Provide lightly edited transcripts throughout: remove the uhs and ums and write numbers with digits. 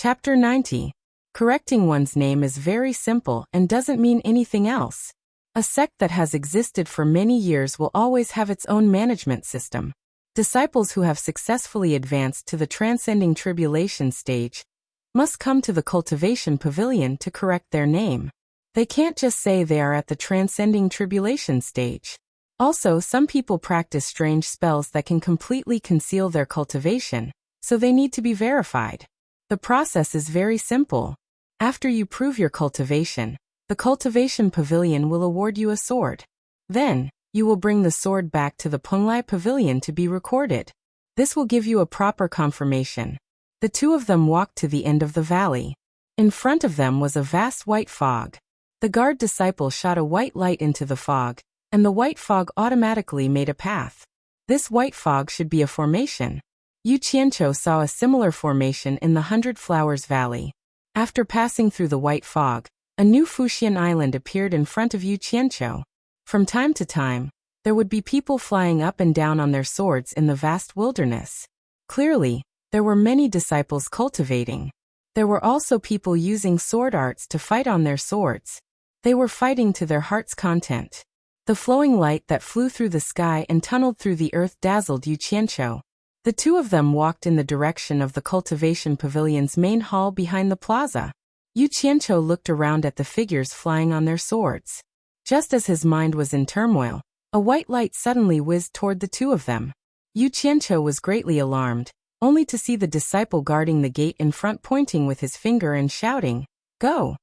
Chapter 90. Correcting one's name is very simple and doesn't mean anything else. A sect that has existed for many years will always have its own management system. Disciples who have successfully advanced to the transcending tribulation stage must come to the cultivation pavilion to correct their name. They can't just say they are at the transcending tribulation stage. Also, some people practice strange spells that can completely conceal their cultivation, so they need to be verified. The process is very simple. After you prove your cultivation, the cultivation pavilion will award you a sword. Then, you will bring the sword back to the Penglai pavilion to be recorded. This will give you a proper confirmation. The two of them walked to the end of the valley. In front of them was a vast white fog. The guard disciple shot a white light into the fog, and the white fog automatically made a path. This white fog should be a formation. Yu Qianqiu saw a similar formation in the 100 Flowers Valley. After passing through the white fog, a new Fuxian island appeared in front of Yu Qianqiu. From time to time, there would be people flying up and down on their swords in the vast wilderness. Clearly, there were many disciples cultivating. There were also people using sword arts to fight on their swords. They were fighting to their heart's content. The flowing light that flew through the sky and tunneled through the earth dazzled Yu Qianqiu. The two of them walked in the direction of the cultivation pavilion's main hall behind the plaza. Yu Qianqiu looked around at the figures flying on their swords. Just as his mind was in turmoil, a white light suddenly whizzed toward the two of them. Yu Qianqiu was greatly alarmed, only to see the disciple guarding the gate in front pointing with his finger and shouting, "Go!"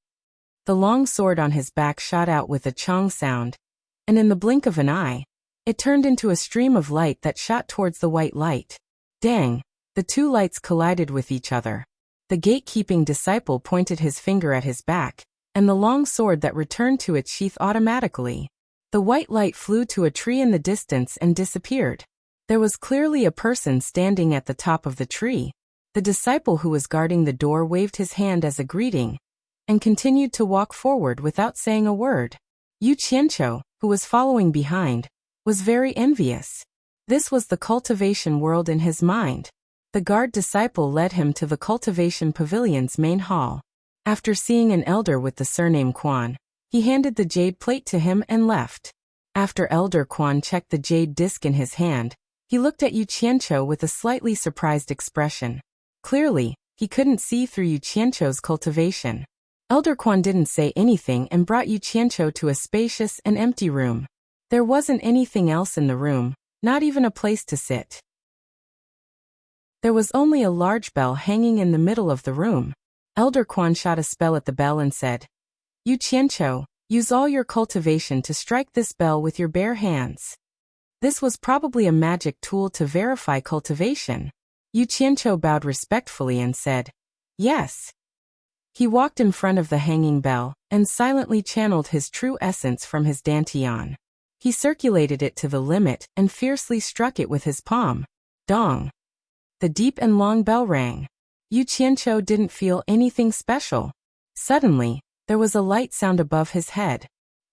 The long sword on his back shot out with a chong sound, and in the blink of an eye, it turned into a stream of light that shot towards the white light. Dang! The two lights collided with each other. The gatekeeping disciple pointed his finger at his back, and the long sword that returned to its sheath automatically. The white light flew to a tree in the distance and disappeared. There was clearly a person standing at the top of the tree. The disciple who was guarding the door waved his hand as a greeting, and continued to walk forward without saying a word. Yu Qianqiu, who was following behind, was very envious. This was the cultivation world in his mind. The guard disciple led him to the cultivation pavilion's main hall. After seeing an elder with the surname Quan, he handed the jade plate to him and left. After Elder Quan checked the jade disc in his hand, he looked at Yu Qianqiu with a slightly surprised expression. Clearly, he couldn't see through Yu Qianqiu's cultivation. Elder Quan didn't say anything and brought Yu Qianqiu to a spacious and empty room. There wasn't anything else in the room, not even a place to sit. There was only a large bell hanging in the middle of the room. Elder Quan shot a spell at the bell and said, "Yu Qianqiu, use all your cultivation to strike this bell with your bare hands." This was probably a magic tool to verify cultivation. Yu Qianqiu bowed respectfully and said, "Yes." He walked in front of the hanging bell and silently channeled his true essence from his dantian. He circulated it to the limit and fiercely struck it with his palm. Dong! The deep and long bell rang. Yu Qianqiu didn't feel anything special. Suddenly, there was a light sound above his head.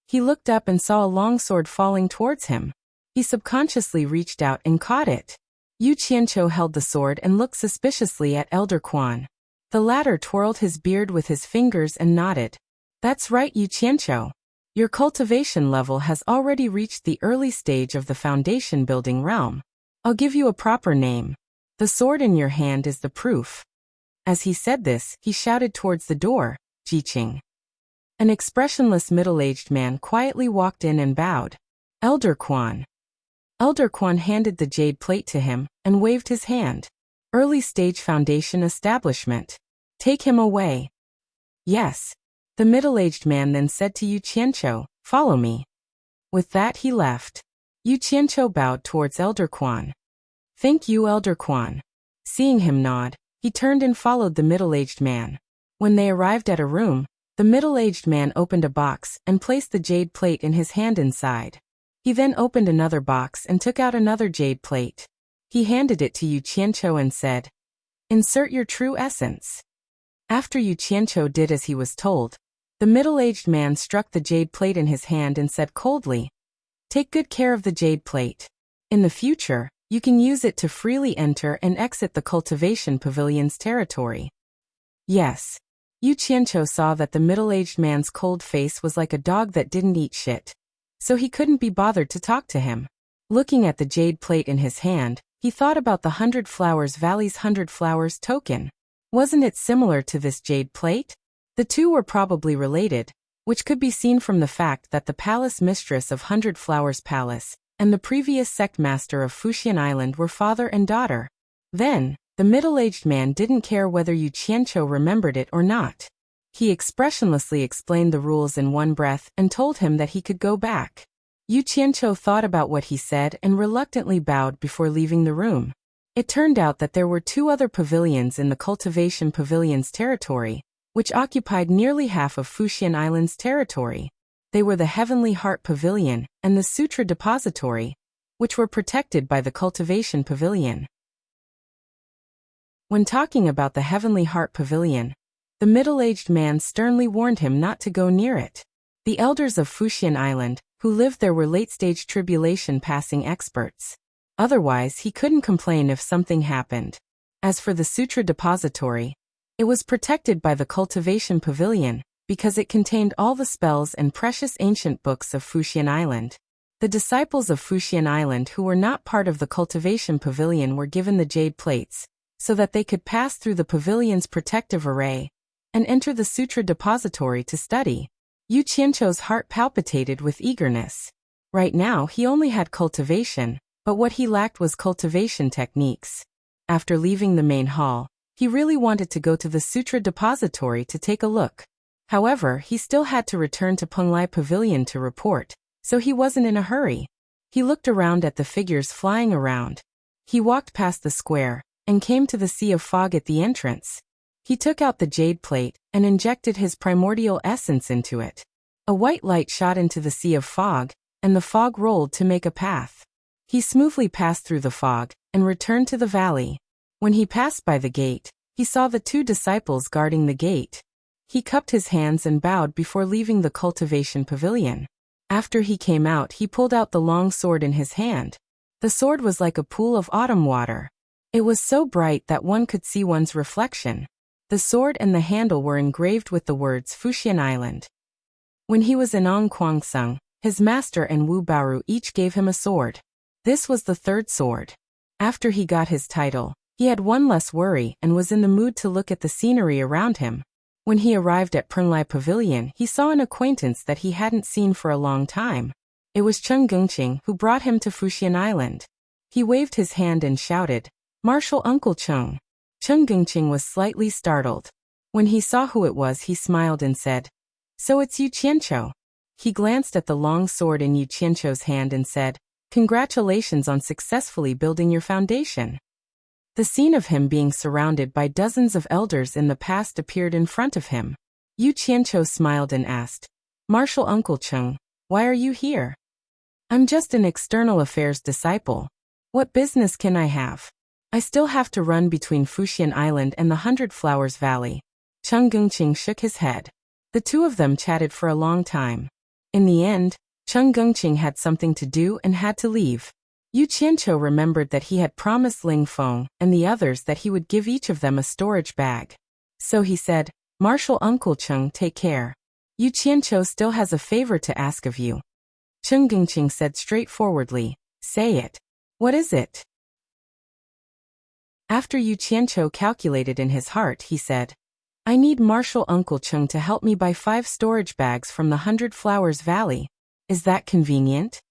He looked up and saw a long sword falling towards him. He subconsciously reached out and caught it. Yu Qianqiu held the sword and looked suspiciously at Elder Quan. The latter twirled his beard with his fingers and nodded. "That's right, Yu Qianqiu. Your cultivation level has already reached the early stage of the foundation building realm. I'll give you a proper name. The sword in your hand is the proof." As he said this, he shouted towards the door, "Jiqing." An expressionless middle-aged man quietly walked in and bowed. "Elder Quan." Elder Quan handed the jade plate to him and waved his hand. "Early stage foundation establishment. Take him away." "Yes." The middle-aged man then said to Yu Qianqiu, "Follow me." With that he left. Yu Qianqiu bowed towards Elder Quan. "Thank you, Elder Quan." Seeing him nod, he turned and followed the middle-aged man. When they arrived at a room, the middle-aged man opened a box and placed the jade plate in his hand inside. He then opened another box and took out another jade plate. He handed it to Yu Qianqiu and said, "Insert your true essence." After Yu Qianqiu did as he was told, the middle-aged man struck the jade plate in his hand and said coldly, "Take good care of the jade plate. In the future, you can use it to freely enter and exit the cultivation pavilion's territory." Yes. Yu Qianqiu saw that the middle-aged man's cold face was like a dog that didn't eat shit. So he couldn't be bothered to talk to him. Looking at the jade plate in his hand, he thought about the 100 Flowers Valley's 100 Flowers token. Wasn't it similar to this jade plate? The two were probably related, which could be seen from the fact that the palace mistress of 100 Flowers Palace and the previous sect master of Fuxian Island were father and daughter. Then, the middle-aged man didn't care whether Yu Qianqiu remembered it or not. He expressionlessly explained the rules in one breath and told him that he could go back. Yu Qianqiu thought about what he said and reluctantly bowed before leaving the room. It turned out that there were two other pavilions in the Cultivation Pavilion's territory, which occupied nearly half of Fuxian Island's territory. They were the Heavenly Heart Pavilion and the Sutra Depository, which were protected by the Cultivation Pavilion. When talking about the Heavenly Heart Pavilion, the middle-aged man sternly warned him not to go near it. The elders of Fuxian Island, who lived there, were late-stage tribulation-passing experts. Otherwise, he couldn't complain if something happened. As for the Sutra Depository, it was protected by the Cultivation Pavilion, because it contained all the spells and precious ancient books of Fuxian Island. The disciples of Fuxian Island who were not part of the Cultivation Pavilion were given the jade plates, so that they could pass through the pavilion's protective array and enter the Sutra Depository to study. Yu Qianqiu's heart palpitated with eagerness. Right now he only had cultivation, but what he lacked was cultivation techniques. After leaving the main hall, he really wanted to go to the Sutra Depository to take a look. However, he still had to return to Penglai Pavilion to report, so he wasn't in a hurry. He looked around at the figures flying around. He walked past the square and came to the sea of fog at the entrance. He took out the jade plate and injected his primordial essence into it. A white light shot into the sea of fog, and the fog rolled to make a path. He smoothly passed through the fog and returned to the valley. When he passed by the gate, he saw the two disciples guarding the gate. He cupped his hands and bowed before leaving the Cultivation Pavilion. After he came out, he pulled out the long sword in his hand. The sword was like a pool of autumn water. It was so bright that one could see one's reflection. The sword and the handle were engraved with the words Fuxian Island. When he was in Ongquangsung, his master and Wu Baoru each gave him a sword. This was the third sword. After he got his title, he had one less worry and was in the mood to look at the scenery around him. When he arrived at Penglai Pavilion, he saw an acquaintance that he hadn't seen for a long time. It was Cheng Gengqing who brought him to Fuxian Island. He waved his hand and shouted, "Martial Uncle Cheng." Cheng Gengqing was slightly startled. When he saw who it was, he smiled and said, "So it's Yu Qianqiu." He glanced at the long sword in Yu Qianqiu's hand and said, "Congratulations on successfully building your foundation." The scene of him being surrounded by dozens of elders in the past appeared in front of him. Yu Qianqiu smiled and asked, "Martial Uncle Cheng, why are you here?" "I'm just an external affairs disciple. What business can I have? I still have to run between Fuxian Island and the 100 Flowers Valley." Cheng Gengqing shook his head. The two of them chatted for a long time. In the end, Cheng Gengqing had something to do and had to leave. Yu Qianqiu remembered that he had promised Ling Feng and the others that he would give each of them a storage bag. So he said, "Martial Uncle Cheng, take care. Yu Qianqiu still has a favor to ask of you." Cheng Gengqing said straightforwardly, "Say it. What is it?" After Yu Qianqiu calculated in his heart, he said, "I need Martial Uncle Cheng to help me buy 5 storage bags from the 100 Flowers Valley. Is that convenient?"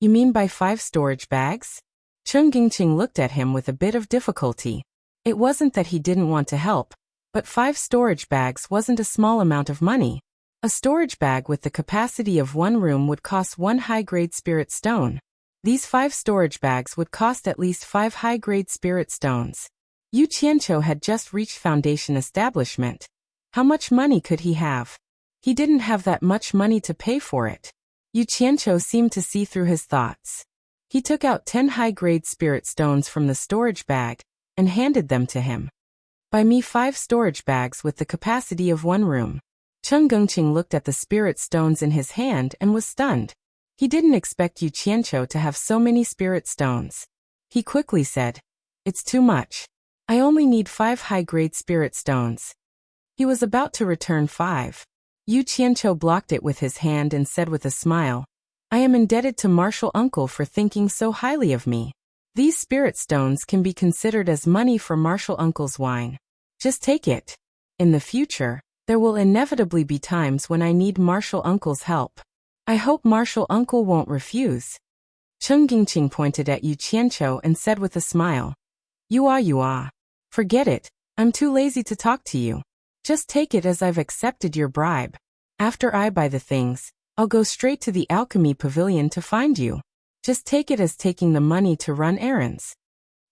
You mean buy 5 storage bags?" Cheng Gengqing looked at him with a bit of difficulty. It wasn't that he didn't want to help, but 5 storage bags wasn't a small amount of money. A storage bag with the capacity of 1 room would cost 1 high-grade spirit stone. These 5 storage bags would cost at least 5 high-grade spirit stones. Yu Qianqiu had just reached foundation establishment. How much money could he have? He didn't have that much money to pay for it. Yu Qianqiu seemed to see through his thoughts. He took out 10 high-grade spirit stones from the storage bag and handed them to him. "Buy me 5 storage bags with the capacity of 1 room." Cheng Gengqing looked at the spirit stones in his hand and was stunned. He didn't expect Yu Qianqiu to have so many spirit stones. He quickly said, "It's too much. I only need 5 high-grade spirit stones. He was about to return 5. Yu Qianqiu blocked it with his hand and said with a smile, I am indebted to martial uncle for thinking so highly of me. These spirit stones can be considered as money for martial uncle's wine. Just take it. In the future, there will inevitably be times when I need martial uncle's help. I hope martial uncle won't refuse. Cheng Gingqing pointed at Yu Qianqiu and said with a smile, You are. Forget it, I'm too lazy to talk to you. Just take it as I've accepted your bribe. After I buy the things, I'll go straight to the alchemy pavilion to find you. Just take it as taking the money to run errands.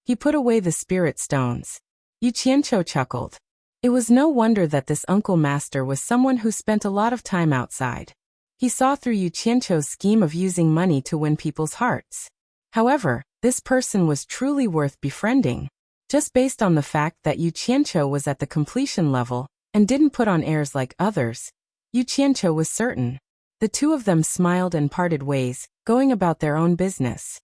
He put away the spirit stones. Yu Qianqiu chuckled. It was no wonder that this uncle master was someone who spent a lot of time outside. He saw through Yu Qianqiu's scheme of using money to win people's hearts. However, this person was truly worth befriending. Just based on the fact that Yu Qianqiu was at the completion level and didn't put on airs like others, Yu Qianqiu was certain. The two of them smiled and parted ways, going about their own business.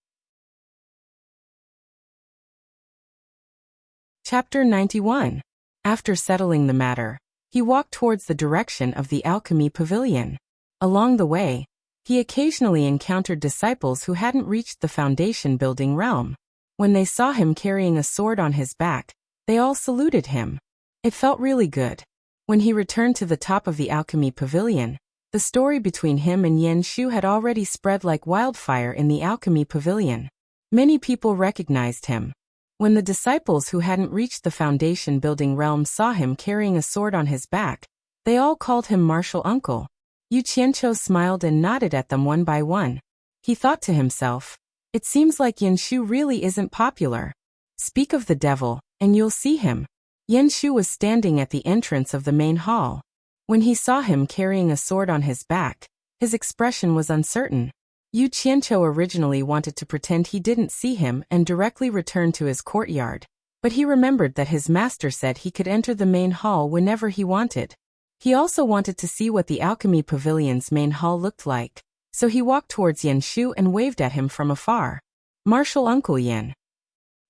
Chapter 91. After settling the matter, he walked towards the direction of the alchemy pavilion. Along the way, he occasionally encountered disciples who hadn't reached the foundation building realm. When they saw him carrying a sword on his back, they all saluted him. It felt really good. When he returned to the top of the alchemy pavilion, the story between him and Yan Shu had already spread like wildfire in the alchemy pavilion. Many people recognized him. When the disciples who hadn't reached the foundation building realm saw him carrying a sword on his back, they all called him martial uncle. Yu Qianqiu smiled and nodded at them one by one. He thought to himself, it seems like Yan Shu really isn't popular. Speak of the devil, and you'll see him. Yan Shu was standing at the entrance of the main hall. When he saw him carrying a sword on his back, his expression was uncertain. Yu Qianqiu originally wanted to pretend he didn't see him and directly return to his courtyard, but he remembered that his master said he could enter the main hall whenever he wanted. He also wanted to see what the alchemy pavilion's main hall looked like, so he walked towards Yan Shu and waved at him from afar. Martial Uncle Yan.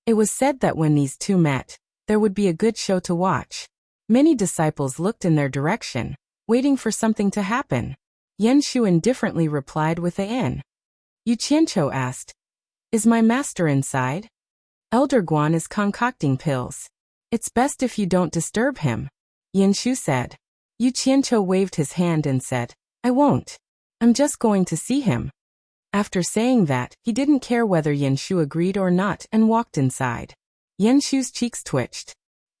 It was said that when these two met, there would be a good show to watch. Many disciples looked in their direction, waiting for something to happen. Yan Shu indifferently replied with a N. Yu Qianqiu asked, Is my master inside? Elder Guan is concocting pills. It's best if you don't disturb him. Yan Shu said. Yu Qianqiu waved his hand and said, I won't. I'm just going to see him. After saying that, he didn't care whether Yan Shu agreed or not and walked inside. Yan Shu's cheeks twitched.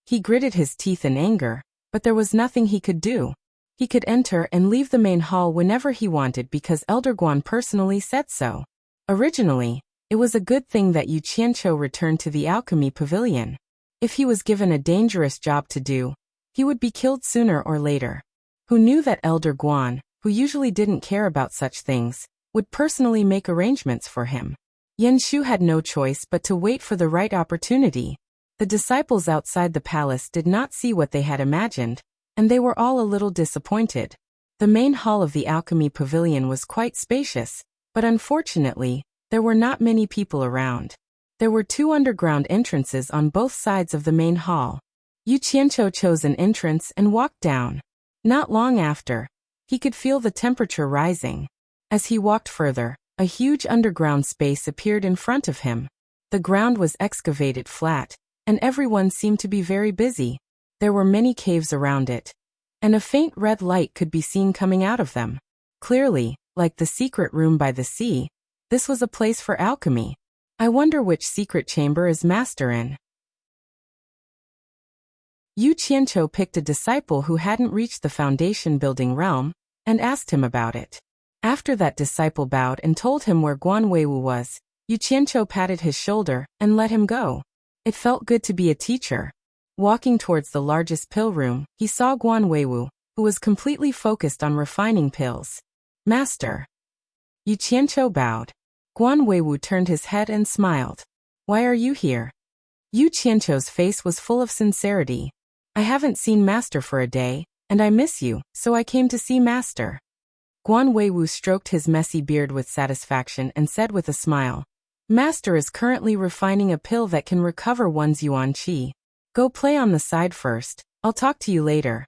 He gritted his teeth in anger, but there was nothing he could do. He could enter and leave the main hall whenever he wanted because Elder Guan personally said so. Originally, it was a good thing that Yu Qianqiu returned to the alchemy pavilion. If he was given a dangerous job to do, he would be killed sooner or later. Who knew that Elder Guan, who usually didn't care about such things, would personally make arrangements for him? Yan Shu had no choice but to wait for the right opportunity. The disciples outside the palace did not see what they had imagined, and they were all a little disappointed. The main hall of the alchemy pavilion was quite spacious, but unfortunately, there were not many people around. There were 2 underground entrances on both sides of the main hall. Yu Qianqiu chose an entrance and walked down. Not long after, he could feel the temperature rising. As he walked further, a huge underground space appeared in front of him. The ground was excavated flat, and everyone seemed to be very busy. There were many caves around it, and a faint red light could be seen coming out of them. Clearly, like the secret room by the sea, this was a place for alchemy. I wonder which secret chamber is master in. Yu Qianqiu picked a disciple who hadn't reached the foundation building realm, and asked him about it. After that disciple bowed and told him where Guan Weiwu was, Yu Qianqiu patted his shoulder and let him go. It felt good to be a teacher. Walking towards the largest pill room, he saw Guan Weiwu, who was completely focused on refining pills. Master. Yu Qianqiu bowed. Guan Weiwu turned his head and smiled. Why are you here? Yu Qianqiu's face was full of sincerity. I haven't seen Master for a day, and I miss you, so I came to see Master. Guan Weiwu stroked his messy beard with satisfaction and said with a smile, Master is currently refining a pill that can recover one's yuan qi. Go play on the side first, I'll talk to you later.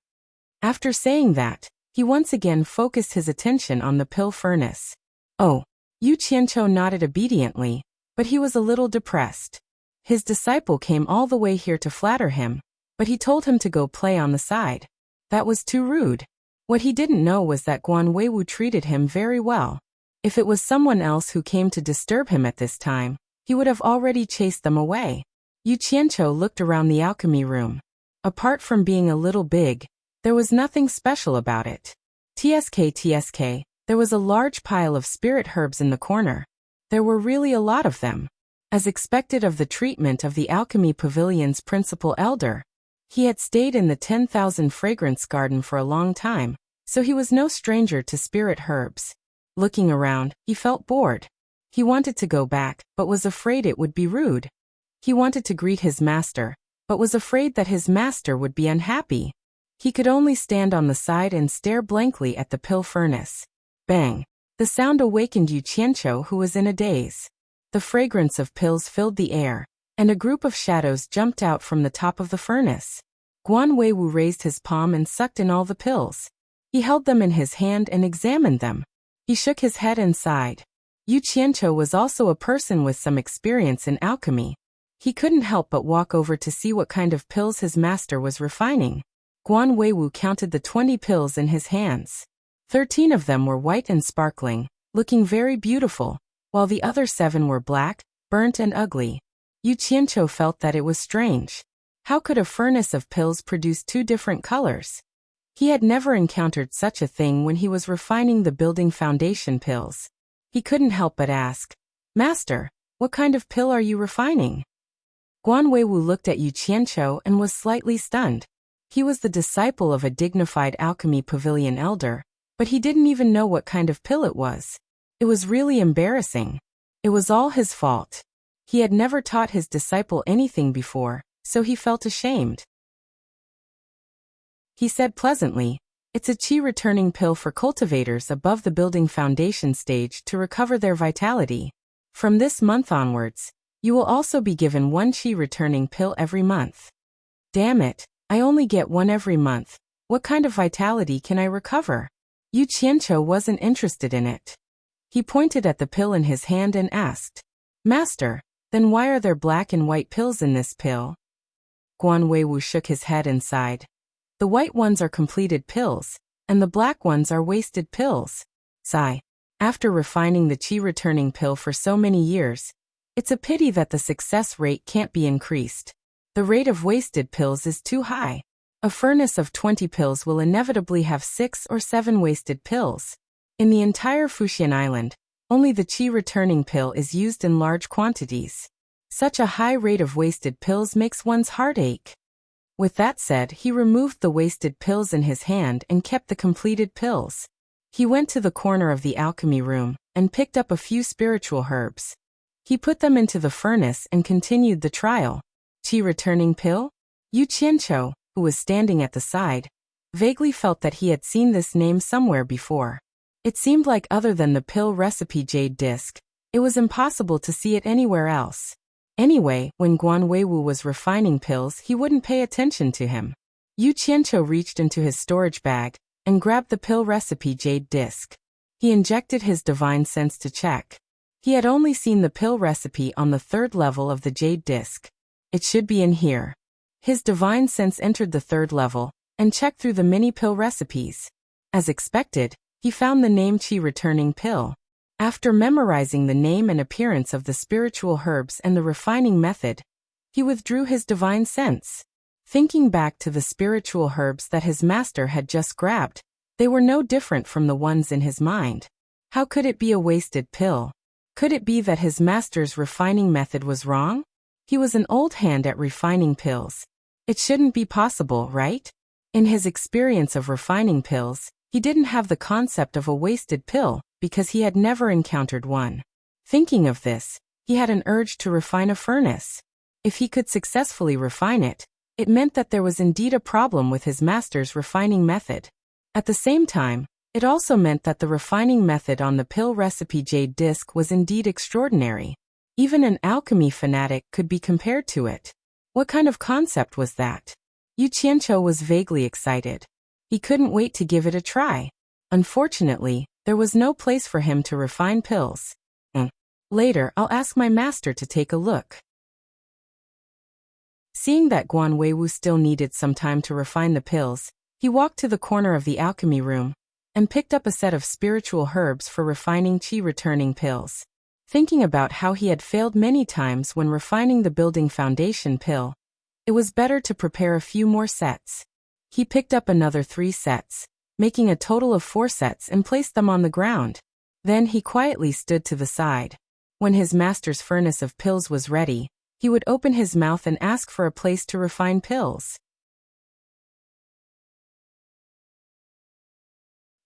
After saying that, he once again focused his attention on the pill furnace. Oh, Yu Qianqiu nodded obediently, but he was a little depressed. His disciple came all the way here to flatter him, but he told him to go play on the side. That was too rude. What he didn't know was that Guan Weiwu treated him very well. If it was someone else who came to disturb him at this time, he would have already chased them away. Yu Qianqiu looked around the alchemy room. Apart from being a little big, there was nothing special about it. TSK, there was a large pile of spirit herbs in the corner. There were really a lot of them. As expected of the treatment of the alchemy pavilion's principal elder, he had stayed in the 10,000 fragrance garden for a long time, so he was no stranger to spirit herbs. Looking around, he felt bored. He wanted to go back, but was afraid it would be rude. He wanted to greet his master, but was afraid that his master would be unhappy. He could only stand on the side and stare blankly at the pill furnace. Bang! The sound awakened Yu Qianqiu, who was in a daze. The fragrance of pills filled the air, and a group of shadows jumped out from the top of the furnace. Guan Weiwu raised his palm and sucked in all the pills. He held them in his hand and examined them. He shook his head and sighed. Yu Qianqiu was also a person with some experience in alchemy. He couldn't help but walk over to see what kind of pills his master was refining. Guan Weiwu counted the 20 pills in his hands. 13 of them were white and sparkling, looking very beautiful, while the other 7 were black, burnt and ugly. Yu Qianqiu felt that it was strange. How could a furnace of pills produce 2 different colors? He had never encountered such a thing when he was refining the building foundation pills. He couldn't help but ask, "Master, what kind of pill are you refining?" Guan Weiwu looked at Yu Qianqiu and was slightly stunned. He was the disciple of a dignified alchemy pavilion elder, but he didn't even know what kind of pill it was. It was really embarrassing. It was all his fault. He had never taught his disciple anything before, so he felt ashamed. He said pleasantly, "It's a qi-returning pill for cultivators above the building foundation stage to recover their vitality. From this month onwards, you will also be given 1 qi-returning pill every month." Damn it, I only get 1 every month. What kind of vitality can I recover? Yu Qianqiu wasn't interested in it. He pointed at the pill in his hand and asked, "Master, then why are there black and white pills in this pill?" Guan Weiwu shook his head and sighed. "The white ones are completed pills, and the black ones are wasted pills." Sigh. After refining the qi-returning pill for so many years, it's a pity that the success rate can't be increased. The rate of wasted pills is too high. A furnace of 20 pills will inevitably have 6 or 7 wasted pills. In the entire Fuxian Island, only the qi-returning pill is used in large quantities. Such a high rate of wasted pills makes one's heart ache. With that said, he removed the wasted pills in his hand and kept the completed pills. He went to the corner of the alchemy room and picked up a few spiritual herbs. He put them into the furnace and continued the trial. Qi-returning pill? Yu Qianqiu, who was standing at the side, vaguely felt that he had seen this name somewhere before. It seemed like other than the pill recipe jade disc, it was impossible to see it anywhere else. Anyway, when Guan Weiwu was refining pills, he wouldn't pay attention to him. Yu Qianqiu reached into his storage bag and grabbed the pill recipe jade disc. He injected his divine sense to check. He had only seen the pill recipe on the 3rd level of the jade disc. It should be in here. His divine sense entered the 3rd level and checked through the many pill recipes. As expected, he found the name qi-returning pill. After memorizing the name and appearance of the spiritual herbs and the refining method, he withdrew his divine sense. Thinking back to the spiritual herbs that his master had just grabbed, they were no different from the ones in his mind. How could it be a wasted pill? Could it be that his master's refining method was wrong? He was an old hand at refining pills. It shouldn't be possible, right? In his experience of refining pills, he didn't have the concept of a wasted pill because he had never encountered one. Thinking of this, he had an urge to refine a furnace. If he could successfully refine it, it meant that there was indeed a problem with his master's refining method. At the same time, it also meant that the refining method on the pill recipe jade disc was indeed extraordinary. Even an alchemy fanatic could be compared to it. What kind of concept was that? Yu Qianqiu was vaguely excited. He couldn't wait to give it a try. Unfortunately, there was no place for him to refine pills. Later, I'll ask my master to take a look. Seeing that Guan Weiwu still needed some time to refine the pills, he walked to the corner of the alchemy room and picked up a set of spiritual herbs for refining qi-returning pills. Thinking about how he had failed many times when refining the building foundation pill, it was better to prepare a few more sets. He picked up another 3 sets, making a total of 4 sets, and placed them on the ground. Then he quietly stood to the side. When his master's furnace of pills was ready, he would open his mouth and ask for a place to refine pills.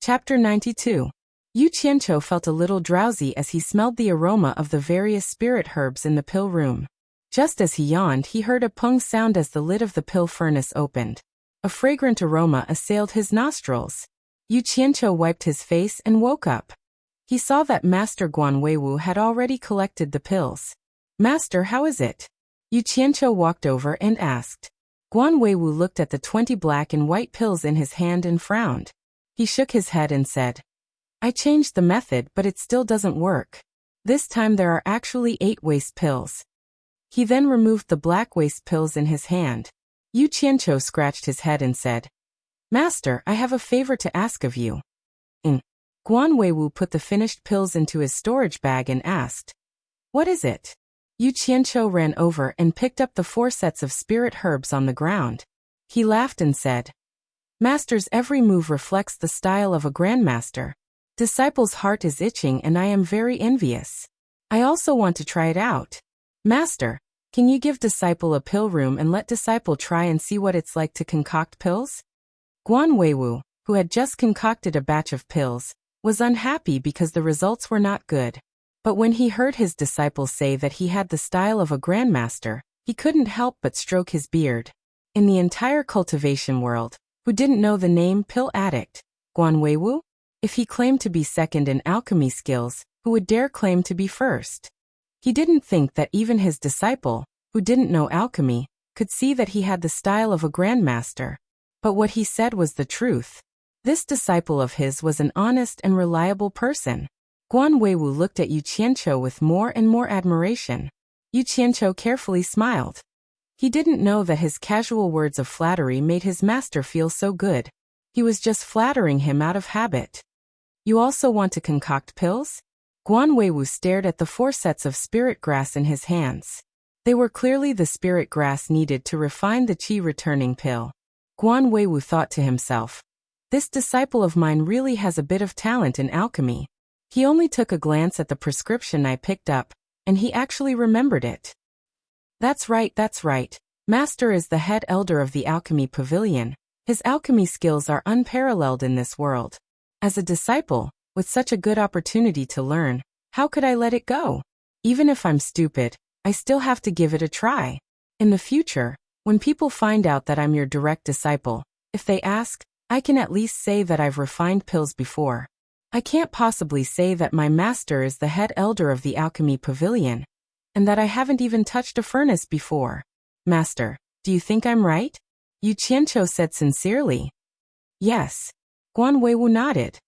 Chapter 92. Yu Qianqiu felt a little drowsy as he smelled the aroma of the various spirit herbs in the pill room. Just as he yawned, he heard a pung sound as the lid of the pill furnace opened. A fragrant aroma assailed his nostrils. Yu Qianqiu wiped his face and woke up. He saw that Master Guan Weiwu had already collected the pills. "Master, how is it?" Yu Qianqiu walked over and asked. Guan Weiwu looked at the 20 black and white pills in his hand and frowned. He shook his head and said, "I changed the method, but it still doesn't work. This time there are actually 8 waste pills." He then removed the black waste pills in his hand. Yu Qianqiu scratched his head and said, "Master, I have a favor to ask of you." Guan Weiwu put the finished pills into his storage bag and asked, "What is it?" Yu Qianqiu ran over and picked up the 4 sets of spirit herbs on the ground. He laughed and said, "Master's every move reflects the style of a grandmaster. Disciple's heart is itching and I am very envious. I also want to try it out. Master, can you give Disciple a pill room and let Disciple try and see what it's like to concoct pills?" Guan Weiwu, who had just concocted a batch of pills, was unhappy because the results were not good. But when he heard his disciple say that he had the style of a grandmaster, he couldn't help but stroke his beard. In the entire cultivation world, who didn't know the name Pill Addict, Guan Weiwu? If he claimed to be second in alchemy skills, who would dare claim to be first? He didn't think that even his disciple, who didn't know alchemy, could see that he had the style of a grandmaster. But what he said was the truth. This disciple of his was an honest and reliable person. Guan Weiwu looked at Yu Qianqiu with more and more admiration. Yu Qianqiu carefully smiled. He didn't know that his casual words of flattery made his master feel so good. He was just flattering him out of habit. "You also want to concoct pills?" Guan Weiwu stared at the 4 sets of spirit grass in his hands. They were clearly the spirit grass needed to refine the qi-returning pill. Guan Weiwu thought to himself, "This disciple of mine really has a bit of talent in alchemy." He only took a glance at the prescription I picked up, and he actually remembered it. That's right. Master is the head elder of the alchemy pavilion. His alchemy skills are unparalleled in this world. As a disciple, with such a good opportunity to learn, how could I let it go? Even if I'm stupid, I still have to give it a try. In the future, when people find out that I'm your direct disciple, if they ask, I can at least say that I've refined pills before. I can't possibly say that my master is the head elder of the alchemy pavilion, and that I haven't even touched a furnace before. Master, do you think I'm right? Yu Qianqiu said sincerely. Yes. Guan Weiwu nodded.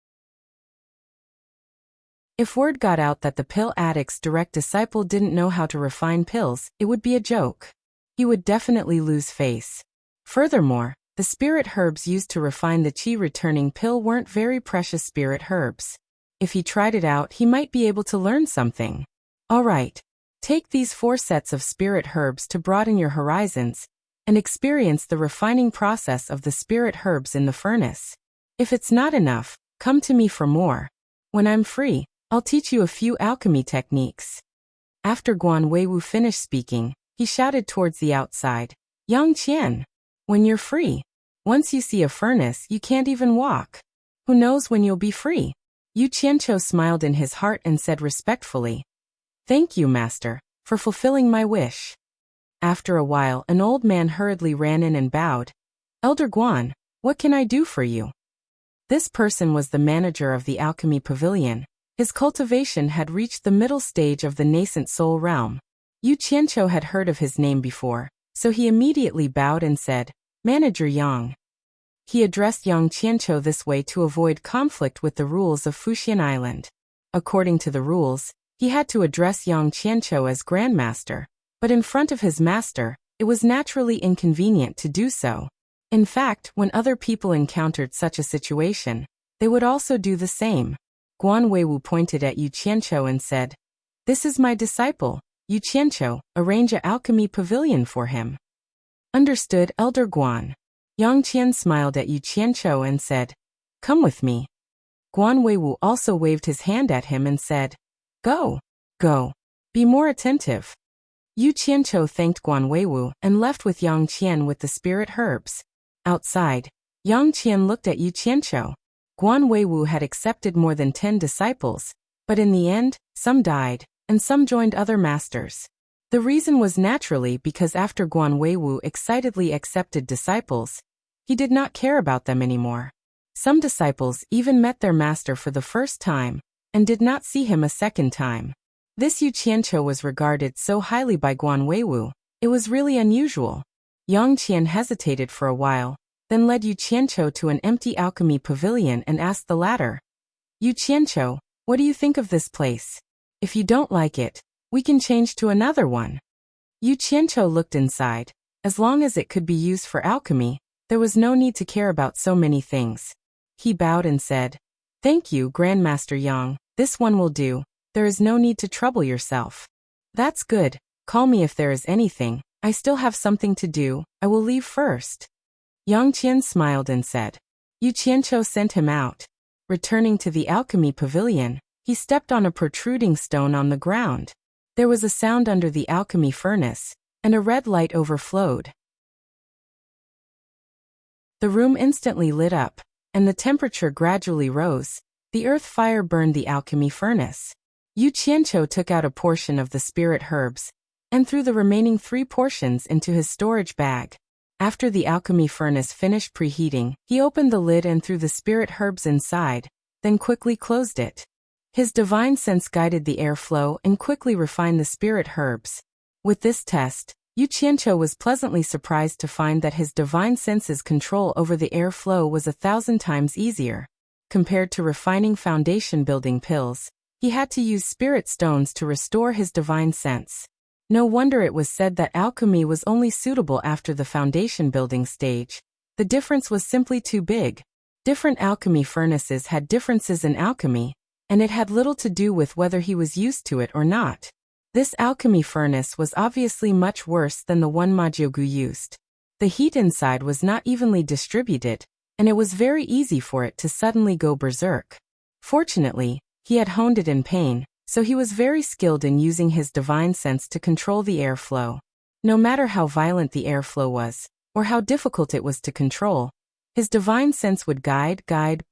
If word got out that the pill addict's direct disciple didn't know how to refine pills, it would be a joke. He would definitely lose face. Furthermore, the spirit herbs used to refine the qi-returning pill weren't very precious spirit herbs. If he tried it out, he might be able to learn something. Alright, take these 4 sets of spirit herbs to broaden your horizons, and experience the refining process of the spirit herbs in the furnace. If it's not enough, come to me for more. When I'm free, I'll teach you a few alchemy techniques. After Guan Weiwu finished speaking, he shouted towards the outside, Yang Qian, when you're free. Once you see a furnace, you can't even walk. Who knows when you'll be free? Yu Qianqiu smiled in his heart and said respectfully, Thank you, master, for fulfilling my wish. After a while, an old man hurriedly ran in and bowed. Elder Guan, what can I do for you? This person was the manager of the alchemy pavilion. His cultivation had reached the middle stage of the nascent soul realm. Yu Qianqiu had heard of his name before, So he immediately bowed and said, "Manager Yang." He addressed Yang Qianqiu this way to avoid conflict with the rules of Fuxian Island. According to the rules, he had to address Yang Qianqiu as Grandmaster, but in front of his master, it was naturally inconvenient to do so. In fact, when other people encountered such a situation, they would also do the same. Guan Weiwu pointed at Yu Qianqiu and said, "This is my disciple, Yu Qianqiu, arrange a alchemy pavilion for him." Understood, Elder Guan. Yang Qian smiled at Yu Qianqiu and said, "Come with me." Guan Weiwu also waved his hand at him and said, "Go, go. Be more attentive." Yu Qianqiu thanked Guan Weiwu and left with Yang Qian with the spirit herbs. Outside, Yang Qian looked at Yu Qianqiu. Guan Weiwu had accepted more than 10 disciples, but in the end, some died, and some joined other masters. The reason was naturally because after Guan Weiwu excitedly accepted disciples, he did not care about them anymore. Some disciples even met their master for the first time, and did not see him a second time. This Yu Qianqiu was regarded so highly by Guan Weiwu, it was really unusual. Yang Qian hesitated for a while, then led Yu Qianqiu to an empty alchemy pavilion and asked the latter, "Yu Qianqiu, what do you think of this place? If you don't like it, we can change to another one." Yu Qianqiu looked inside. As long as it could be used for alchemy, there was no need to care about so many things. He bowed and said, "Thank you, Grandmaster Yang, this one will do. There is no need to trouble yourself." "That's good. Call me if there is anything. I still have something to do. I will leave first." Yang Qian smiled and said. Yu Qianqiu sent him out. Returning to the alchemy pavilion, he stepped on a protruding stone on the ground. There was a sound under the alchemy furnace, and a red light overflowed. The room instantly lit up, and the temperature gradually rose. The earth fire burned the alchemy furnace. Yu Qianqiu took out a portion of the spirit herbs, and threw the remaining 3 portions into his storage bag. After the alchemy furnace finished preheating, he opened the lid and threw the spirit herbs inside, then quickly closed it. His divine sense guided the airflow and quickly refined the spirit herbs. With this test, Yu Qianqiu was pleasantly surprised to find that his divine sense's control over the airflow was 1,000 times easier. Compared to refining foundation-building pills, he had to use spirit stones to restore his divine sense. No wonder it was said that alchemy was only suitable after the foundation-building stage. The difference was simply too big. Different alchemy furnaces had differences in alchemy, and it had little to do with whether he was used to it or not. This alchemy furnace was obviously much worse than the one Ma Jiugu used. The heat inside was not evenly distributed, and it was very easy for it to suddenly go berserk. Fortunately, he had honed it in pain, so he was very skilled in using his divine sense to control the airflow. No matter how violent the airflow was, or how difficult it was to control, his divine sense would guide,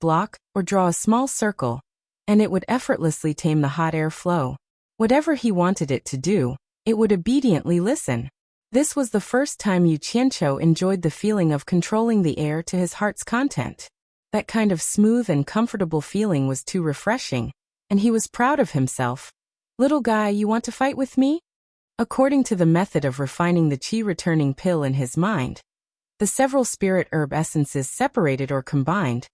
block, or draw a small circle, and it would effortlessly tame the hot airflow. Whatever he wanted it to do, it would obediently listen. This was the first time Yu Qianqiu enjoyed the feeling of controlling the air to his heart's content. That kind of smooth and comfortable feeling was too refreshing, and he was proud of himself. "Little guy, you want to fight with me?" According to the method of refining the qi-returning pill in his mind, the several spirit herb essences separated or combined,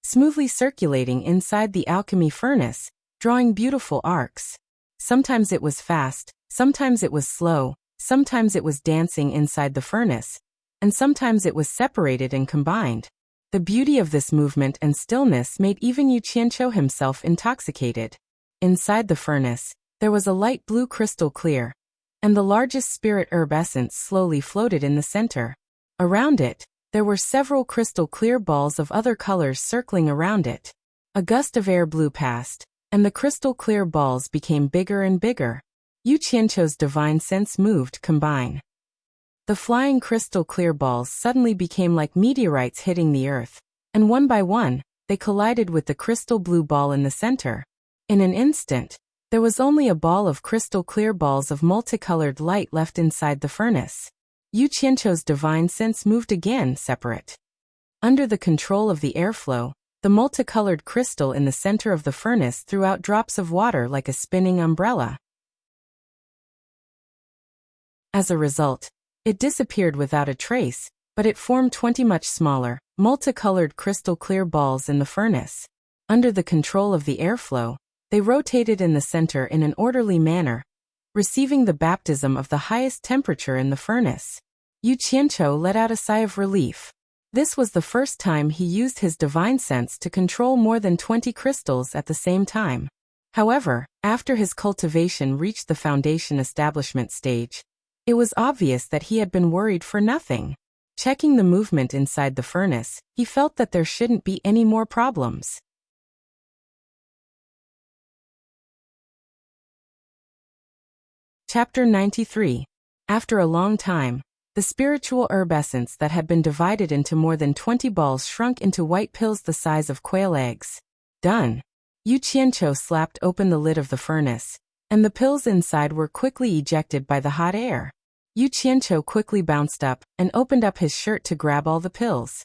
smoothly circulating inside the alchemy furnace, drawing beautiful arcs. Sometimes it was fast, sometimes it was slow, sometimes it was dancing inside the furnace, and sometimes it was separated and combined. The beauty of this movement and stillness made even Yu Qianqiu himself intoxicated. Inside the furnace, there was a light blue crystal clear, and the largest spirit herb essence slowly floated in the center. Around it, there were several crystal clear balls of other colors circling around it. A gust of air blew past, and the crystal clear balls became bigger and bigger. Yu Qianqiu's divine sense moved combine. The flying crystal clear balls suddenly became like meteorites hitting the earth, and one by one, they collided with the crystal blue ball in the center. In an instant, there was only a ball of crystal clear balls of multicolored light left inside the furnace. Yu Qianqiu's divine sense moved again separate. Under the control of the airflow, the multicolored crystal in the center of the furnace threw out drops of water like a spinning umbrella. As a result, It disappeared without a trace, but it formed 20 much smaller, multicolored crystal-clear balls in the furnace. Under the control of the airflow, they rotated in the center in an orderly manner, receiving the baptism of the highest temperature in the furnace. Yu Qianqiu let out a sigh of relief. This was the first time he used his divine sense to control more than 20 crystals at the same time. However, after his cultivation reached the foundation establishment stage, it was obvious that he had been worried for nothing. Checking the movement inside the furnace, he felt that there shouldn't be any more problems. Chapter 93. After a long time, the spiritual herb essence that had been divided into more than 20 balls shrunk into white pills the size of quail eggs. Done. Yu Qianqiu slapped open the lid of the furnace, and the pills inside were quickly ejected by the hot air. Yu Qianqiu quickly bounced up and opened up his shirt to grab all the pills.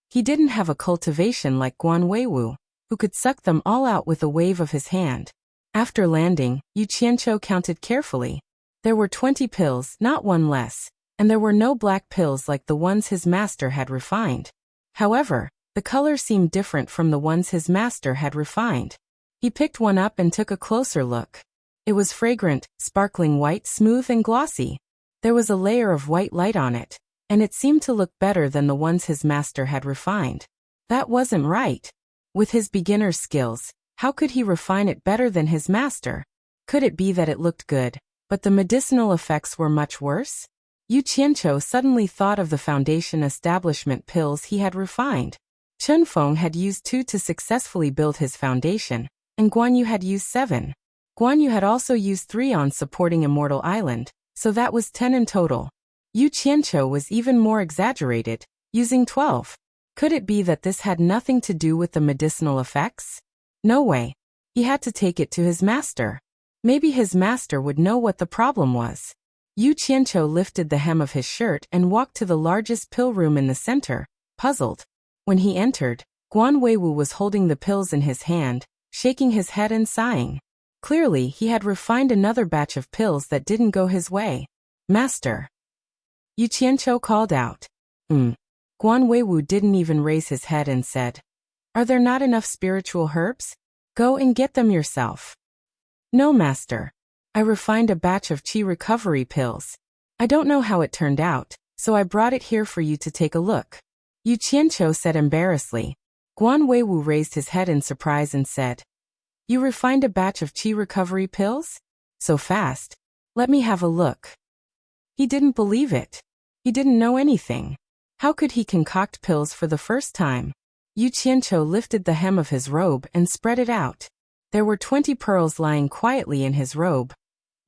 He didn't have a cultivation like Guan Weiwu, who could suck them all out with a wave of his hand. After landing, Yu Qianqiu counted carefully. There were 20 pills, not one less, and there were no black pills like the ones his master had refined. However, the color seemed different from the ones his master had refined. He picked one up and took a closer look. It was fragrant, sparkling white, smooth and glossy. There was a layer of white light on it, and it seemed to look better than the ones his master had refined. That wasn't right. With his beginner's skills, how could he refine it better than his master? Could it be that it looked good, but the medicinal effects were much worse? Yu Qianqiu suddenly thought of the foundation establishment pills he had refined. Chen Feng had used 2 to successfully build his foundation, and Guan Yu had used 7. Guan Yu had also used 3 on supporting Immortal Island, so that was 10 in total. Yu Qianqiu was even more exaggerated, using 12. Could it be that this had nothing to do with the medicinal effects? No way. He had to take it to his master. Maybe his master would know what the problem was. Yu Qianqiu lifted the hem of his shirt and walked to the largest pill room in the center, puzzled. When he entered, Guan Weiwu was holding the pills in his hand, shaking his head and sighing. Clearly, he had refined another batch of pills that didn't go his way. Master. Yu Qianqiu called out. Guan Weiwu didn't even raise his head and said, "Are there not enough spiritual herbs? Go and get them yourself." "No, master. I refined a batch of qi recovery pills. I don't know how it turned out, so I brought it here for you to take a look." Yu Qianqiu said embarrassedly. Guan Weiwu raised his head in surprise and said, "You refined a batch of qi recovery pills? So fast. Let me have a look." He didn't believe it. He didn't know anything. How could he concoct pills for the first time? Yu Qianqiu lifted the hem of his robe and spread it out. There were 20 pearls lying quietly in his robe,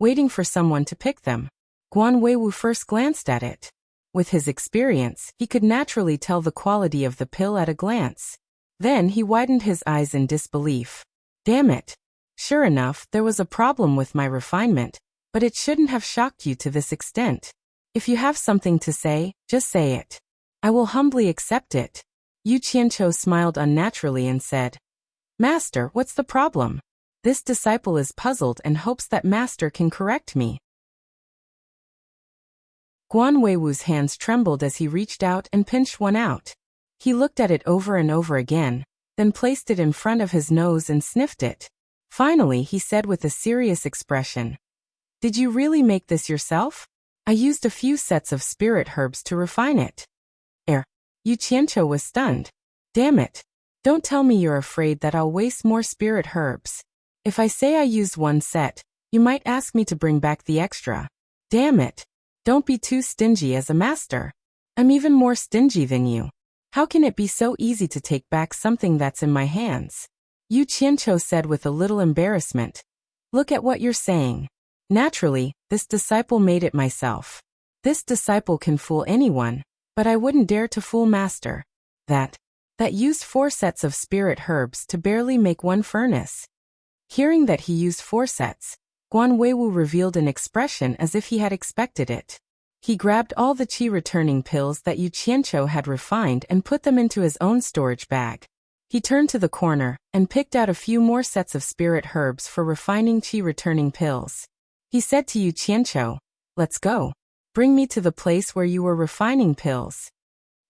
waiting for someone to pick them. Guan Weiwu first glanced at it. With his experience, he could naturally tell the quality of the pill at a glance. Then he widened his eyes in disbelief. Damn it. Sure enough, there was a problem with my refinement, but it shouldn't have shocked you to this extent. If you have something to say, just say it. I will humbly accept it. Yu Qianqiu smiled unnaturally and said, "Master, what's the problem? This disciple is puzzled and hopes that master can correct me." Guan Weiwu's hands trembled as he reached out and pinched one out. He looked at it over and over again, then placed it in front of his nose and sniffed it. Finally, he said with a serious expression, "Did you really make this yourself? I used a few sets of spirit herbs to refine it." Yu Qianqiu was stunned. Damn it. Don't tell me you're afraid that I'll waste more spirit herbs. If I say I used one set, you might ask me to bring back the extra. Damn it. Don't be too stingy as a master. I'm even more stingy than you. How can it be so easy to take back something that's in my hands? Yu Qianqiu said with a little embarrassment. Look at what you're saying. Naturally, this disciple made it myself. This disciple can fool anyone, but I wouldn't dare to fool master. That used 4 sets of spirit herbs to barely make one furnace. Hearing that he used 4 sets, Guan Weiwu revealed an expression as if he had expected it. He grabbed all the qi returning pills that Yu Qianqiu had refined and put them into his own storage bag. He turned to the corner and picked out a few more sets of spirit herbs for refining qi returning pills. He said to Yu Qianqiu, "Let's go." Bring me to the place where you were refining pills.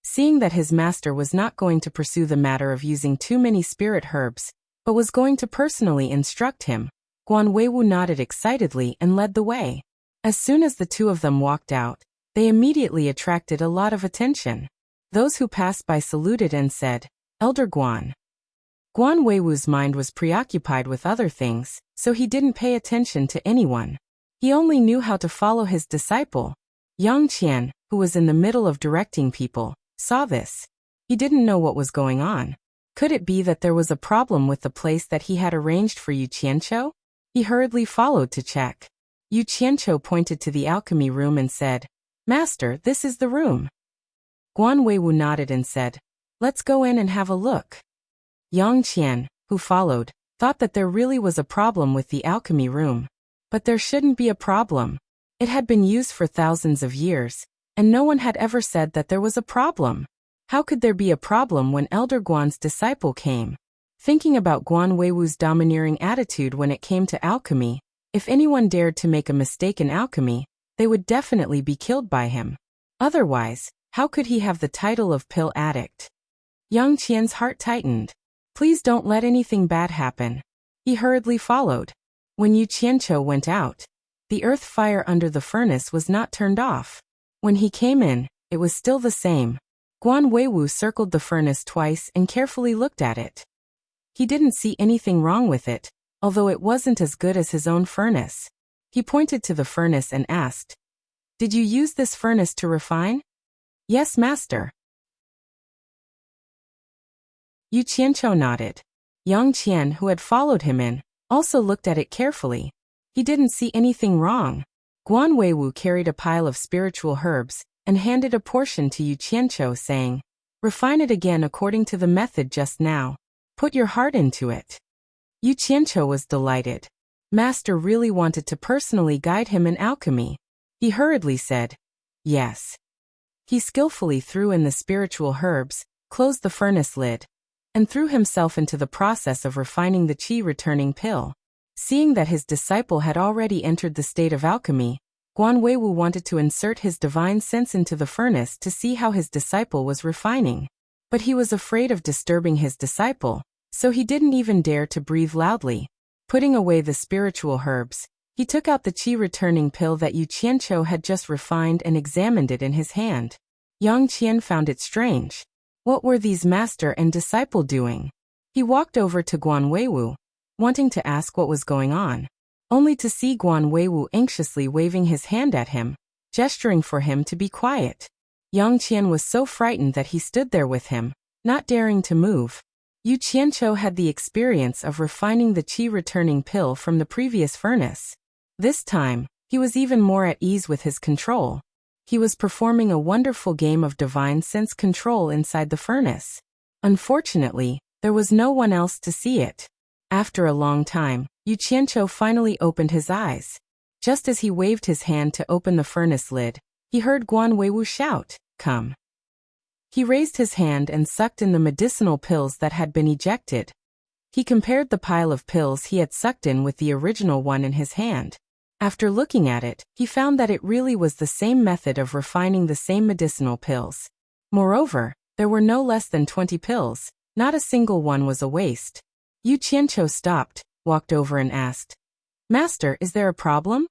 Seeing that his master was not going to pursue the matter of using too many spirit herbs, but was going to personally instruct him, Guan Weiwu nodded excitedly and led the way. As soon as the two of them walked out, they immediately attracted a lot of attention. Those who passed by saluted and said, "Elder Guan." Guan Weiwu's mind was preoccupied with other things, so he didn't pay attention to anyone. He only knew how to follow his disciple. Yang Qian, who was in the middle of directing people, saw this. He didn't know what was going on. Could it be that there was a problem with the place that he had arranged for Yu Qianqiu? He hurriedly followed to check. Yu Qianqiu pointed to the alchemy room and said, "Master, this is the room." Guan Weiwu nodded and said, "Let's go in and have a look." Yang Qian, who followed, thought that there really was a problem with the alchemy room. But there shouldn't be a problem. It had been used for thousands of years, and no one had ever said that there was a problem. How could there be a problem when Elder Guan's disciple came? Thinking about Guan Weiwu's domineering attitude when it came to alchemy, if anyone dared to make a mistake in alchemy, they would definitely be killed by him. Otherwise, how could he have the title of pill addict? Yang Qian's heart tightened. Please don't let anything bad happen. He hurriedly followed. When Yu Qianqiu went out, the earth fire under the furnace was not turned off. When he came in, it was still the same. Guan Weiwu circled the furnace twice and carefully looked at it. He didn't see anything wrong with it, although it wasn't as good as his own furnace. He pointed to the furnace and asked, "Did you use this furnace to refine?" "Yes, master." Yu Qianqiu nodded. Yang Qian, who had followed him in, also looked at it carefully. He didn't see anything wrong. Guan Weiwu carried a pile of spiritual herbs and handed a portion to Yu Qianqiu, saying, "Refine it again according to the method just now. Put your heart into it." Yu Qianqiu was delighted. Master really wanted to personally guide him in alchemy. He hurriedly said, "Yes." He skillfully threw in the spiritual herbs, closed the furnace lid, and threw himself into the process of refining the qi-returning pill. Seeing that his disciple had already entered the state of alchemy, Guan Weiwu wanted to insert his divine sense into the furnace to see how his disciple was refining. But he was afraid of disturbing his disciple, so he didn't even dare to breathe loudly. Putting away the spiritual herbs, he took out the qi-returning pill that Yu Qianqiu had just refined and examined it in his hand. Yang Qian found it strange. What were these master and disciple doing? He walked over to Guan Weiwu, wanting to ask what was going on, only to see Guan Weiwu anxiously waving his hand at him, gesturing for him to be quiet. Yang Qian was so frightened that he stood there with him, not daring to move. Yu Qianqiu had the experience of refining the qi-returning pill from the previous furnace. This time, he was even more at ease with his control. He was performing a wonderful game of divine sense control inside the furnace. Unfortunately, there was no one else to see it. After a long time, Yu Qianqiu finally opened his eyes. Just as he waved his hand to open the furnace lid, he heard Guan Weiwu shout, "Come." He raised his hand and sucked in the medicinal pills that had been ejected. He compared the pile of pills he had sucked in with the original one in his hand. After looking at it, he found that it really was the same method of refining the same medicinal pills. Moreover, there were no less than 20 pills, not a single one was a waste. Yu Qianqiu stopped, walked over and asked, "Master, is there a problem?"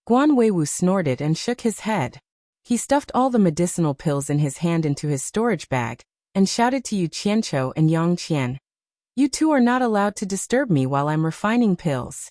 Guan Weiwu snorted and shook his head. He stuffed all the medicinal pills in his hand into his storage bag, and shouted to Yu Qianqiu and Yang Qian, "You two are not allowed to disturb me while I'm refining pills."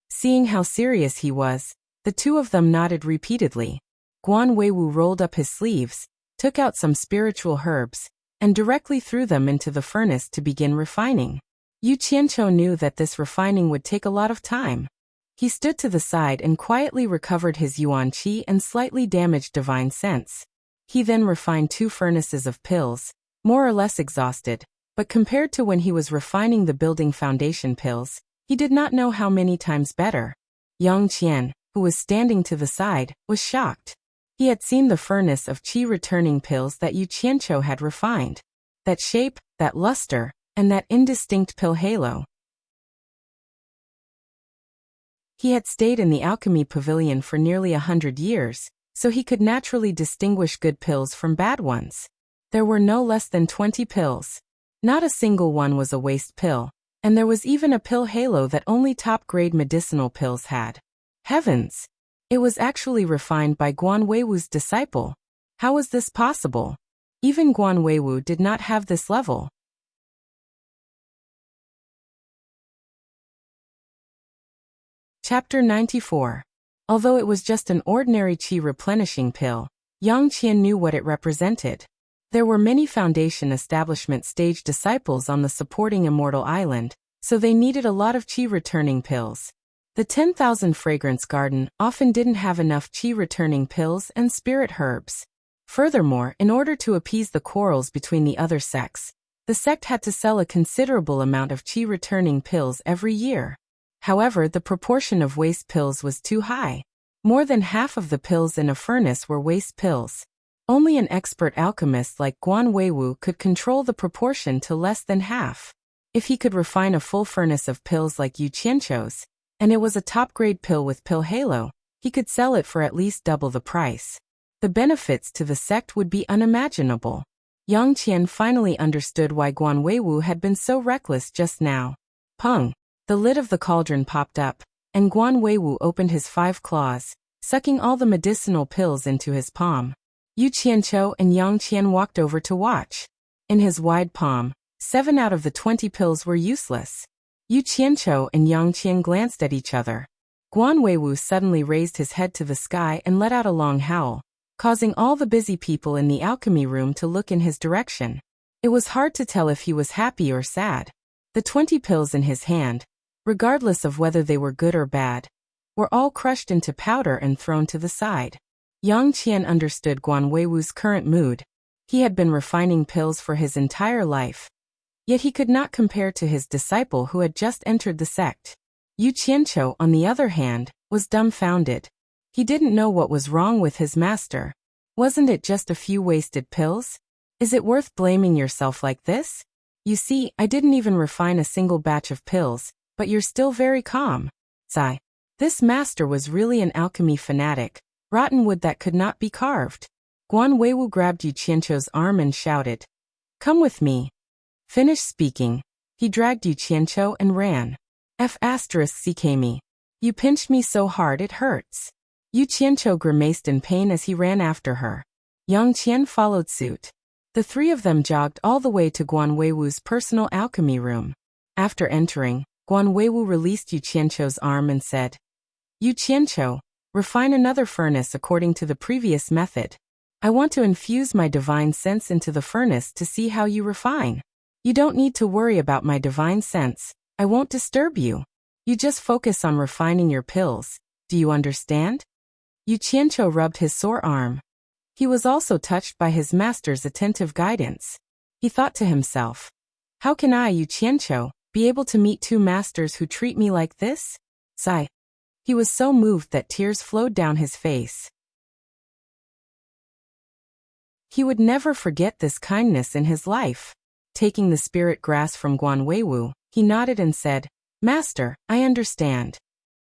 Seeing how serious he was, the two of them nodded repeatedly. Guan Weiwu rolled up his sleeves, took out some spiritual herbs, and directly threw them into the furnace to begin refining. Yu Qianqiu knew that this refining would take a lot of time. He stood to the side and quietly recovered his yuan qi and slightly damaged divine sense. He then refined 2 furnaces of pills, more or less exhausted, but compared to when he was refining the building foundation pills, he did not know how many times better. Yang Qian, who was standing to the side, was shocked. He had seen the furnace of qi-returning pills that Yu Qianqiu had refined. That shape, that luster, and that indistinct pill halo. He had stayed in the alchemy pavilion for nearly 100 years, so he could naturally distinguish good pills from bad ones. There were no less than 20 pills. Not a single one was a waste pill, and there was even a pill halo that only top-grade medicinal pills had. Heavens! It was actually refined by Guan Weiwu's disciple. How was this possible? Even Guan Weiwu did not have this level. Chapter 94. Although it was just an ordinary qi replenishing pill, Yang Qian knew what it represented. There were many Foundation Establishment stage disciples on the supporting Immortal Island, so they needed a lot of qi returning pills. The 10,000 Fragrance Garden often didn't have enough qi returning pills and spirit herbs. Furthermore, in order to appease the quarrels between the other sects, the sect had to sell a considerable amount of qi returning pills every year. However, the proportion of waste pills was too high. More than half of the pills in a furnace were waste pills. Only an expert alchemist like Guan Weiwu could control the proportion to less than half. If he could refine a full furnace of pills like Yu Qianchou's, and it was a top-grade pill with pill halo, he could sell it for at least double the price. The benefits to the sect would be unimaginable. Yang Qian finally understood why Guan Weiwu had been so reckless just now. Pung! The lid of the cauldron popped up, and Guan Weiwu opened his 5 claws, sucking all the medicinal pills into his palm. Yu Qianchou and Yang Qian walked over to watch. In his wide palm, 7 out of the 20 pills were useless. Yu Qianchou and Yang Qian glanced at each other. Guan Weiwu suddenly raised his head to the sky and let out a long howl, causing all the busy people in the alchemy room to look in his direction. It was hard to tell if he was happy or sad. The 20 pills in his hand, regardless of whether they were good or bad, were all crushed into powder and thrown to the side. Yang Qian understood Guan Weiwu's current mood. He had been refining pills for his entire life. Yet he could not compare to his disciple who had just entered the sect. Yu Qianchou, on the other hand, was dumbfounded. He didn't know what was wrong with his master. Wasn't it just a few wasted pills? Is it worth blaming yourself like this? You see, I didn't even refine a single batch of pills, but you're still very calm. Sigh. This master was really an alchemy fanatic, rotten wood that could not be carved. Guan Weiwu grabbed Yu Qianchou's arm and shouted, "Come with me." Finished speaking, he dragged Yu Qianchou and ran. F***ck You pinched me so hard it hurts. Yu Qianchou grimaced in pain as he ran after her. Yang Qian followed suit. The 3 of them jogged all the way to Guan Weiwu's personal alchemy room. After entering, Guan Weiwu released Yu Qianchou's arm and said, "Yu Qianchou, refine another furnace according to the previous method. I want to infuse my divine sense into the furnace to see how you refine. You don't need to worry about my divine sense. I won't disturb you. You just focus on refining your pills. Do you understand?" Yu Qianchou rubbed his sore arm. He was also touched by his master's attentive guidance. He thought to himself, "How can I, Yu Qianchou, be able to meet 2 masters who treat me like this?" Sigh. He was so moved that tears flowed down his face. He would never forget this kindness in his life. Taking the spirit grass from Guan Weiwu, he nodded and said, "Master, I understand."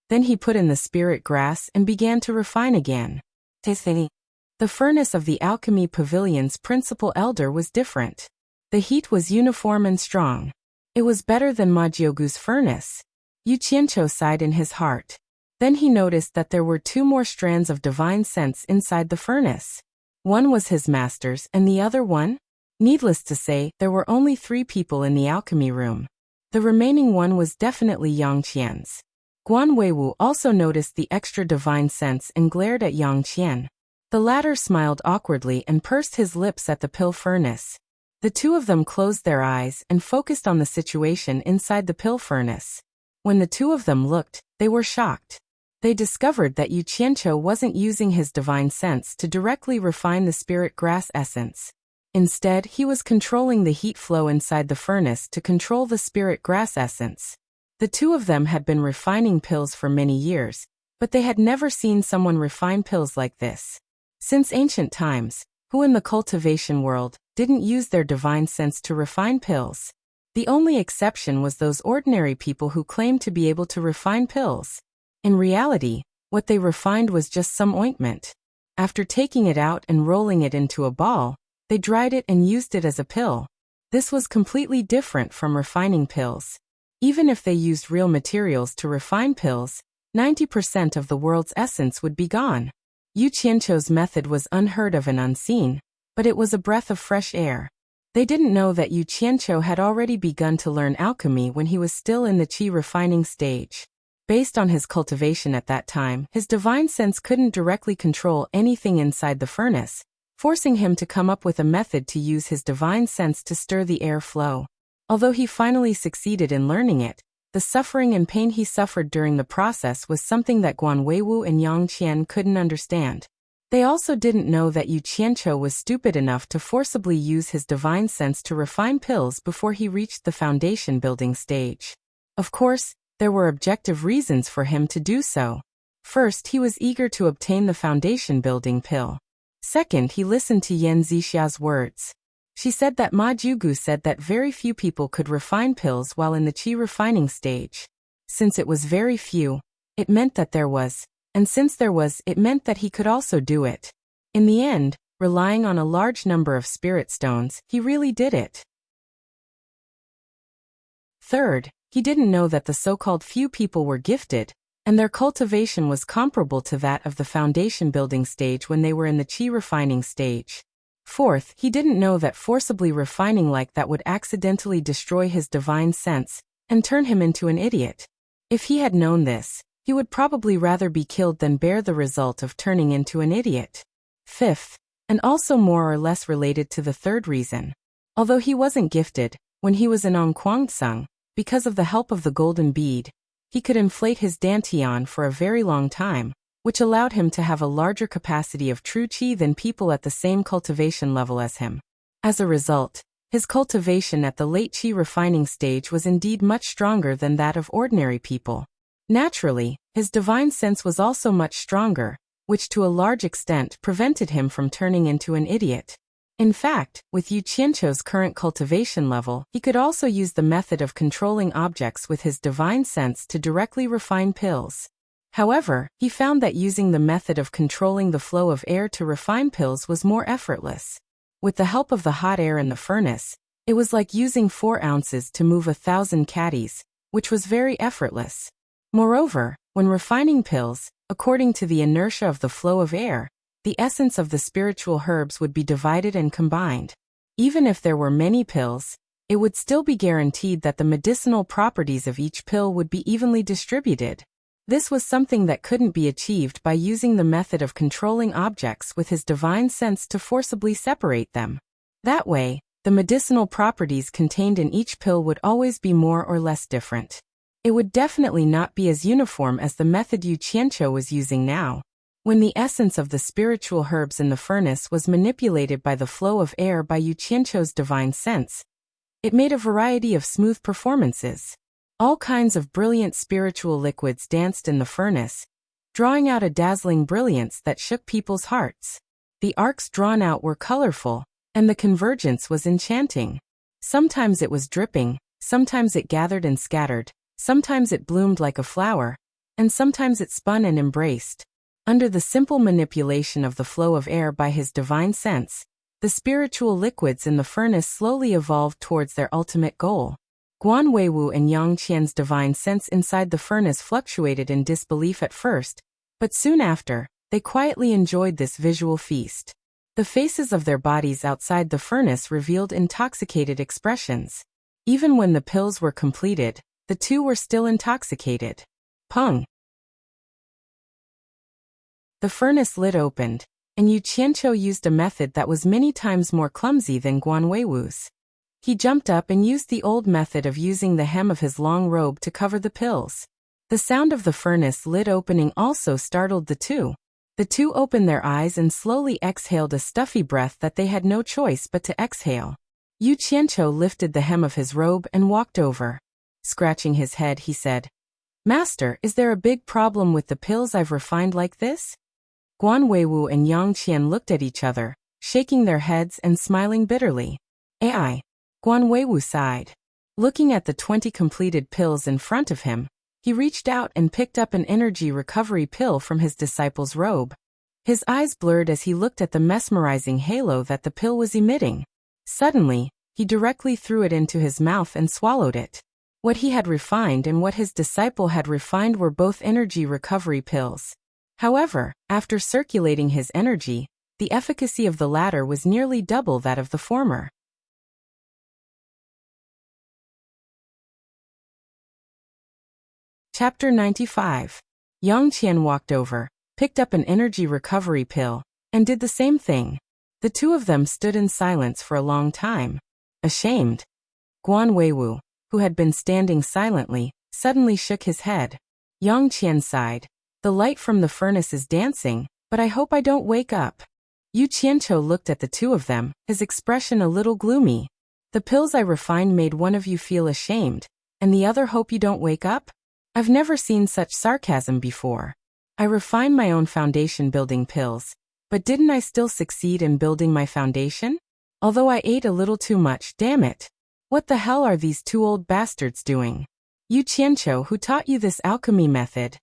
Then he put in the spirit grass and began to refine again. The furnace of the alchemy pavilion's principal elder was different. The heat was uniform and strong. It was better than Ma Jiugu's furnace. Yu Qianchou sighed in his heart. Then he noticed that there were 2 more strands of divine sense inside the furnace. One was his master's and the other one? Needless to say, there were only 3 people in the alchemy room. The remaining one was definitely Yang Qian's. Guan Weiwu also noticed the extra divine sense and glared at Yang Qian. The latter smiled awkwardly and pursed his lips at the pill furnace. The 2 of them closed their eyes and focused on the situation inside the pill furnace. When the 2 of them looked, they were shocked. They discovered that Yu Qianchou wasn't using his divine sense to directly refine the spirit grass essence. Instead, he was controlling the heat flow inside the furnace to control the spirit grass essence. The 2 of them had been refining pills for many years, but they had never seen someone refine pills like this. Since ancient times, who in the cultivation world didn't use their divine sense to refine pills? The only exception was those ordinary people who claimed to be able to refine pills. In reality, what they refined was just some ointment. After taking it out and rolling it into a ball, they dried it and used it as a pill. This was completely different from refining pills. Even if they used real materials to refine pills, 90% of the world's essence would be gone. Yu Qianqiu's method was unheard of and unseen, but it was a breath of fresh air. They didn't know that Yu Qianqiu had already begun to learn alchemy when he was still in the qi refining stage. Based on his cultivation at that time, his divine sense couldn't directly control anything inside the furnace, forcing him to come up with a method to use his divine sense to stir the air flow. Although he finally succeeded in learning it, the suffering and pain he suffered during the process was something that Guan Weiwu and Yang Qian couldn't understand. They also didn't know that Yu Qianqiu was stupid enough to forcibly use his divine sense to refine pills before he reached the foundation building stage. Of course, there were objective reasons for him to do so. First, he was eager to obtain the foundation building pill. Second, he listened to Yan Zixia's words. She said that Ma Jugu said that very few people could refine pills while in the qi refining stage. Since it was very few, it meant that there was, and since there was, it meant that he could also do it. In the end, relying on a large number of spirit stones, he really did it. Third, he didn't know that the so-called few people were gifted, and their cultivation was comparable to that of the foundation building stage when they were in the qi refining stage. Fourth, he didn't know that forcibly refining like that would accidentally destroy his divine sense and turn him into an idiot. If he had known this, he would probably rather be killed than bear the result of turning into an idiot. Fifth, and also more or less related to the third reason, although he wasn't gifted, when he was in Ongquangsung, because of the help of the golden bead, he could inflate his dantian for a very long time, which allowed him to have a larger capacity of true qi than people at the same cultivation level as him. As a result, his cultivation at the late qi refining stage was indeed much stronger than that of ordinary people. Naturally, his divine sense was also much stronger, which to a large extent prevented him from turning into an idiot. In fact, with Yu Qianqiu's current cultivation level, he could also use the method of controlling objects with his divine sense to directly refine pills. However, he found that using the method of controlling the flow of air to refine pills was more effortless. With the help of the hot air in the furnace, it was like using 4 ounces to move 1,000 caddies, which was very effortless. Moreover, when refining pills, according to the inertia of the flow of air, the essence of the spiritual herbs would be divided and combined. Even if there were many pills, it would still be guaranteed that the medicinal properties of each pill would be evenly distributed. This was something that couldn't be achieved by using the method of controlling objects with his divine sense to forcibly separate them. That way, the medicinal properties contained in each pill would always be more or less different. It would definitely not be as uniform as the method Yu Qianqiu was using now. When the essence of the spiritual herbs in the furnace was manipulated by the flow of air by Yu Qianqiu's divine sense, it made a variety of smooth performances. All kinds of brilliant spiritual liquids danced in the furnace, drawing out a dazzling brilliance that shook people's hearts. The arcs drawn out were colorful, and the convergence was enchanting. Sometimes it was dripping, sometimes it gathered and scattered, sometimes it bloomed like a flower, and sometimes it spun and embraced. Under the simple manipulation of the flow of air by his divine sense, the spiritual liquids in the furnace slowly evolved towards their ultimate goal. Guan Weiwu and Yang Qian's divine sense inside the furnace fluctuated in disbelief at first, but soon after, they quietly enjoyed this visual feast. The faces of their bodies outside the furnace revealed intoxicated expressions. Even when the pills were completed, the two were still intoxicated. Pung! The furnace lid opened, and Yu Qianqiu used a method that was many times more clumsy than Guan Weiwu's. He jumped up and used the old method of using the hem of his long robe to cover the pills. The sound of the furnace lid opening also startled the two. The two opened their eyes and slowly exhaled a stuffy breath that they had no choice but to exhale. Yu Qianqiu lifted the hem of his robe and walked over. Scratching his head, he said, "Master, is there a big problem with the pills I've refined like this?" Guan Weiwu and Yang Qian looked at each other, shaking their heads and smiling bitterly. "Ai." Guan Weiwu sighed. Looking at the 20 completed pills in front of him, he reached out and picked up an energy recovery pill from his disciple's robe. His eyes blurred as he looked at the mesmerizing halo that the pill was emitting. Suddenly, he directly threw it into his mouth and swallowed it. What he had refined and what his disciple had refined were both energy recovery pills. However, after circulating his energy, the efficacy of the latter was nearly double that of the former. Chapter 95. Yang Qian walked over, picked up an energy recovery pill, and did the same thing. The two of them stood in silence for a long time. Ashamed. Guan Weiwu, who had been standing silently, suddenly shook his head. Yang Qian sighed. The light from the furnace is dancing, but I hope I don't wake up. Yu Qianqiu looked at the two of them, his expression a little gloomy. The pills I refined made one of you feel ashamed, and the other hope you don't wake up? I've never seen such sarcasm before. I refined my own foundation building pills, but didn't I still succeed in building my foundation? Although I ate a little too much, damn it. What the hell are these two old bastards doing? Yu Qianqiu, who taught you this alchemy method?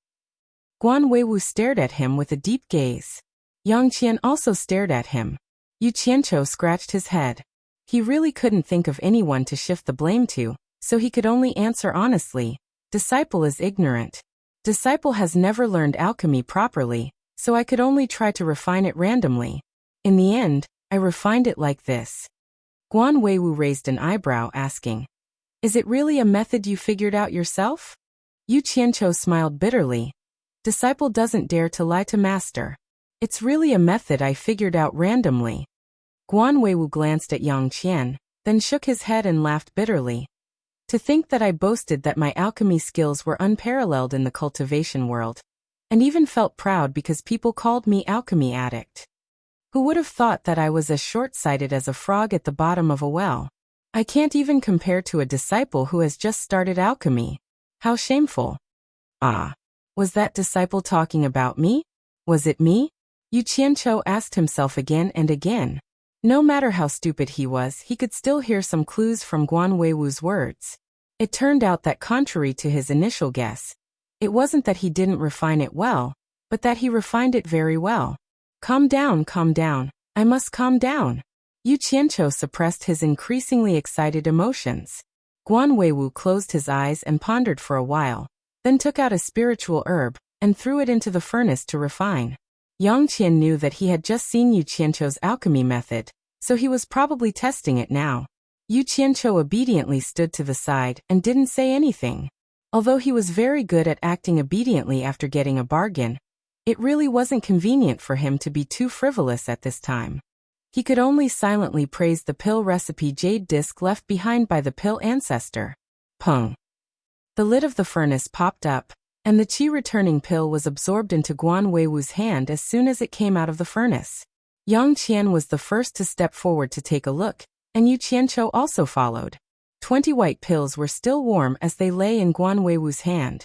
Guan Weiwu stared at him with a deep gaze. Yang Qian also stared at him. Yu Qianqiu scratched his head. He really couldn't think of anyone to shift the blame to, so he could only answer honestly. Disciple is ignorant. Disciple has never learned alchemy properly, so I could only try to refine it randomly. In the end, I refined it like this. Guan Weiwu raised an eyebrow, asking, Is it really a method you figured out yourself? Yu Qianqiu smiled bitterly. Disciple doesn't dare to lie to master. It's really a method I figured out randomly. Guan Weiwu glanced at Yang Qian, then shook his head and laughed bitterly. To think that I boasted that my alchemy skills were unparalleled in the cultivation world, and even felt proud because people called me alchemy addict. Who would have thought that I was as short-sighted as a frog at the bottom of a well? I can't even compare to a disciple who has just started alchemy. How shameful. Ah. Was that disciple talking about me? Was it me? Yu Qianqiu asked himself again and again. No matter how stupid he was, he could still hear some clues from Guan Weiwu's words. It turned out that contrary to his initial guess, it wasn't that he didn't refine it well, but that he refined it very well. Calm down, I must calm down. Yu Qianqiu suppressed his increasingly excited emotions. Guan Weiwu closed his eyes and pondered for a while, then took out a spiritual herb and threw it into the furnace to refine. Yang Qian knew that he had just seen Yu Qianqiu's alchemy method, so he was probably testing it now. Yu Qianqiu obediently stood to the side and didn't say anything. Although he was very good at acting obediently after getting a bargain, it really wasn't convenient for him to be too frivolous at this time. He could only silently praise the pill recipe jade disc left behind by the pill ancestor. Pung. The lid of the furnace popped up, and the qi returning pill was absorbed into Guan Weiwu's hand as soon as it came out of the furnace. Yang Qian was the first to step forward to take a look, and Yu Qianqiu also followed. 20 white pills were still warm as they lay in Guan Weiwu's hand.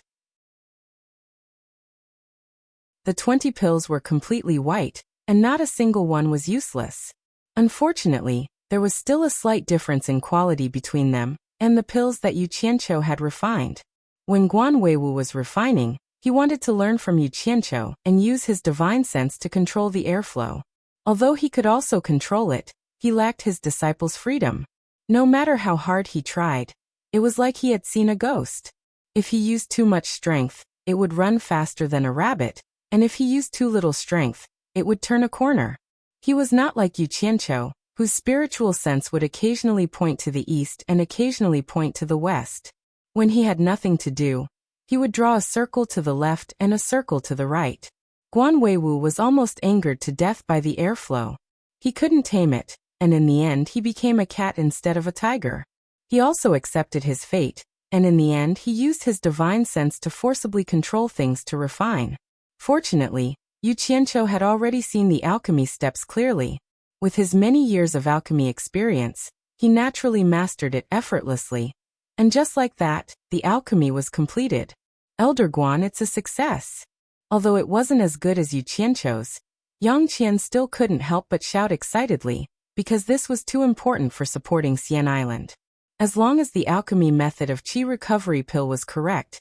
The 20 pills were completely white, and not a single one was useless. Unfortunately, there was still a slight difference in quality between them and the pills that Yu Qianqiu had refined. When Guan Weiwu was refining, he wanted to learn from Yu Qianqiu and use his divine sense to control the airflow. Although he could also control it, he lacked his disciple's freedom. No matter how hard he tried, it was like he had seen a ghost. If he used too much strength, it would run faster than a rabbit, and if he used too little strength, it would turn a corner. He was not like Yu Qianqiu, whose spiritual sense would occasionally point to the east and occasionally point to the west. When he had nothing to do, he would draw a circle to the left and a circle to the right. Guan Weiwu was almost angered to death by the airflow. He couldn't tame it, and in the end he became a cat instead of a tiger. He also accepted his fate, and in the end he used his divine sense to forcibly control things to refine. Fortunately, Yu Qianqiu had already seen the alchemy steps clearly. With his many years of alchemy experience, he naturally mastered it effortlessly. And just like that, the alchemy was completed. Elder Guan, it's a success. Although it wasn't as good as Yu Qianqiu's, Yang Qian still couldn't help but shout excitedly, because this was too important for supporting Xian Island. As long as the alchemy method of qi recovery pill was correct,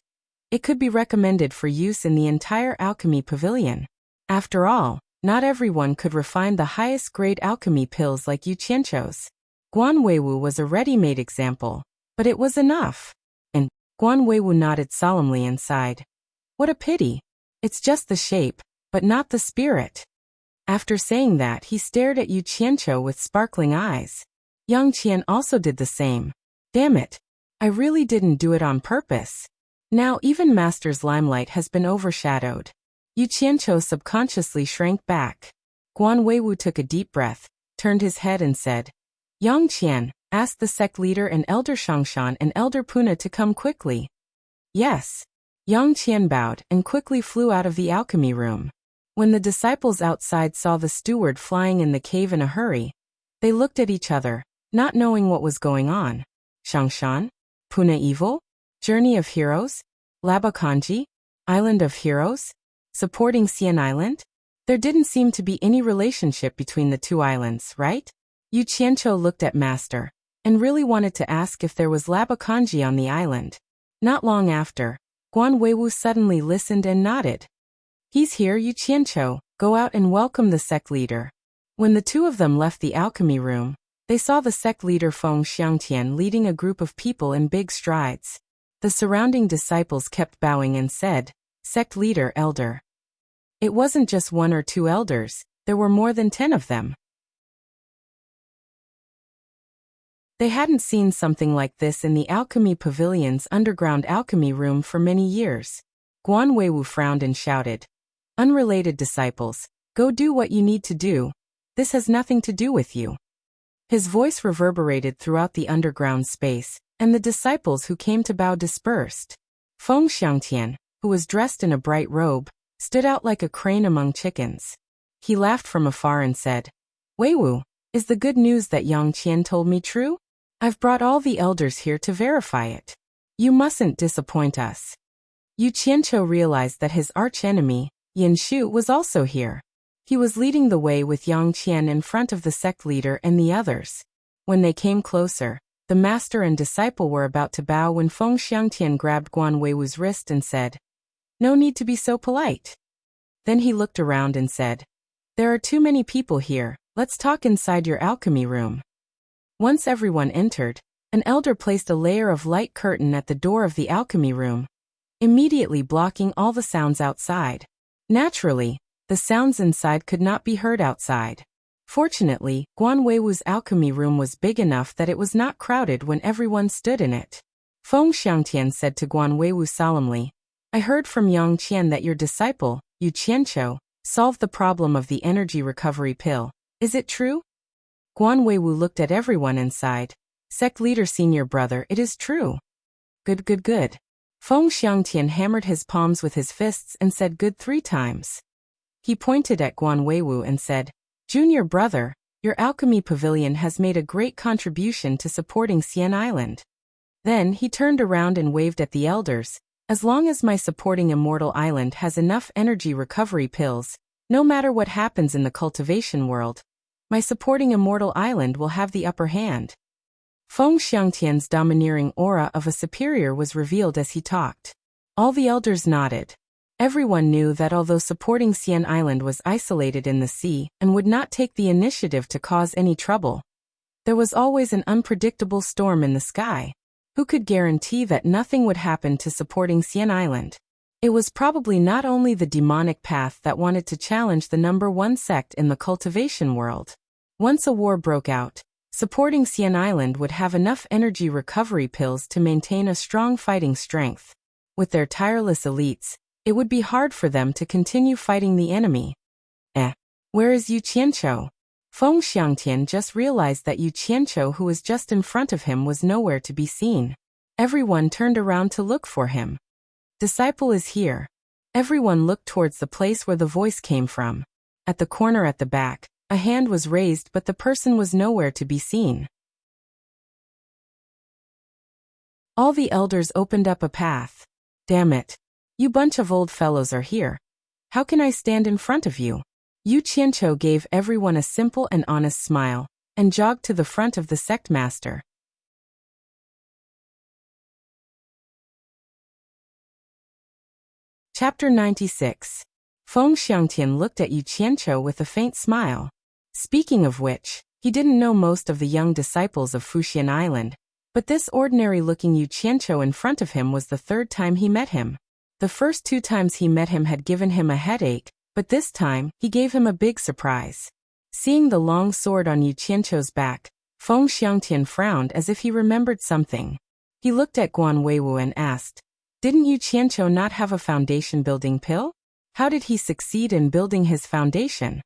it could be recommended for use in the entire alchemy pavilion. After all, Not everyone could refine the highest grade alchemy pills like Yu Qianqiu's. Guan Weiwu was a ready-made example, but it was enough. And Guan Weiwu nodded solemnly and sighed. What a pity. It's just the shape, but not the spirit. After saying that, he stared at Yu Qianqiu with sparkling eyes. Yang Qian also did the same. Damn it. I really didn't do it on purpose. Now even Master's limelight has been overshadowed. Yu Qianqiu subconsciously shrank back. Guan Weiwu took a deep breath, turned his head and said, Yang Qian, ask the sect leader and Elder Shangshan and Elder Puna to come quickly. Yes. Yang Qian bowed and quickly flew out of the alchemy room. When the disciples outside saw the steward flying in the cave in a hurry, they looked at each other, not knowing what was going on. Shangshan? Puna Evil? Journey of Heroes? Labakanji? Island of Heroes? Supporting Xian Island? There didn't seem to be any relationship between the two islands, right? Yu Qianqiu looked at Master, and really wanted to ask if there was Labakanji on the island. Not long after, Guan Weiwu suddenly listened and nodded. He's here, Yu Qianqiu, go out and welcome the sect leader. When the two of them left the alchemy room, they saw the sect leader Feng Xiangtian leading a group of people in big strides. The surrounding disciples kept bowing and said, Sect leader, elder. It wasn't just 1 or 2 elders, there were more than 10 of them. They hadn't seen something like this in the Alchemy Pavilion's underground alchemy room for many years. Guan Weiwu frowned and shouted, Unrelated disciples, go do what you need to do. This has nothing to do with you. His voice reverberated throughout the underground space, and the disciples who came to bow dispersed. Feng Xiangtian, who was dressed in a bright robe, stood out like a crane among chickens. He laughed from afar and said, Weiwu, is the good news that Yang Qian told me true? I've brought all the elders here to verify it. You mustn't disappoint us. Yu Qianqiu realized that his archenemy, Yin Shu, was also here. He was leading the way with Yang Qian in front of the sect leader and the others. When they came closer, the master and disciple were about to bow when Feng Xiangtian grabbed Guan Weiwu's wrist and said, No need to be so polite. Then he looked around and said, There are too many people here, let's talk inside your alchemy room. Once everyone entered, an elder placed a layer of light curtain at the door of the alchemy room, immediately blocking all the sounds outside. Naturally, the sounds inside could not be heard outside. Fortunately, Guan Weiwu's alchemy room was big enough that it was not crowded when everyone stood in it. Feng Xiangtian said to Guan Weiwu solemnly, I heard from Yang Qian that your disciple, Yu Qianqiu, solved the problem of the energy recovery pill. Is it true? Guan Weiwu looked at everyone and sighed. Sect leader senior brother, it is true. Good, good, good. Feng Xiangtian hammered his palms with his fists and said good 3 times. He pointed at Guan Weiwu and said, Junior brother, your alchemy pavilion has made a great contribution to supporting Xian Island. Then he turned around and waved at the elders. As long as my supporting Immortal Island has enough energy recovery pills, no matter what happens in the cultivation world, my supporting Immortal Island will have the upper hand. Feng Xiangtian's domineering aura of a superior was revealed as he talked. All the elders nodded. Everyone knew that although supporting Xian Island was isolated in the sea and would not take the initiative to cause any trouble, there was always an unpredictable storm in the sky. Who could guarantee that nothing would happen to supporting Xian Island? It was probably not only the demonic path that wanted to challenge the #1 sect in the cultivation world. Once a war broke out, supporting Xian Island would have enough energy recovery pills to maintain a strong fighting strength. With their tireless elites, it would be hard for them to continue fighting the enemy. Where is Yu Qianqiu? Feng Xiangtian just realized that Yu Qianqiu, who was just in front of him, was nowhere to be seen. Everyone turned around to look for him. Disciple is here. Everyone looked towards the place where the voice came from. At the corner at the back, a hand was raised, but the person was nowhere to be seen. All the elders opened up a path. Damn it. You bunch of old fellows are here. How can I stand in front of you? Yu Qianqiu gave everyone a simple and honest smile, and jogged to the front of the sect master. Chapter 96. Feng Xiangtian looked at Yu Qianqiu with a faint smile. Speaking of which, he didn't know most of the young disciples of Fuxian Island, but this ordinary-looking Yu Qianqiu in front of him was the third time he met him. The first 2 times he met him had given him a headache, but this time, he gave him a big surprise. Seeing the long sword on Yu Qianqiu's back, Feng Xiangtian frowned as if he remembered something. He looked at Guan Weiwu and asked, "Didn't Yu Qianqiu not have a foundation-building pill? How did he succeed in building his foundation?"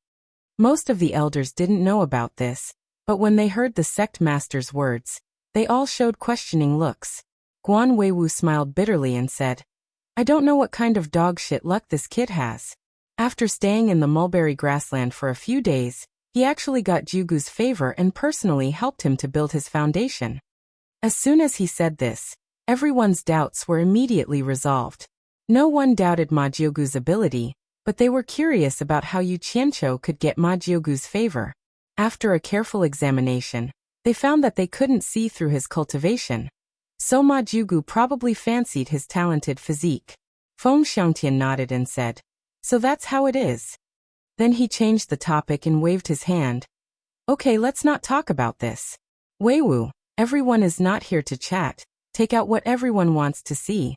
Most of the elders didn't know about this, but when they heard the sect master's words, they all showed questioning looks. Guan Weiwu smiled bitterly and said, "I don't know what kind of dog shit luck this kid has." After staying in the mulberry grassland for a few days, he actually got Jugu's favor and personally helped him to build his foundation. As soon as he said this, everyone's doubts were immediately resolved. No one doubted Ma Jiugu's ability, but they were curious about how Yu Qianqiu could get Ma Jiugu's favor. After a careful examination, they found that they couldn't see through his cultivation. So Ma Jiugu probably fancied his talented physique. Feng Xiangtian nodded and said, "So that's how it is." Then he changed the topic and waved his hand. "Okay, let's not talk about this. Weiwu, everyone is not here to chat. Take out what everyone wants to see."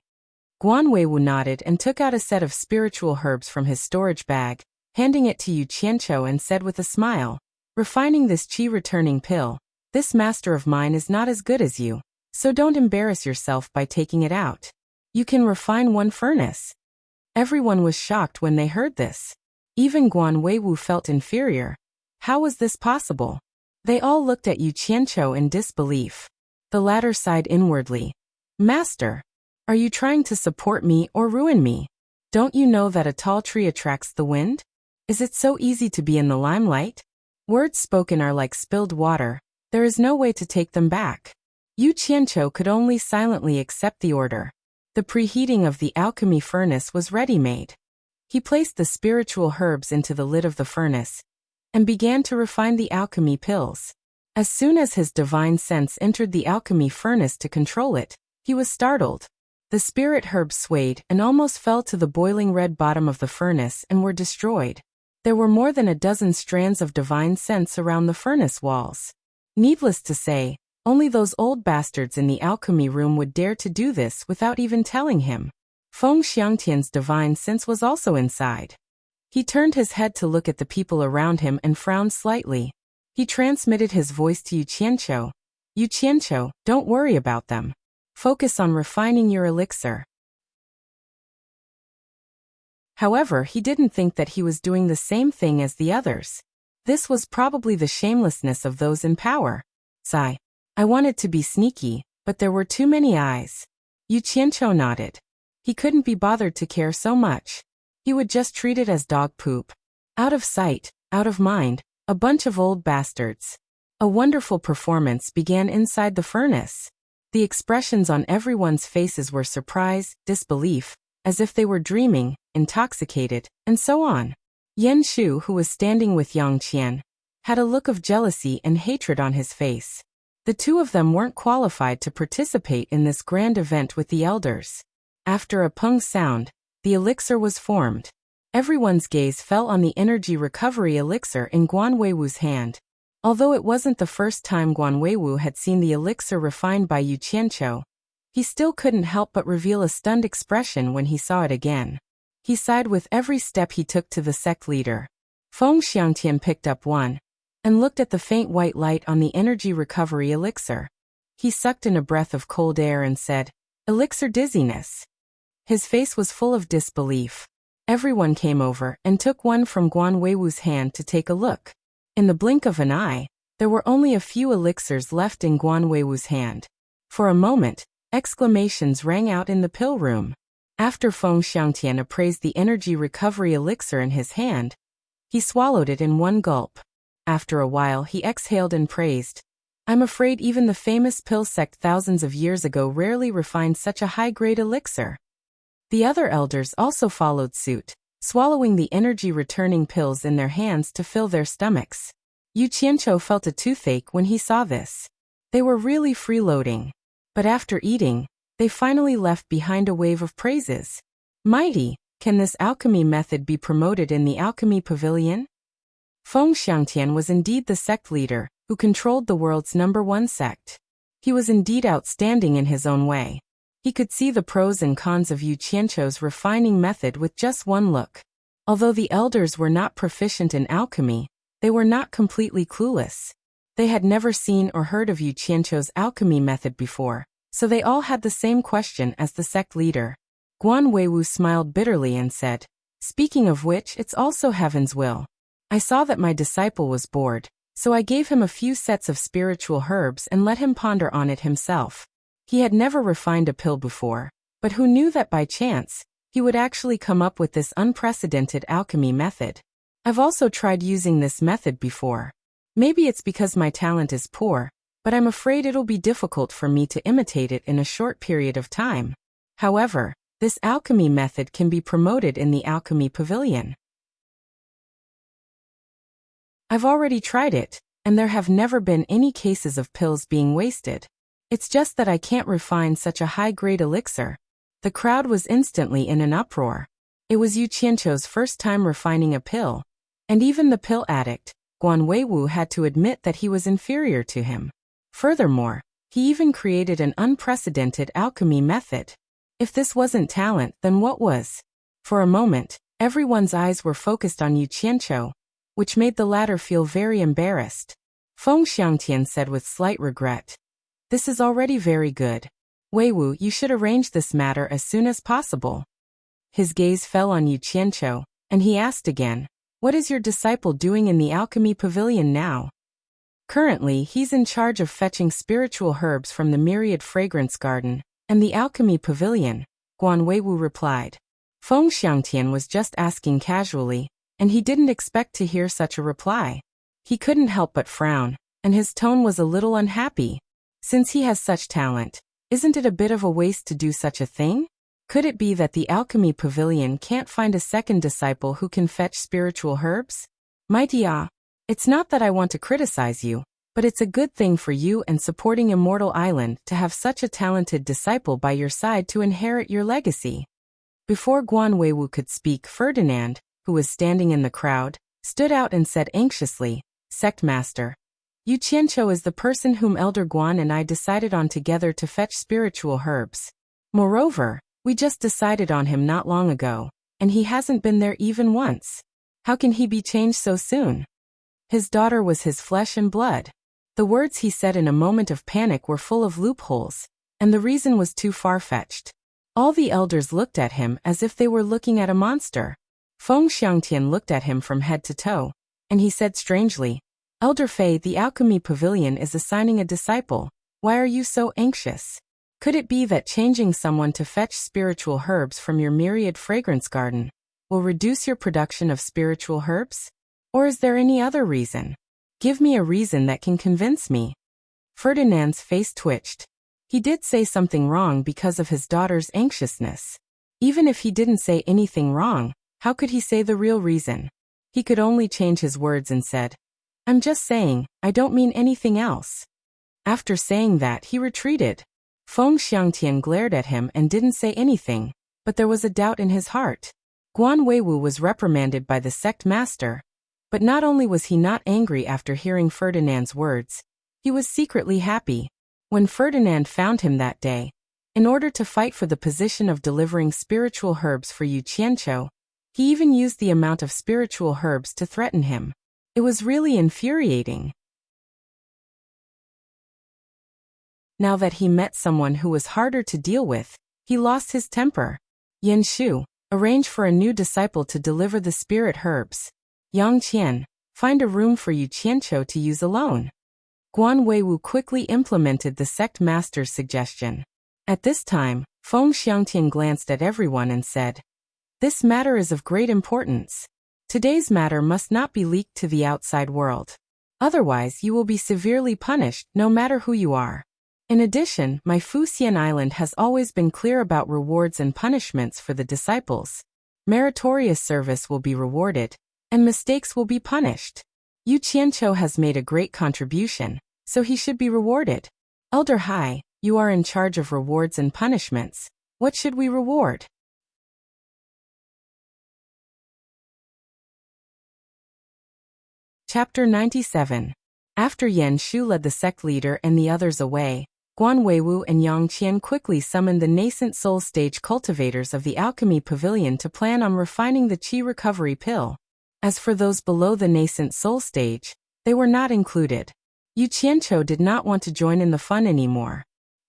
Guan Weiwu nodded and took out a set of spiritual herbs from his storage bag, handing it to Yu Qianqiu and said with a smile, "Refining this qi returning pill, this master of mine is not as good as you, so don't embarrass yourself by taking it out. You can refine 1 furnace." Everyone was shocked when they heard this. Even Guan Weiwu felt inferior. How was this possible? They all looked at Yu Qianqiu in disbelief. The latter sighed inwardly. "Master, are you trying to support me or ruin me? Don't you know that a tall tree attracts the wind? Is it so easy to be in the limelight? Words spoken are like spilled water. There is no way to take them back." Yu Qianqiu could only silently accept the order. The preheating of the alchemy furnace was ready-made. He placed the spiritual herbs into the lid of the furnace and began to refine the alchemy pills. As soon as his divine sense entered the alchemy furnace to control it, he was startled. The spirit herbs swayed and almost fell to the boiling red bottom of the furnace and were destroyed. There were more than a dozen strands of divine sense around the furnace walls. Needless to say, only those old bastards in the alchemy room would dare to do this without even telling him. Feng Xiangtian's divine sense was also inside. He turned his head to look at the people around him and frowned slightly. He transmitted his voice to Yu Qianqiu. "Yu Qianqiu, don't worry about them. Focus on refining your elixir." However, he didn't think that he was doing the same thing as the others. This was probably the shamelessness of those in power. Sigh. "I wanted to be sneaky, but there were too many eyes." Yu Qianqiu nodded. He couldn't be bothered to care so much. He would just treat it as dog poop. Out of sight, out of mind, a bunch of old bastards. A wonderful performance began inside the furnace. The expressions on everyone's faces were surprise, disbelief, as if they were dreaming, intoxicated, and so on. Yan Shu, who was standing with Yang Qian, had a look of jealousy and hatred on his face. The two of them weren't qualified to participate in this grand event with the elders. After a pung sound, the elixir was formed. Everyone's gaze fell on the energy recovery elixir in Guan Weiwu's hand. Although it wasn't the first time Guan Weiwu had seen the elixir refined by Yu Qianqiu, he still couldn't help but reveal a stunned expression when he saw it again. He sighed with every step he took to the sect leader. Feng Xiangtian picked up one and looked at the faint white light on the energy recovery elixir. He sucked in a breath of cold air and said, "Elixir dizziness." His face was full of disbelief. Everyone came over and took one from Guan Weiwu's hand to take a look. In the blink of an eye, there were only a few elixirs left in Guan Weiwu's hand. For a moment, exclamations rang out in the pill room. After Feng Xiangtian appraised the energy recovery elixir in his hand, he swallowed it in one gulp. After a while he exhaled and praised, "I'm afraid even the famous pill sect thousands of years ago rarely refined such a high-grade elixir." The other elders also followed suit, swallowing the energy-returning pills in their hands to fill their stomachs. Yu Qianqiu felt a toothache when he saw this. They were really freeloading. But after eating, they finally left behind a wave of praises. "Mighty, Can this alchemy method be promoted in the alchemy pavilion? Feng Xiangtian was indeed the sect leader, who controlled the world's #1 sect. He was indeed outstanding in his own way. He could see the pros and cons of Yu Qianzhou's refining method with just one look. Although the elders were not proficient in alchemy, they were not completely clueless. They had never seen or heard of Yu Qianzhou's alchemy method before, so they all had the same question as the sect leader. Guan Weiwu smiled bitterly and said, "Speaking of which, it's also heaven's will. I saw that my disciple was bored, so I gave him a few sets of spiritual herbs and let him ponder on it himself. He had never refined a pill before, but who knew that by chance, he would actually come up with this unprecedented alchemy method. I've also tried using this method before. Maybe it's because my talent is poor, but I'm afraid it'll be difficult for me to imitate it in a short period of time. However, this alchemy method can be promoted in the alchemy pavilion. I've already tried it, and there have never been any cases of pills being wasted. It's just that I can't refine such a high-grade elixir." The crowd was instantly in an uproar. It was Yu Qianzhou's first time refining a pill, and even the pill addict, Guan Weiwu, had to admit that he was inferior to him. Furthermore, he even created an unprecedented alchemy method. If this wasn't talent, then what was? For a moment, everyone's eyes were focused on Yu Qianzhou, which made the latter feel very embarrassed. Feng Xiangtian said with slight regret, "This is already very good. Weiwu, you should arrange this matter as soon as possible." His gaze fell on Yu Qianzhou, and he asked again, "What is your disciple doing in the alchemy pavilion now?" "Currently, he's in charge of fetching spiritual herbs from the myriad fragrance garden and the alchemy pavilion," Guan Weiwu replied. Feng Xiangtian was just asking casually, and he didn't expect to hear such a reply. He couldn't help but frown, and his tone was a little unhappy. Since he has such talent, isn't it a bit of a waste to do such a thing? Could it be that the alchemy pavilion can't find a second disciple who can fetch spiritual herbs? Mighty Ah, it's not that I want to criticize you, but it's a good thing for you and supporting Immortal Island to have such a talented disciple by your side to inherit your legacy. Before Guan Weiwu could speak, Ferdinand, who was standing in the crowd, stood out and said anxiously, "Sect Master, Yu Qianzhou is the person whom Elder Guan and I decided on together to fetch spiritual herbs. Moreover, we just decided on him not long ago, and he hasn't been there even once. How can he be changed so soon? His daughter was his flesh and blood." The words he said in a moment of panic were full of loopholes, and the reason was too far-fetched. All the elders looked at him as if they were looking at a monster. Feng Xiangtian looked at him from head to toe, and he said strangely, "Elder Fei, the alchemy pavilion is assigning a disciple. Why are you so anxious? Could it be that changing someone to fetch spiritual herbs from your myriad fragrance garden will reduce your production of spiritual herbs? Or is there any other reason? Give me a reason that can convince me." Ferdinand's face twitched. He did say something wrong because of his daughter's anxiousness. Even if he didn't say anything wrong, how could he say the real reason? He could only change his words and said, "I'm just saying, I don't mean anything else." After saying that, he retreated. Feng Xiangtian glared at him and didn't say anything, but there was a doubt in his heart. Guan Weiwu was reprimanded by the sect master. But not only was he not angry after hearing Ferdinand's words, he was secretly happy. When Ferdinand found him that day, in order to fight for the position of delivering spiritual herbs for Yu Qianzhou, he even used the amount of spiritual herbs to threaten him. It was really infuriating. Now that he met someone who was harder to deal with, he lost his temper. "Yin Shu, arrange for a new disciple to deliver the spirit herbs. Yang Qian, find a room for Yu Qianzhou to use alone." Guan Weiwu quickly implemented the sect master's suggestion. At this time, Feng Xiangtian glanced at everyone and said, "This matter is of great importance. Today's matter must not be leaked to the outside world. Otherwise, you will be severely punished, no matter who you are. In addition, my Fuxian Island has always been clear about rewards and punishments for the disciples. Meritorious service will be rewarded, and mistakes will be punished. Yu Qianzhou has made a great contribution, so he should be rewarded. Elder Hai, you are in charge of rewards and punishments. What should we reward?" Chapter 97. After Yan Shu led the sect leader and the others away, Guan Weiwu and Yang Qian quickly summoned the nascent soul stage cultivators of the alchemy pavilion to plan on refining the qi recovery pill. As for those below the nascent soul stage, they were not included. Yu Qianqiu did not want to join in the fun anymore.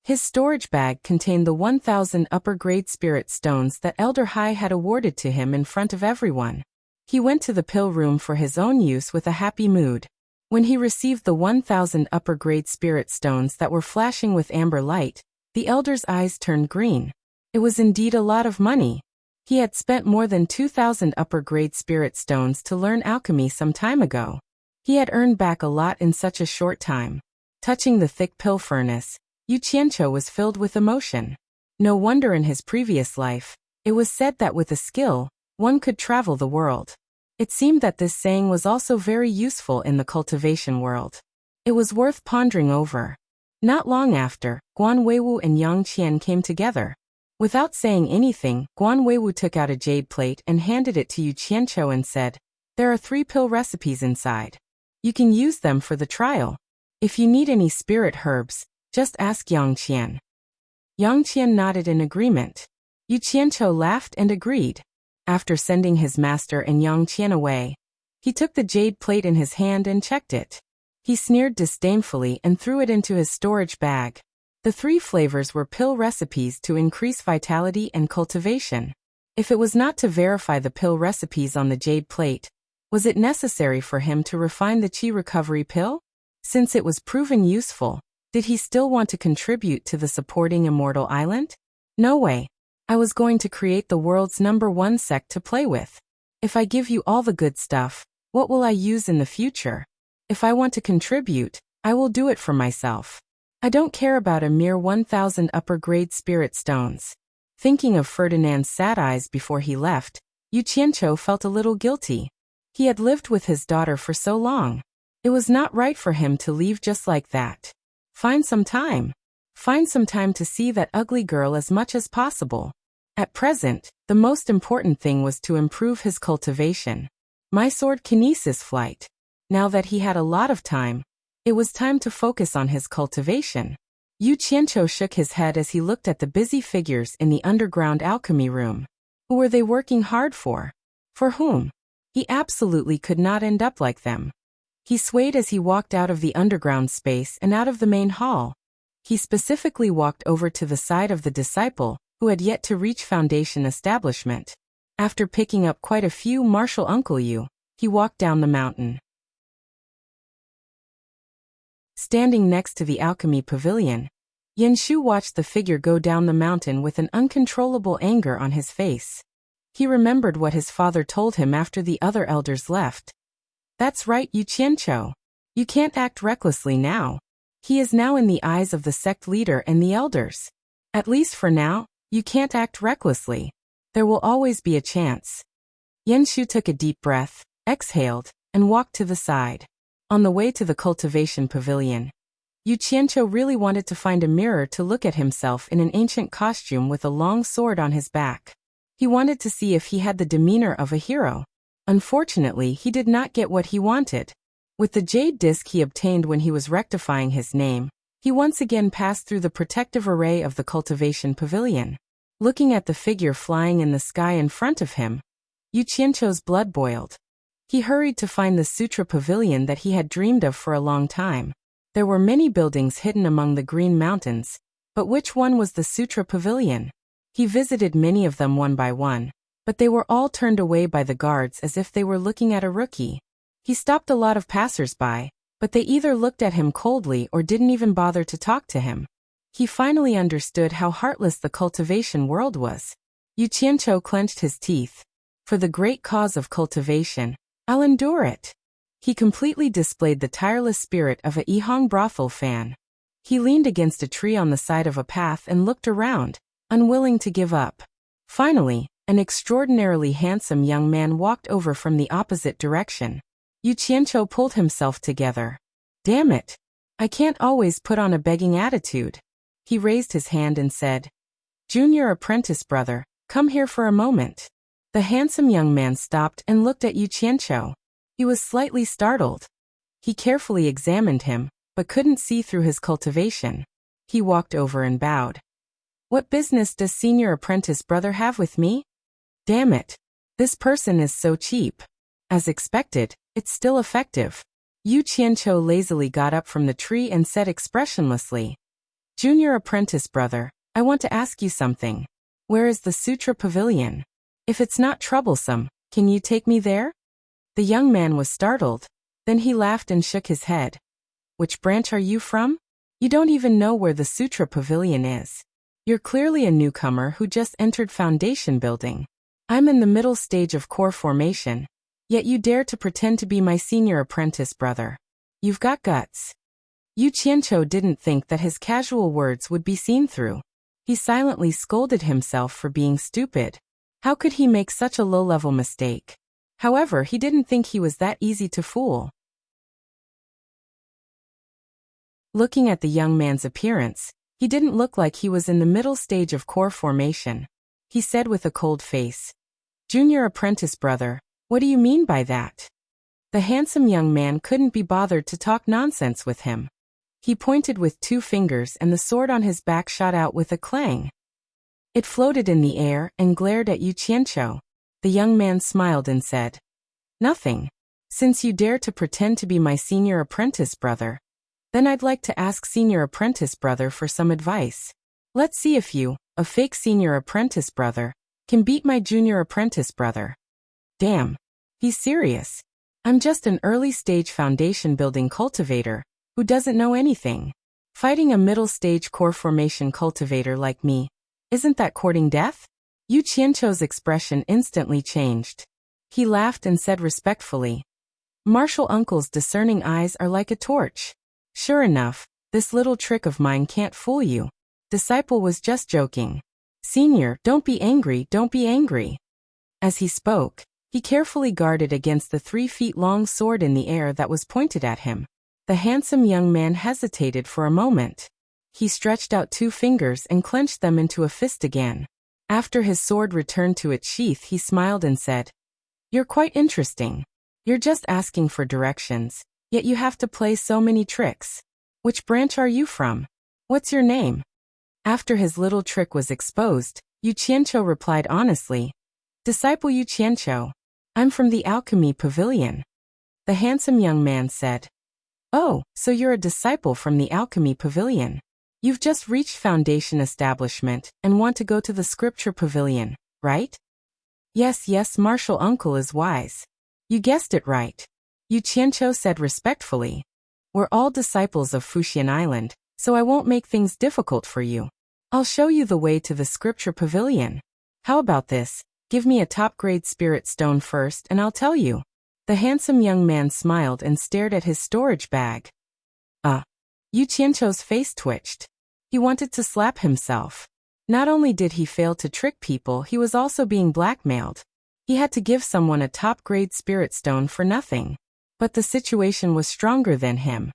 His storage bag contained the 1,000 upper-grade spirit stones that Elder Hai had awarded to him in front of everyone. He went to the pill room for his own use with a happy mood. When he received the 1,000 upper-grade spirit stones that were flashing with amber light, the elder's eyes turned green. It was indeed a lot of money. He had spent more than 2,000 upper-grade spirit stones to learn alchemy some time ago. He had earned back a lot in such a short time. Touching the thick pill furnace, Yu Qianqiu was filled with emotion. No wonder in his previous life, it was said that with a skill, one could travel the world. It seemed that this saying was also very useful in the cultivation world. It was worth pondering over. Not long after, Guan Weiwu and Yang Qian came together. Without saying anything, Guan Weiwu took out a jade plate and handed it to Yu Qianqiu and said, "There are 3 pill recipes inside. You can use them for the trial. If you need any spirit herbs, just ask Yang Qian." Yang Qian nodded in agreement. Yu Qianqiu laughed and agreed. After sending his master and Yang Qian away, he took the jade plate in his hand and checked it. He sneered disdainfully and threw it into his storage bag. The 3 flavors were pill recipes to increase vitality and cultivation. If it was not to verify the pill recipes on the jade plate, was it necessary for him to refine the qi recovery pill? Since it was proven useful, did he still want to contribute to the supporting Immortal Island? No way. I was going to create the world's #1 sect to play with. If I give you all the good stuff, what will I use in the future? If I want to contribute, I will do it for myself. I don't care about a mere 1,000 upper-grade spirit stones. Thinking of Ferdinand's sad eyes before he left, Yu Qianqiu felt a little guilty. He had lived with his daughter for so long. It was not right for him to leave just like that. Find some time. Find some time to see that ugly girl as much as possible. At present, the most important thing was to improve his cultivation. My sword kinesis flight. Now that he had a lot of time, it was time to focus on his cultivation. Yu Qianqiu shook his head as he looked at the busy figures in the underground alchemy room. Who were they working hard for? For whom? He absolutely could not end up like them. He swayed as he walked out of the underground space and out of the main hall. He specifically walked over to the side of the disciple, who had yet to reach foundation establishment. After picking up quite a few Martial Uncle Yu, he walked down the mountain. Standing next to the alchemy pavilion, Yan Shu watched the figure go down the mountain with an uncontrollable anger on his face. He remembered what his father told him after the other elders left. That's right, Yu Qianqiu. You can't act recklessly now. He is now in the eyes of the sect leader and the elders. At least for now, you can't act recklessly. There will always be a chance. Yan Shu took a deep breath, exhaled, and walked to the side. On the way to the cultivation pavilion, Yu Qianqiu really wanted to find a mirror to look at himself in an ancient costume with a long sword on his back. He wanted to see if he had the demeanor of a hero. Unfortunately, he did not get what he wanted. With the jade disc he obtained when he was rectifying his name, he once again passed through the protective array of the cultivation pavilion. Looking at the figure flying in the sky in front of him, Yu Qianqiu's blood boiled. He hurried to find the sutra pavilion that he had dreamed of for a long time. There were many buildings hidden among the green mountains, but which one was the sutra pavilion? He visited many of them one by one, but they were all turned away by the guards as if they were looking at a rookie. He stopped a lot of passers-by, but they either looked at him coldly or didn't even bother to talk to him. He finally understood how heartless the cultivation world was. Yu Qianqiu clenched his teeth. For the great cause of cultivation, I'll endure it. He completely displayed the tireless spirit of a Yihong brothel fan. He leaned against a tree on the side of a path and looked around, unwilling to give up. Finally, an extraordinarily handsome young man walked over from the opposite direction. Yu Qianqiu pulled himself together. Damn it! I can't always put on a begging attitude. He raised his hand and said, Junior apprentice brother, come here for a moment. The handsome young man stopped and looked at Yu Qianqiu. He was slightly startled. He carefully examined him, but couldn't see through his cultivation. He walked over and bowed. What business does senior apprentice brother have with me? Damn it. This person is so cheap. As expected, it's still effective. Yu Qianqiu lazily got up from the tree and said expressionlessly, Junior apprentice brother, I want to ask you something. Where is the Sutra Pavilion? If it's not troublesome, can you take me there? The young man was startled. Then he laughed and shook his head. Which branch are you from? You don't even know where the Sutra Pavilion is. You're clearly a newcomer who just entered foundation building. I'm in the middle stage of core formation. Yet you dare to pretend to be my senior apprentice brother. You've got guts. Yu Qianqiu didn't think that his casual words would be seen through. He silently scolded himself for being stupid. How could he make such a low-level mistake? However, he didn't think he was that easy to fool. Looking at the young man's appearance, he didn't look like he was in the middle stage of core formation. He said with a cold face, Junior apprentice brother, what do you mean by that? The handsome young man couldn't be bothered to talk nonsense with him. He pointed with 2 fingers and the sword on his back shot out with a clang. It floated in the air and glared at Yu Qianqiu. The young man smiled and said, Nothing. Since you dare to pretend to be my senior apprentice brother, then I'd like to ask senior apprentice brother for some advice. Let's see if you, a fake senior apprentice brother, can beat my junior apprentice brother. Damn. He's serious. I'm just an early-stage foundation building cultivator who doesn't know anything. Fighting a middle-stage core formation cultivator like me, isn't that courting death? Yu Qianqiu's expression instantly changed. He laughed and said respectfully, Martial uncle's discerning eyes are like a torch. Sure enough, this little trick of mine can't fool you. Disciple was just joking. Senior, don't be angry, don't be angry. As he spoke, he carefully guarded against the 3-feet-long sword in the air that was pointed at him. The handsome young man hesitated for a moment. He stretched out 2 fingers and clenched them into a fist again. After his sword returned to its sheath, he smiled and said, You're quite interesting. You're just asking for directions, yet you have to play so many tricks. Which branch are you from? What's your name? After his little trick was exposed, Yu Qianqiu replied honestly, Disciple Yu Qianqiu. I'm from the Alchemy Pavilion. The handsome young man said, Oh, so you're a disciple from the Alchemy Pavilion. You've just reached Foundation Establishment and want to go to the Scripture Pavilion, right? Yes, Martial Uncle is wise. You guessed it right. Yu Qianqiu said respectfully. We're all disciples of Fuxian Island, so I won't make things difficult for you. I'll show you the way to the Scripture Pavilion. How about this? Give me a top-grade spirit stone first and I'll tell you. The handsome young man smiled and stared at his storage bag. Yu Qianqiu's face twitched. He wanted to slap himself. Not only did he fail to trick people, he was also being blackmailed. He had to give someone a top-grade spirit stone for nothing. But the situation was stronger than him.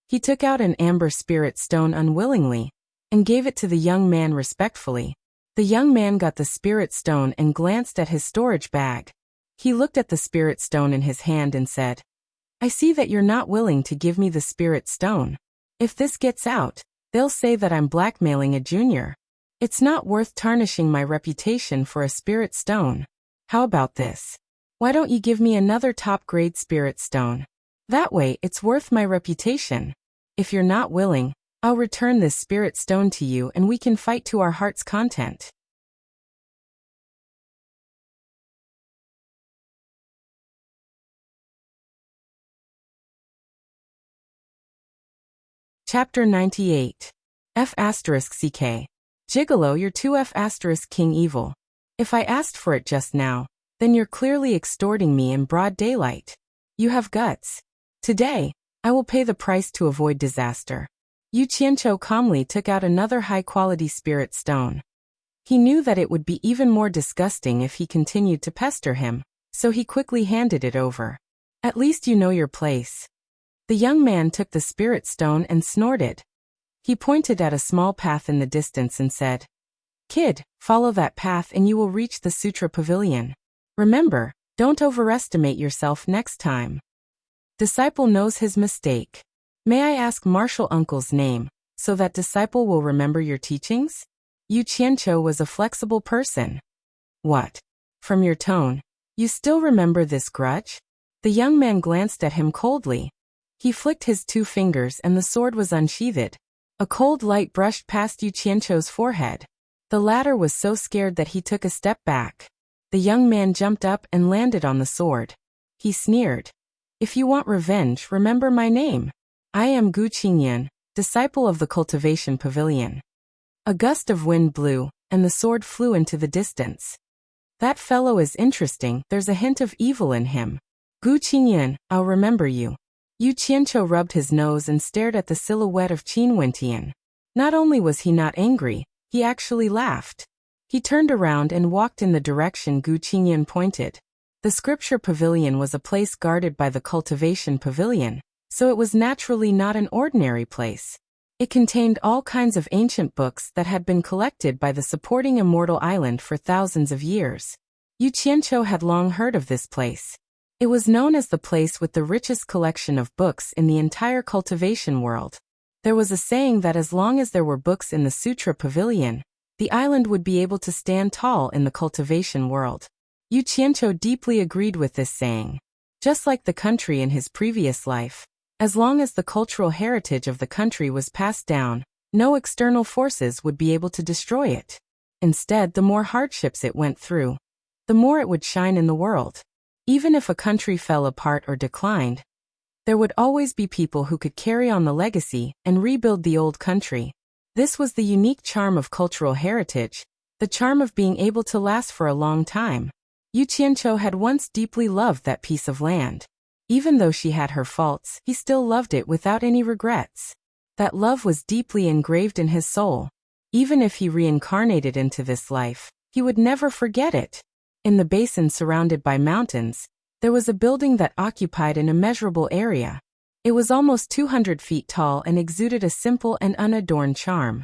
He took out an amber spirit stone unwillingly and gave it to the young man respectfully. The young man got the spirit stone and glanced at his storage bag. He looked at the spirit stone in his hand and said, I see that you're not willing to give me the spirit stone. If this gets out, they'll say that I'm blackmailing a junior. It's not worth tarnishing my reputation for a spirit stone. How about this? Why don't you give me another top-grade spirit stone? That way, it's worth my reputation. If you're not willing, I'll return this spirit stone to you and we can fight to our heart's content. Chapter 98. F***CK. Gigolo, you're too F***King evil. If I asked for it just now, then you're clearly extorting me in broad daylight. You have guts. Today, I will pay the price to avoid disaster. Yu Qianqiu calmly took out another high-quality spirit stone. He knew that it would be even more disgusting if he continued to pester him, so he quickly handed it over. At least you know your place. The young man took the spirit stone and snorted. He pointed at a small path in the distance and said, Kid, follow that path and you will reach the Sutra Pavilion. Remember, don't overestimate yourself next time. Disciple knows his mistake. May I ask Martial Uncle's name, so that disciple will remember your teachings? Yu Qianqiu was a flexible person. What? From your tone, you still remember this grudge? The young man glanced at him coldly. He flicked his 2 fingers and the sword was unsheathed. A cold light brushed past Yu Qianqiu's forehead. The latter was so scared that he took a step back. The young man jumped up and landed on the sword. He sneered. If you want revenge, remember my name. I am Gu Qingyan, disciple of the Cultivation Pavilion. A gust of wind blew, and the sword flew into the distance. That fellow is interesting, there's a hint of evil in him. Gu Qingyan, I'll remember you. Yu Qianqiu rubbed his nose and stared at the silhouette of Qin Wentian. Not only was he not angry, he actually laughed. He turned around and walked in the direction Gu Qingyan pointed. The scripture pavilion was a place guarded by the cultivation pavilion, so it was naturally not an ordinary place. It contained all kinds of ancient books that had been collected by the supporting Immortal Island for thousands of years. Yu Qianqiu had long heard of this place. It was known as the place with the richest collection of books in the entire cultivation world. There was a saying that as long as there were books in the Sutra Pavilion, the island would be able to stand tall in the cultivation world. Yu Qianqiu deeply agreed with this saying. Just like the country in his previous life, as long as the cultural heritage of the country was passed down, no external forces would be able to destroy it. Instead, the more hardships it went through, the more it would shine in the world. Even if a country fell apart or declined, there would always be people who could carry on the legacy and rebuild the old country. This was the unique charm of cultural heritage, the charm of being able to last for a long time. Yu Qianqiu had once deeply loved that piece of land. Even though she had her faults, he still loved it without any regrets. That love was deeply engraved in his soul. Even if he reincarnated into this life, he would never forget it. In the basin surrounded by mountains, there was a building that occupied an immeasurable area. It was almost 200 feet tall and exuded a simple and unadorned charm.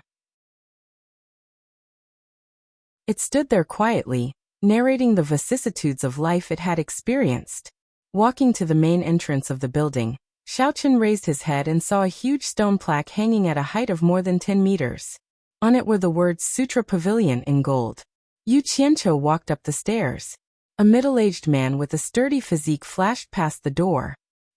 It stood there quietly, narrating the vicissitudes of life it had experienced. Walking to the main entrance of the building, Xiaochen raised his head and saw a huge stone plaque hanging at a height of more than 10 meters. On it were the words Sutra Pavilion in gold. Yu Qianqiu walked up the stairs. A middle-aged man with a sturdy physique flashed past the door.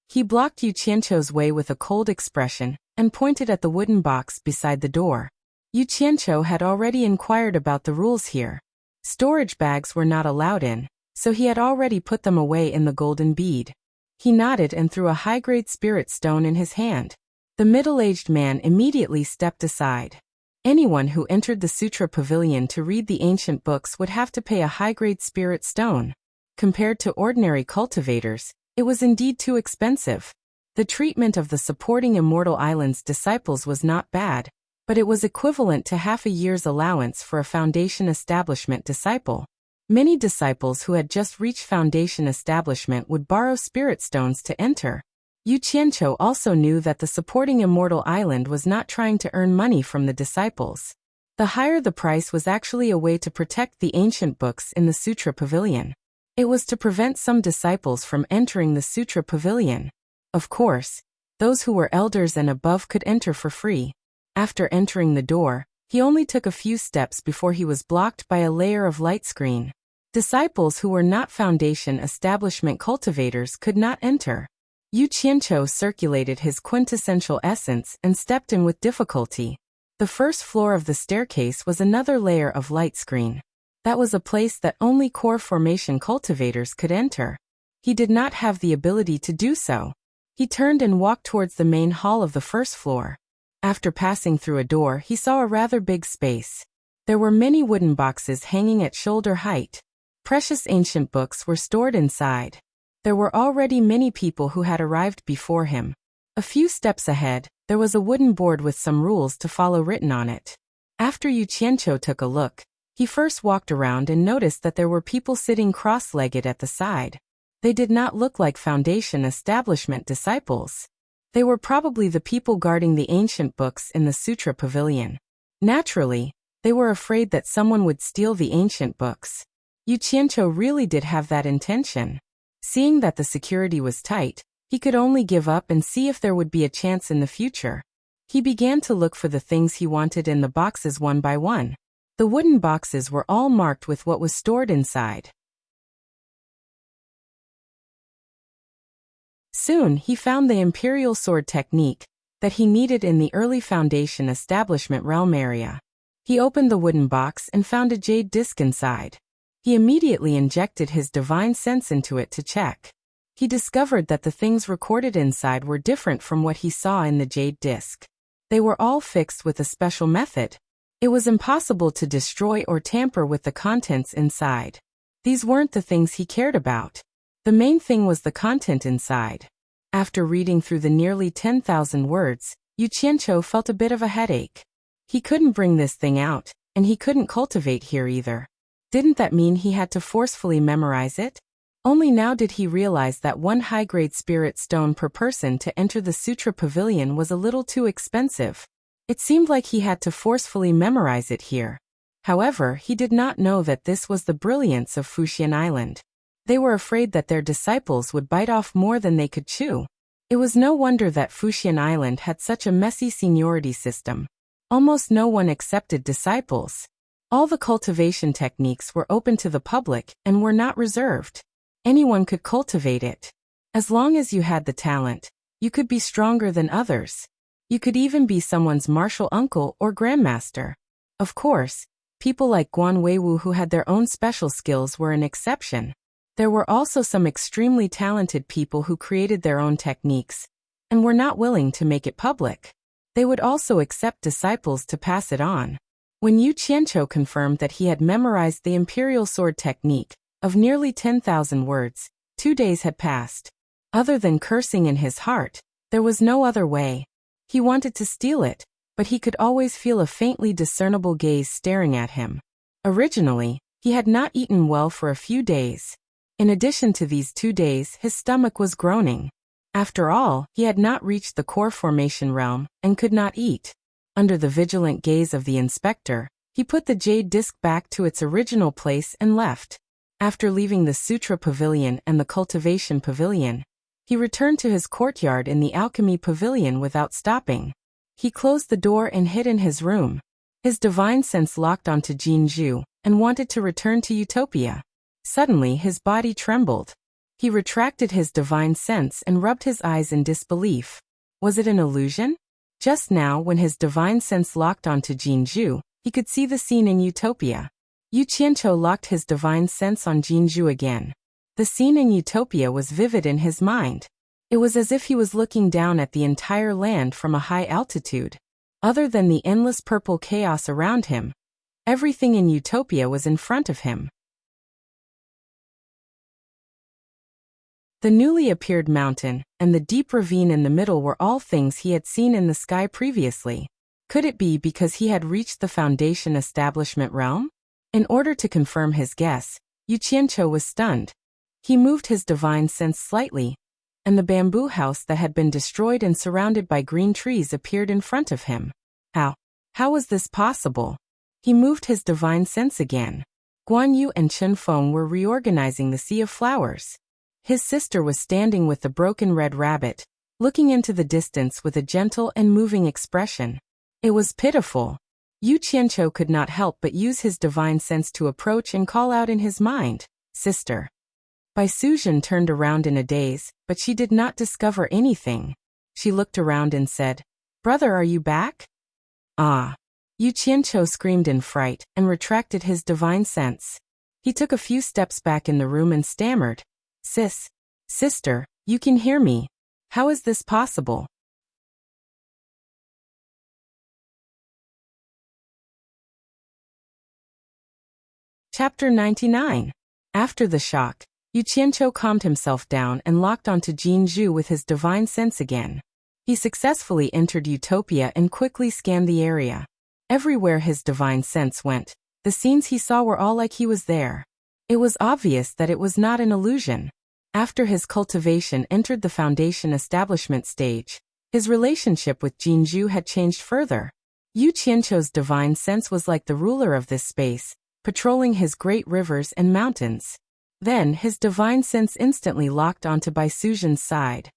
He blocked Yu Qianqiu's way with a cold expression and pointed at the wooden box beside the door. Yu Qianqiu had already inquired about the rules here. Storage bags were not allowed in, so he had already put them away in the golden bead. He nodded and threw a high-grade spirit stone in his hand. The middle-aged man immediately stepped aside. Anyone who entered the Sutra Pavilion to read the ancient books would have to pay a high-grade spirit stone. Compared to ordinary cultivators, it was indeed too expensive. The treatment of the supporting Immortal Island's disciples was not bad, but it was equivalent to half a year's allowance for a foundation establishment disciple. Many disciples who had just reached foundation establishment would borrow spirit stones to enter. Yu Qianqiu also knew that the supporting Immortal Island was not trying to earn money from the disciples. The higher the price was actually a way to protect the ancient books in the Sutra Pavilion. It was to prevent some disciples from entering the Sutra Pavilion. Of course, those who were elders and above could enter for free. After entering the door, he only took a few steps before he was blocked by a layer of light screen. Disciples who were not foundation establishment cultivators could not enter. Yu Qianqiu circulated his quintessential essence and stepped in with difficulty. The first floor of the staircase was another layer of light screen. That was a place that only core formation cultivators could enter. He did not have the ability to do so. He turned and walked towards the main hall of the first floor. After passing through a door, he saw a rather big space. There were many wooden boxes hanging at shoulder height. Precious ancient books were stored inside. There were already many people who had arrived before him. A few steps ahead, there was a wooden board with some rules to follow written on it. After Yu Qianqiu took a look, he first walked around and noticed that there were people sitting cross-legged at the side. They did not look like foundation establishment disciples. They were probably the people guarding the ancient books in the Sutra Pavilion. Naturally, they were afraid that someone would steal the ancient books. Yu Qianqiu really did have that intention. Seeing that the security was tight, He could only give up and see if there would be a chance in the future. He began to look for the things he wanted in the boxes one by one. The wooden boxes were all marked with what was stored inside. Soon, he found the imperial sword technique that he needed in the early Foundation establishment realm area. He opened the wooden box and found a jade disc inside. He immediately injected his divine sense into it to check. He discovered that the things recorded inside were different from what he saw in the jade disc. They were all fixed with a special method. It was impossible to destroy or tamper with the contents inside. These weren't the things he cared about. The main thing was the content inside. After reading through the nearly 10,000 words, Yu Qianqiu felt a bit of a headache. He couldn't bring this thing out, and he couldn't cultivate here either. Didn't that mean he had to forcefully memorize it? Only now did he realize that one high-grade spirit stone per person to enter the Sutra Pavilion was a little too expensive. It seemed like he had to forcefully memorize it here. However, he did not know that this was the brilliance of Fuxian Island. They were afraid that their disciples would bite off more than they could chew. It was no wonder that Fuxian Island had such a messy seniority system. Almost no one accepted disciples. All the cultivation techniques were open to the public and were not reserved. Anyone could cultivate it. As long as you had the talent, you could be stronger than others. You could even be someone's martial uncle or grandmaster. Of course, people like Guan Weiwu who had their own special skills were an exception. There were also some extremely talented people who created their own techniques and were not willing to make it public. They would also accept disciples to pass it on. When Yu Qianqiu confirmed that he had memorized the imperial sword technique of nearly 10,000 words, 2 days had passed. Other than cursing in his heart, there was no other way. He wanted to steal it, but he could always feel a faintly discernible gaze staring at him. Originally, he had not eaten well for a few days. In addition to these 2 days, his stomach was groaning. After all, he had not reached the core formation realm and could not eat. Under the vigilant gaze of the inspector, he put the jade disc back to its original place and left. After leaving the Sutra Pavilion and the Cultivation Pavilion, he returned to his courtyard in the Alchemy Pavilion without stopping. He closed the door and hid in his room. His divine sense locked onto Jinzhu and wanted to return to Utopia. Suddenly his body trembled. He retracted his divine sense and rubbed his eyes in disbelief. Was it an illusion? Just now, when his divine sense locked onto Jinzhu, he could see the scene in Utopia. Yu Qianqiu locked his divine sense on Jinzhu again. The scene in Utopia was vivid in his mind. It was as if he was looking down at the entire land from a high altitude. Other than the endless purple chaos around him, everything in Utopia was in front of him. The newly appeared mountain and the deep ravine in the middle were all things he had seen in the sky previously. Could it be because he had reached the Foundation establishment realm? In order to confirm his guess, Yu Qianqiu was stunned. He moved his divine sense slightly, and the bamboo house that had been destroyed and surrounded by green trees appeared in front of him. How was this possible? He moved his divine sense again. Guan Yu and Chen Feng were reorganizing the sea of flowers. His sister was standing with the broken red rabbit, looking into the distance with a gentle and moving expression. It was pitiful. Yu Qianqiu could not help but use his divine sense to approach and call out in his mind, "Sister." Bai Suzhen turned around in a daze, but she did not discover anything. She looked around and said, "Brother, are you back?" "Ah." Yu Qianqiu screamed in fright and retracted his divine sense. He took a few steps back in the room and stammered, Sister, you can hear me. How is this possible?" Chapter 99. After the shock, Yu Qianqiu calmed himself down and locked onto Jinzhu with his divine sense again. He successfully entered Utopia and quickly scanned the area. Everywhere his divine sense went, the scenes he saw were all like he was there. It was obvious that it was not an illusion. After his cultivation entered the Foundation establishment stage, his relationship with Jinzhu had changed further. Yu Qianqiu's divine sense was like the ruler of this space, patrolling his great rivers and mountains. Then his divine sense instantly locked onto Bai Suzhen's side.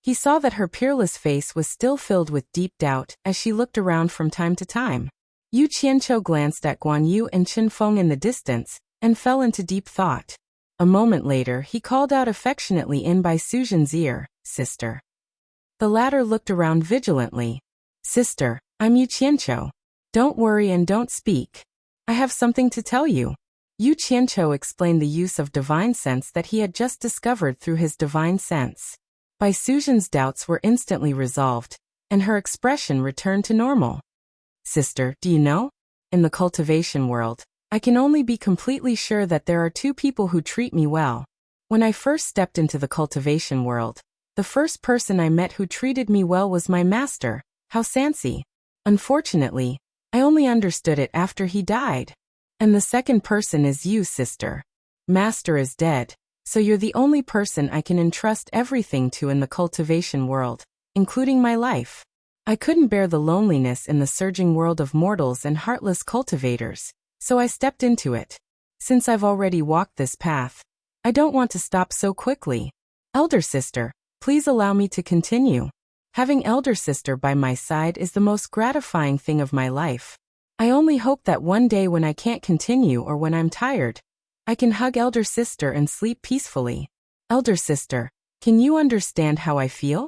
He saw that her peerless face was still filled with deep doubt as she looked around from time to time. Yu Qianqiu glanced at Guan Yu and Chen Feng in the distance and fell into deep thought. A moment later, he called out affectionately in Bai Suzhen's ear, "Sister." The latter looked around vigilantly. "Sister, I'm Yu Qianqiu. Don't worry and don't speak. I have something to tell you." Yu Qianqiu explained the use of divine sense that he had just discovered through his divine sense. Bai Suzhen's doubts were instantly resolved, and her expression returned to normal. "Sister, do you know? In the cultivation world, I can only be completely sure that there are two people who treat me well. When I first stepped into the cultivation world, the first person I met who treated me well was my master, Hao Sansi. Unfortunately, I only understood it after he died. And the second person is you, sister. Master is dead, so you're the only person I can entrust everything to in the cultivation world, including my life. I couldn't bear the loneliness in the surging world of mortals and heartless cultivators, so I stepped into it. Since I've already walked this path, I don't want to stop so quickly. Elder sister, please allow me to continue. Having elder sister by my side is the most gratifying thing of my life. I only hope that one day when I can't continue or when I'm tired, I can hug elder sister and sleep peacefully. Elder sister, can you understand how I feel?"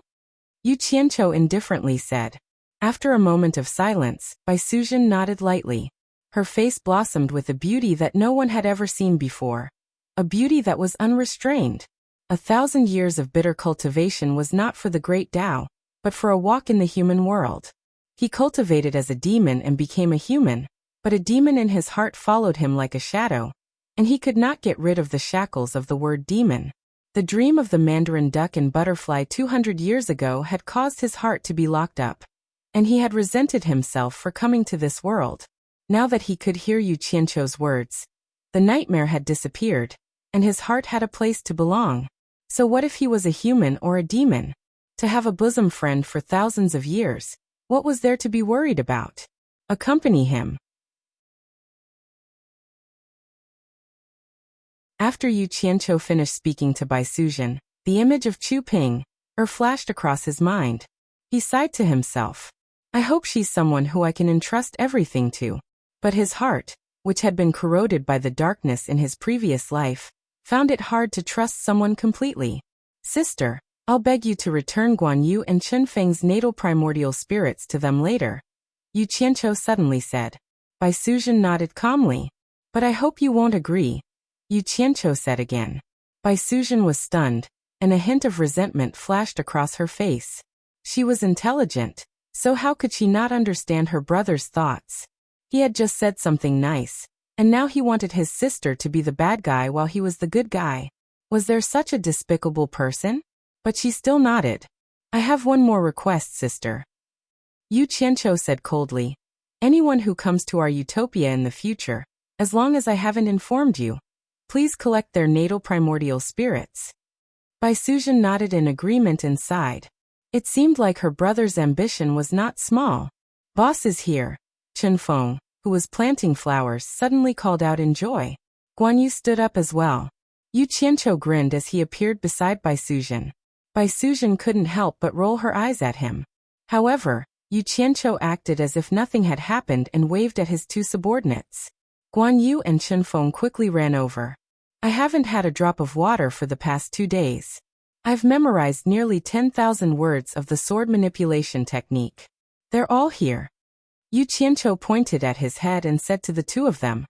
Yu Qianqiu indifferently said. After a moment of silence, Bai Suzhen nodded lightly. Her face blossomed with a beauty that no one had ever seen before. A beauty that was unrestrained. 1,000 years of bitter cultivation was not for the great Tao, but for a walk in the human world. He cultivated as a demon and became a human, but a demon in his heart followed him like a shadow, and he could not get rid of the shackles of the word demon. The dream of the mandarin duck and butterfly 200 years ago had caused his heart to be locked up, and he had resented himself for coming to this world. Now that he could hear Yu Qianqiu's words, the nightmare had disappeared, and his heart had a place to belong. So what if he was a human or a demon? To have a bosom friend for thousands of years, what was there to be worried about? Accompany him. After Yu Qianqiu finished speaking to Bai Suzhen, the image of Chu Ping flashed across his mind. He sighed to himself. I hope she's someone who I can entrust everything to. But his heart, which had been corroded by the darkness in his previous life, found it hard to trust someone completely. Sister, I'll beg you to return Guan Yu and Chen Feng's natal primordial spirits to them later, Yu Qianqiu suddenly said. Bai Suzhen nodded calmly. But I hope you won't agree, Yu Qianqiu said again. Bai Suzhen was stunned, and a hint of resentment flashed across her face. She was intelligent, so how could she not understand her brother's thoughts? He had just said something nice, and now he wanted his sister to be the bad guy while he was the good guy. Was there such a despicable person? But she still nodded. I have one more request, sister. Yu Qianqiu said coldly. Anyone who comes to our utopia in the future, as long as I haven't informed you, please collect their natal primordial spirits. Bai Suzhen nodded in agreement and sighed. It seemed like her brother's ambition was not small. Boss is here, Chen Feng, who was planting flowers, suddenly called out in joy. Guan Yu stood up as well. Yu Qianqiu grinned as he appeared beside Bai Suzhen. Bai Suzhen couldn't help but roll her eyes at him. However, Yu Qianqiu acted as if nothing had happened and waved at his two subordinates. Guan Yu and Chen Feng quickly ran over. I haven't had a drop of water for the past 2 days. I've memorized nearly 10,000 words of the sword manipulation technique. They're all here. Yu Qianqiu pointed at his head and said to the two of them,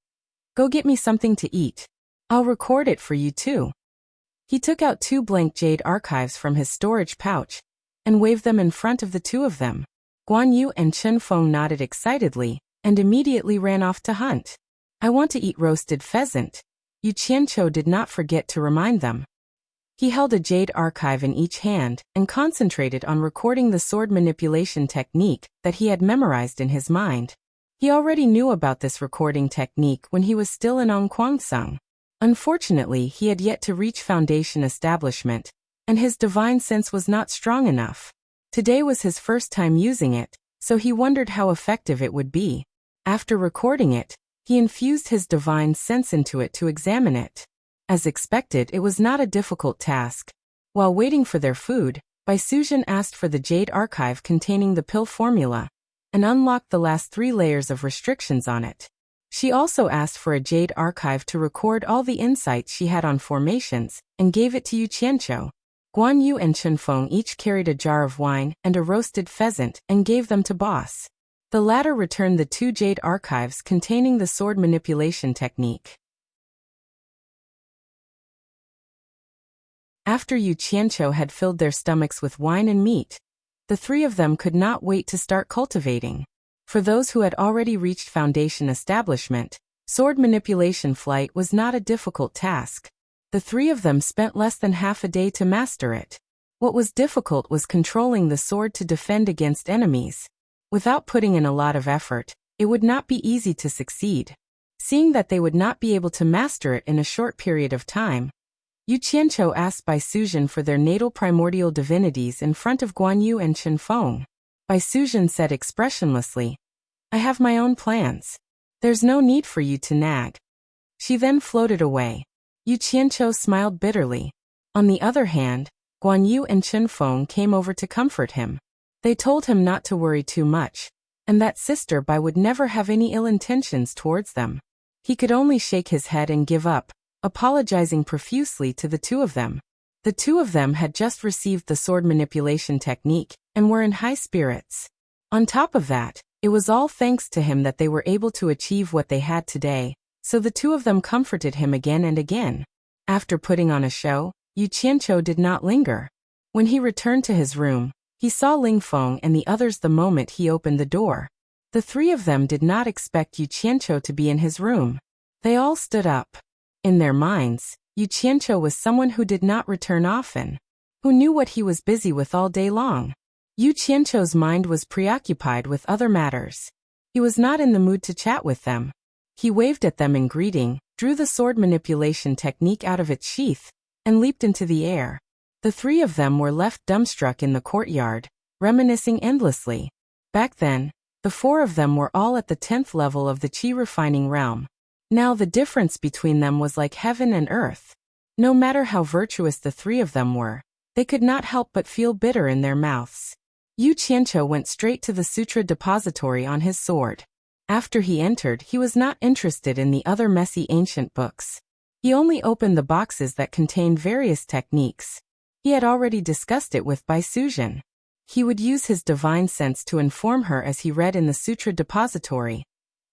Go get me something to eat. I'll record it for you too. He took out 2 blank jade archives from his storage pouch and waved them in front of the two of them. Guan Yu and Chen Feng nodded excitedly and immediately ran off to hunt. I want to eat roasted pheasant. Yu Qianqiu did not forget to remind them. He held a jade archive in each hand and concentrated on recording the sword manipulation technique that he had memorized in his mind. He already knew about this recording technique when he was still in Ongquangsung. Unfortunately, he had yet to reach foundation establishment, and his divine sense was not strong enough. Today was his first time using it, so he wondered how effective it would be. After recording it, he infused his divine sense into it to examine it. As expected, it was not a difficult task. While waiting for their food, Baisuzhen asked for the Jade Archive containing the pill formula, and unlocked the last 3 layers of restrictions on it. She also asked for a Jade Archive to record all the insights she had on formations, and gave it to Yu Qianqiu. Guan Yu and Chunfeng each carried a jar of wine and a roasted pheasant and gave them to Boss. The latter returned the 2 Jade Archives containing the sword manipulation technique. After Yu Qianqiu had filled their stomachs with wine and meat, the 3 of them could not wait to start cultivating. For those who had already reached foundation establishment, sword manipulation flight was not a difficult task. The 3 of them spent less than half a day to master it. What was difficult was controlling the sword to defend against enemies. Without putting in a lot of effort, it would not be easy to succeed. Seeing that they would not be able to master it in a short period of time, Yu Qianqiu asked Baisuzhen for their natal primordial divinities in front of Guan Yu and Chunfeng. Baisuzhen said expressionlessly, "I have my own plans. There's no need for you to nag." She then floated away. Yu Qianqiu smiled bitterly. On the other hand, Guan Yu and Chunfeng came over to comfort him. They told him not to worry too much, and that Sister Bai would never have any ill intentions towards them. He could only shake his head and give up, apologizing profusely to the 2 of them. The 2 of them had just received the sword manipulation technique, and were in high spirits. On top of that, it was all thanks to him that they were able to achieve what they had today, so the 2 of them comforted him again and again. After putting on a show, Yu Qianqiu did not linger. When he returned to his room, he saw Ling Feng and the others the moment he opened the door. The 3 of them did not expect Yu Qianqiu to be in his room. They all stood up. In their minds, Yu Qianqiu was someone who did not return often, who knew what he was busy with all day long. Yu Qianqiu's mind was preoccupied with other matters. He was not in the mood to chat with them. He waved at them in greeting, drew the sword manipulation technique out of its sheath, and leaped into the air. The 3 of them were left dumbstruck in the courtyard, reminiscing endlessly. Back then, the 4 of them were all at the 10th level of the qi refining realm. Now the difference between them was like heaven and earth. No matter how virtuous the 3 of them were, they could not help but feel bitter in their mouths. Yu Qianqiu went straight to the sutra depository on his sword. After he entered, he was not interested in the other messy ancient books. He only opened the boxes that contained various techniques. He had already discussed it with Baisuzhen. He would use his divine sense to inform her as he read in the sutra depository,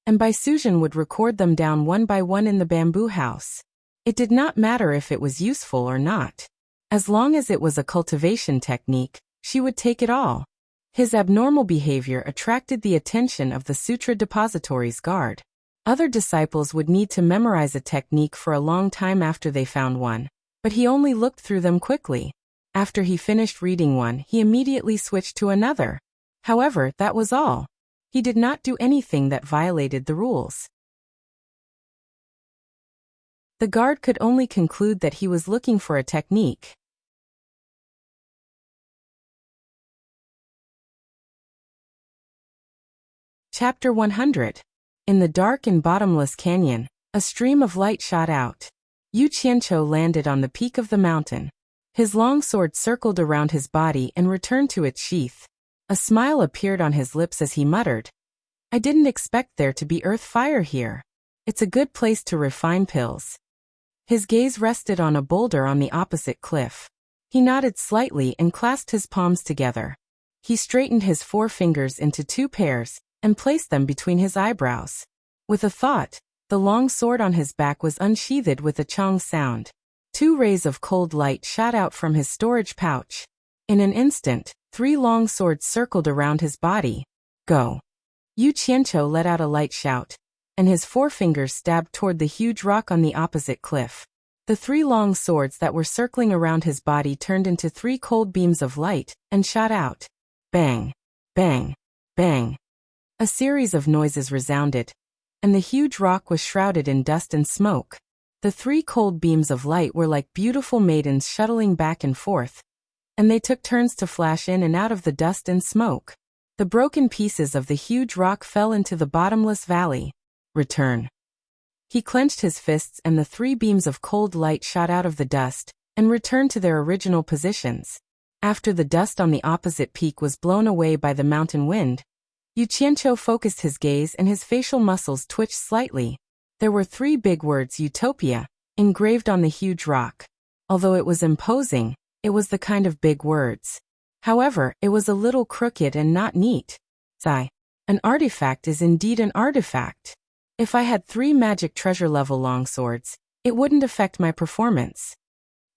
and Baisuzhen would record them down one by one in the bamboo house. It did not matter if it was useful or not. As long as it was a cultivation technique, she would take it all. His abnormal behavior attracted the attention of the Sutra Depository's guard. Other disciples would need to memorize a technique for a long time after they found one, but he only looked through them quickly. After he finished reading one, he immediately switched to another. However, that was all. He did not do anything that violated the rules. The guard could only conclude that he was looking for a technique. Chapter 100. In the dark and bottomless canyon, a stream of light shot out. Yu Qianqiu landed on the peak of the mountain. His long sword circled around his body and returned to its sheath. A smile appeared on his lips as he muttered, "I didn't expect there to be earth fire here. It's a good place to refine pills." His gaze rested on a boulder on the opposite cliff. He nodded slightly and clasped his palms together. He straightened his 4 fingers into 2 pairs, and placed them between his eyebrows. With a thought, the long sword on his back was unsheathed with a chong sound. 2 rays of cold light shot out from his storage pouch. In an instant, 3 long swords circled around his body. "Go!" Yu Qianqiu let out a light shout, and his 4 fingers stabbed toward the huge rock on the opposite cliff. The 3 long swords that were circling around his body turned into 3 cold beams of light, and shot out. Bang! Bang! Bang! A series of noises resounded, and the huge rock was shrouded in dust and smoke. The 3 cold beams of light were like beautiful maidens shuttling back and forth, and they took turns to flash in and out of the dust and smoke. The broken pieces of the huge rock fell into the bottomless valley. Return. He clenched his fists and the 3 beams of cold light shot out of the dust, and returned to their original positions. After the dust on the opposite peak was blown away by the mountain wind, Yu Qianqiu focused his gaze and his facial muscles twitched slightly. There were 3 big words Utopia engraved on the huge rock. Although it was imposing, it was the kind of big words. However, it was a little crooked and not neat. Sigh. An artifact is indeed an artifact. If I had 3 magic treasure level longswords, it wouldn't affect my performance.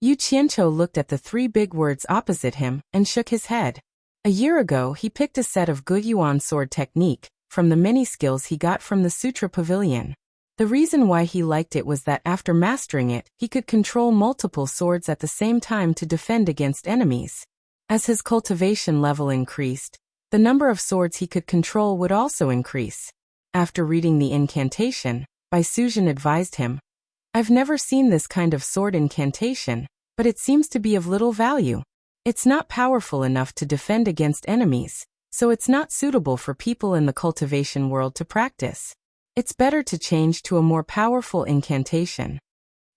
Yu Qianqiu looked at the 3 big words opposite him and shook his head. A year ago he picked a set of good yuan sword technique from the many skills he got from the Sutra Pavilion. The reason why he liked it was that after mastering it, he could control multiple swords at the same time to defend against enemies. As his cultivation level increased, the number of swords he could control would also increase. After reading the incantation, Bai Suzhen advised him, "I've never seen this kind of sword incantation, but it seems to be of little value. It's not powerful enough to defend against enemies, so it's not suitable for people in the cultivation world to practice. It's better to change to a more powerful incantation."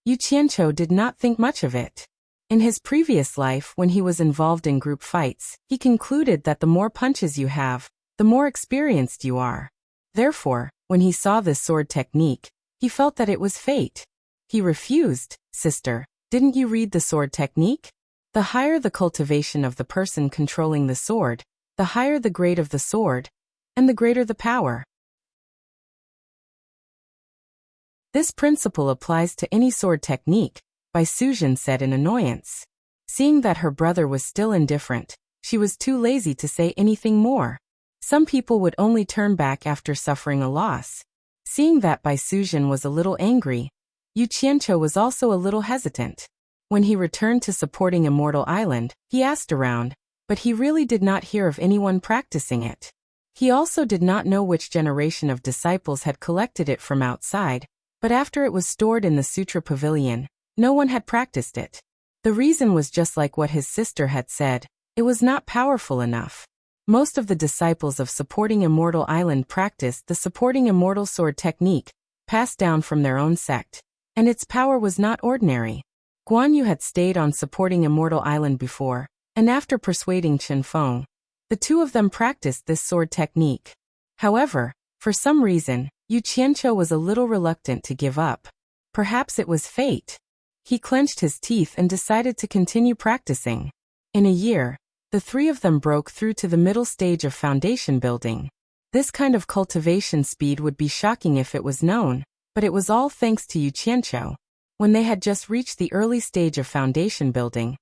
Yu Qianqiu did not think much of it. In his previous life, when he was involved in group fights, he concluded that the more punches you have, the more experienced you are. Therefore, when he saw this sword technique, he felt that it was fate. He refused. "Sister, didn't you read the sword technique? The higher the cultivation of the person controlling the sword, the higher the grade of the sword, and the greater the power. This principle applies to any sword technique," Bai Suzhen said in annoyance. Seeing that her brother was still indifferent, she was too lazy to say anything more. Some people would only turn back after suffering a loss. Seeing that Bai Suzhen was a little angry, Yu Qianqiu was also a little hesitant. When he returned to supporting Immortal Island, he asked around, but he really did not hear of anyone practicing it. He also did not know which generation of disciples had collected it from outside, but after it was stored in the Sutra Pavilion, no one had practiced it. The reason was just like what his sister had said, it was not powerful enough. Most of the disciples of supporting Immortal Island practiced the supporting immortal sword technique, passed down from their own sect, and its power was not ordinary. Guan Yu had stayed on supporting Immortal Island before, and after persuading Chen Feng, the 2 of them practiced this sword technique. However, for some reason, Yu Qianqiu was a little reluctant to give up. Perhaps it was fate. He clenched his teeth and decided to continue practicing. In a year, the 3 of them broke through to the middle stage of foundation building. This kind of cultivation speed would be shocking if it was known, but it was all thanks to Yu Qianqiu. When they had just reached the early stage of foundation building,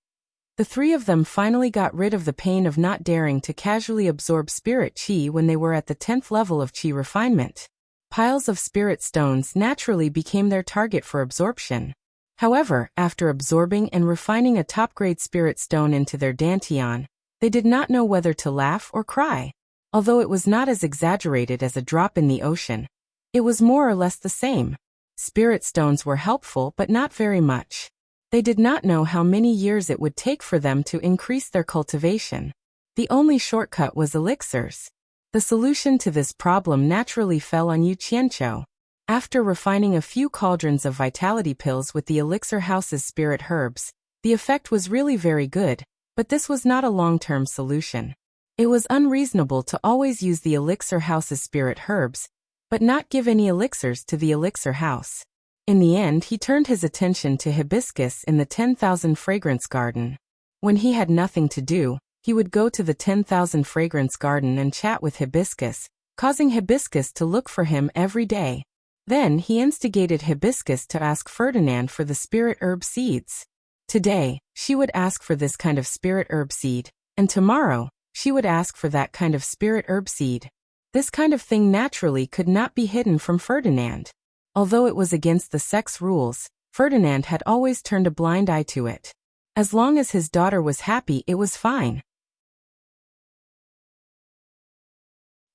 the 3 of them finally got rid of the pain of not daring to casually absorb spirit qi when they were at the 10th level of qi refinement. Piles of spirit stones naturally became their target for absorption. However, after absorbing and refining a top-grade spirit stone into their dantian, they did not know whether to laugh or cry. Although it was not as exaggerated as a drop in the ocean, it was more or less the same. Spirit stones were helpful but not very much. They did not know how many years it would take for them to increase their cultivation. The only shortcut was elixirs. The solution to this problem naturally fell on Yu Qianqiu. After refining a few cauldrons of vitality pills with the elixir house's spirit herbs, the effect was really very good, but this was not a long-term solution. It was unreasonable to always use the elixir house's spirit herbs, but not give any elixirs to the elixir house. In the end, he turned his attention to hibiscus in the 10,000 fragrance garden. When he had nothing to do, he would go to the 10,000 fragrance garden and chat with hibiscus, causing hibiscus to look for him every day. Then he instigated hibiscus to ask Ferdinand for the spirit herb seeds. Today, she would ask for this kind of spirit herb seed, and tomorrow, she would ask for that kind of spirit herb seed. This kind of thing naturally could not be hidden from Ferdinand. Although it was against the sex rules, Ferdinand had always turned a blind eye to it. As long as his daughter was happy, it was fine.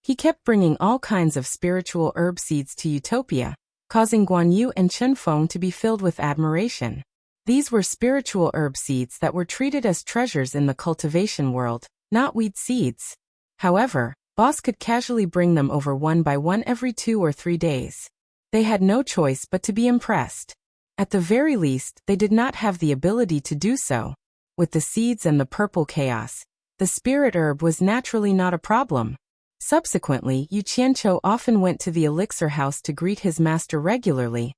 He kept bringing all kinds of spiritual herb seeds to Utopia, causing Guan Yu and Chen Feng to be filled with admiration. These were spiritual herb seeds that were treated as treasures in the cultivation world, not weed seeds. However, Boss could casually bring them over one by one every 2 or 3 days. They had no choice but to be impressed. At the very least, they did not have the ability to do so. With the seeds and the purple chaos, the spirit herb was naturally not a problem. Subsequently, Yu Qianqiu often went to the elixir house to greet his master regularly,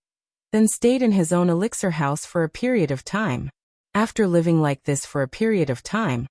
then stayed in his own elixir house for a period of time. After living like this for a period of time,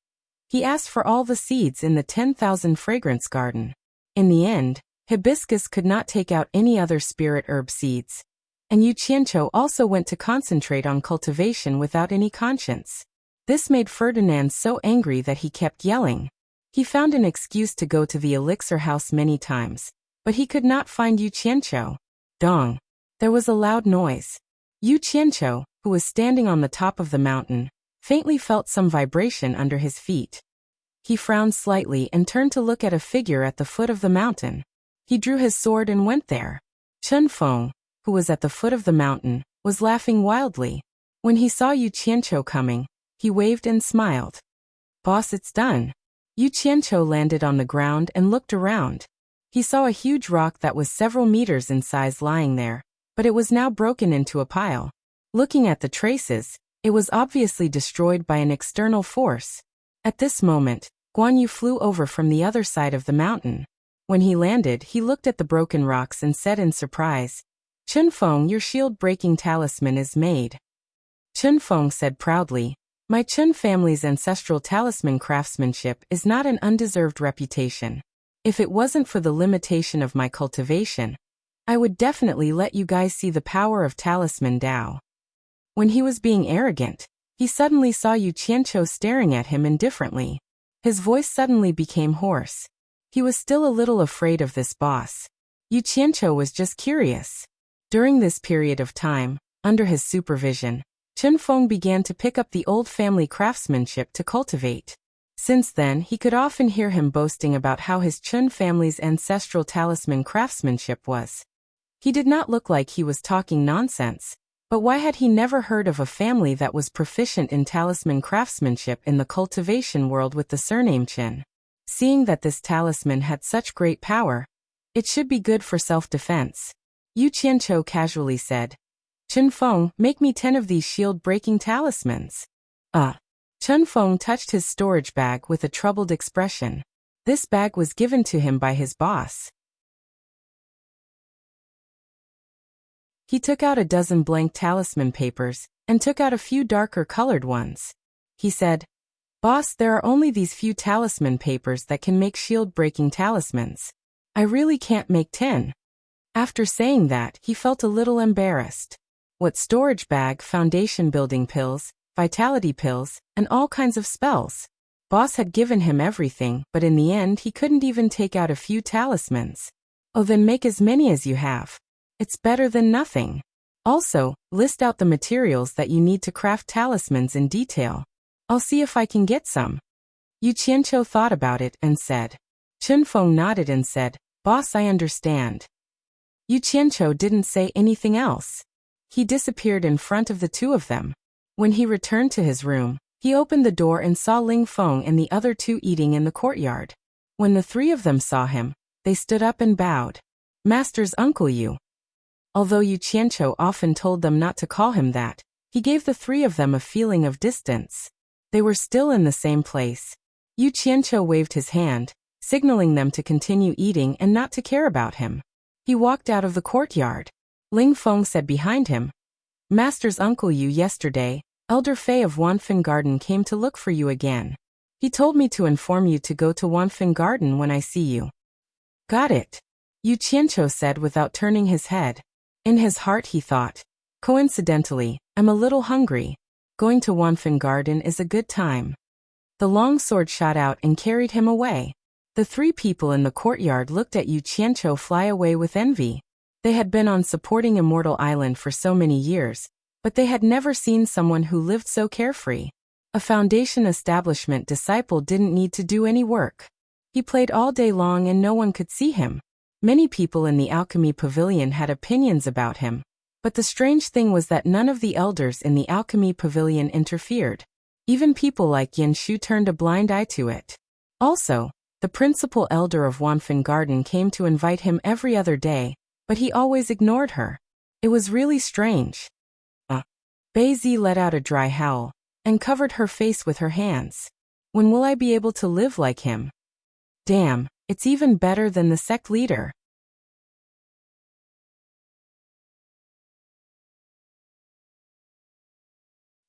he asked for all the seeds in the 10,000 fragrance garden. In the end, hibiscus could not take out any other spirit herb seeds, and Yu Qianqiu also went to concentrate on cultivation without any conscience. This made Ferdinand so angry that he kept yelling. He found an excuse to go to the elixir house many times, but he could not find Yu Qianqiu. Dong! There was a loud noise. Yu Qianqiu, who was standing on the top of the mountain, faintly felt some vibration under his feet. He frowned slightly and turned to look at a figure at the foot of the mountain. He drew his sword and went there. Chen Feng, who was at the foot of the mountain, was laughing wildly. When he saw Yu Qianqiu coming, he waved and smiled. "Boss, it's done." Yu Qianqiu landed on the ground and looked around. He saw a huge rock that was several meters in size lying there, but it was now broken into a pile. Looking at the traces, it was obviously destroyed by an external force. At this moment, Guan Yu flew over from the other side of the mountain. When he landed, he looked at the broken rocks and said in surprise, "Chen Feng, your shield-breaking talisman is made." Chen Feng said proudly, "My Chen family's ancestral talisman craftsmanship is not an undeserved reputation. If it wasn't for the limitation of my cultivation, I would definitely let you guys see the power of talisman Dao." When he was being arrogant, he suddenly saw Yu Qianqiu staring at him indifferently. His voice suddenly became hoarse. He was still a little afraid of this boss. Yu Qianqiu was just curious. During this period of time, under his supervision, Chen Feng began to pick up the old family craftsmanship to cultivate. Since then, he could often hear him boasting about how his Chen family's ancestral talisman craftsmanship was. He did not look like he was talking nonsense, but why had he never heard of a family that was proficient in talisman craftsmanship in the cultivation world with the surname Chen? Seeing that this talisman had such great power, it should be good for self-defense. Yu Qianqiu casually said, "Chen Feng, make me 10 of these shield-breaking talismans." Chen Feng touched his storage bag with a troubled expression. This bag was given to him by his boss. He took out a dozen blank talisman papers, and took out a few darker colored ones. He said, "Boss, there are only these few talisman papers that can make shield-breaking talismans. I really can't make 10. After saying that, he felt a little embarrassed. What storage bag, foundation building pills, vitality pills, and all kinds of spells. Boss had given him everything, but in the end he couldn't even take out a few talismans. Oh, then make as many as you have. It's better than nothing. Also, list out the materials that you need to craft talismans in detail. I'll see if I can get some." Yu Qianqiu thought about it and said. Chen Feng nodded and said, "Boss, I understand." Yu Qianqiu didn't say anything else. He disappeared in front of the two of them. When he returned to his room, he opened the door and saw Ling Feng and the other two eating in the courtyard. When the three of them saw him, they stood up and bowed. "Master's Uncle Yu." Although Yu Qianqiu often told them not to call him that, he gave the three of them a feeling of distance. They were still in the same place. Yu Qianqiu waved his hand, signaling them to continue eating and not to care about him. He walked out of the courtyard. Ling Feng said behind him, "Master's Uncle Yu, yesterday, Elder Fei of Wanfen Garden came to look for you again. He told me to inform you to go to Wanfen Garden when I see you." "Got it," Yu Qianqiu said without turning his head. In his heart he thought, "Coincidentally, I'm a little hungry. Going to Wanfen Garden is a good time." The long sword shot out and carried him away. The three people in the courtyard looked at Yu Qianqiu fly away with envy. They had been on supporting Immortal Island for so many years, but they had never seen someone who lived so carefree. A foundation establishment disciple didn't need to do any work. He played all day long and no one could see him. Many people in the alchemy pavilion had opinions about him, but the strange thing was that none of the elders in the alchemy pavilion interfered. Even people like Yin Shu turned a blind eye to it. Also, the principal elder of Wanfen Garden came to invite him every other day, but he always ignored her. It was really strange. Bei Zi let out a dry howl, and covered her face with her hands. When will I be able to live like him? Damn, it's even better than the sect leader.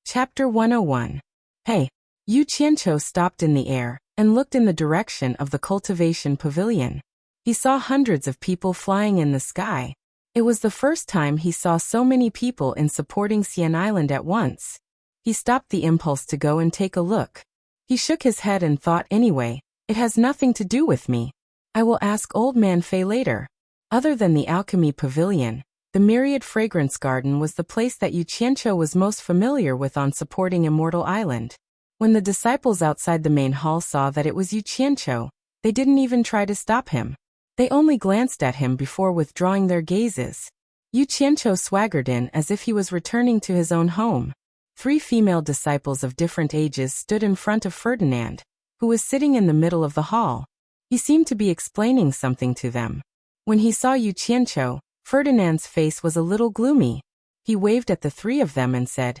Chapter 101. Hey. Yu Qianqiu stopped in the air and looked in the direction of the cultivation pavilion. He saw hundreds of people flying in the sky. It was the first time he saw so many people in supporting Xian Island at once. He stopped the impulse to go and take a look. He shook his head and thought, anyway, it has nothing to do with me. I will ask Old Man Fei later. Other than the alchemy pavilion, the myriad fragrance garden was the place that Yu Qianqiu was most familiar with on supporting Immortal Island. When the disciples outside the main hall saw that it was Yu Qianqiu, they didn't even try to stop him. They only glanced at him before withdrawing their gazes. Yu Qianqiu swaggered in as if he was returning to his own home. 3 female disciples of different ages stood in front of Ferdinand, who was sitting in the middle of the hall. He seemed to be explaining something to them. When he saw Yu Qianqiu, Ferdinand's face was a little gloomy. He waved at the 3 of them and said,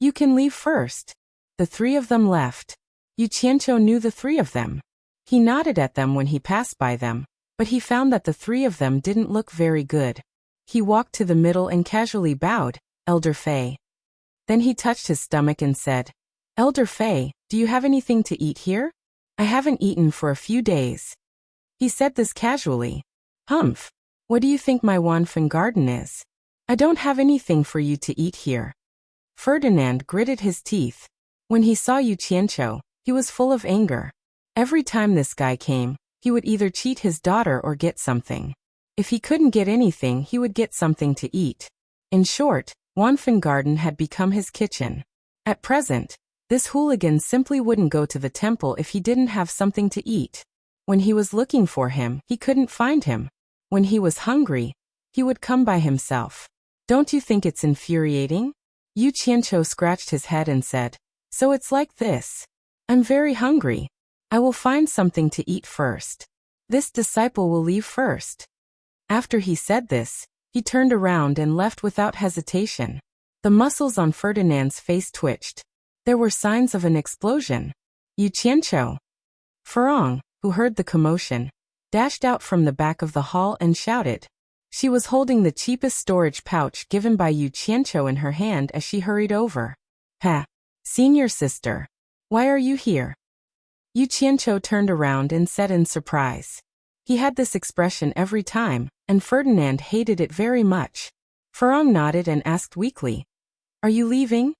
"You can leave first." The 3 of them left. Yu Qianqiu knew the 3 of them. He nodded at them when he passed by them, but he found that the 3 of them didn't look very good. He walked to the middle and casually bowed, "Elder Fei." Then he touched his stomach and said, "Elder Fei, do you have anything to eat here? I haven't eaten for a few days." He said this casually. "Humph. What do you think my Wanfen garden is? I don't have anything for you to eat here." Ferdinand gritted his teeth. When he saw Yu Qianqiu, he was full of anger. Every time this guy came, he would either cheat his daughter or get something. If he couldn't get anything, he would get something to eat. In short, Wanfen Garden had become his kitchen. At present, this hooligan simply wouldn't go to the temple if he didn't have something to eat. When he was looking for him, he couldn't find him. When he was hungry, he would come by himself. Don't you think it's infuriating? Yu Qianqiu scratched his head and said, "So it's like this. I'm very hungry. I will find something to eat first. This disciple will leave first." After he said this, he turned around and left without hesitation. The muscles on Ferdinand's face twitched. There were signs of an explosion. Yu Qianqiu. Furong, who heard the commotion, dashed out from the back of the hall and shouted. She was holding the cheapest storage pouch given by Yu Qianqiu in her hand as she hurried over. "Ha! Senior sister. Why are you here?" Yu Qianqiu turned around and said in surprise. He had this expression every time, and Ferdinand hated it very much. Furong nodded and asked weakly, "Are you leaving?"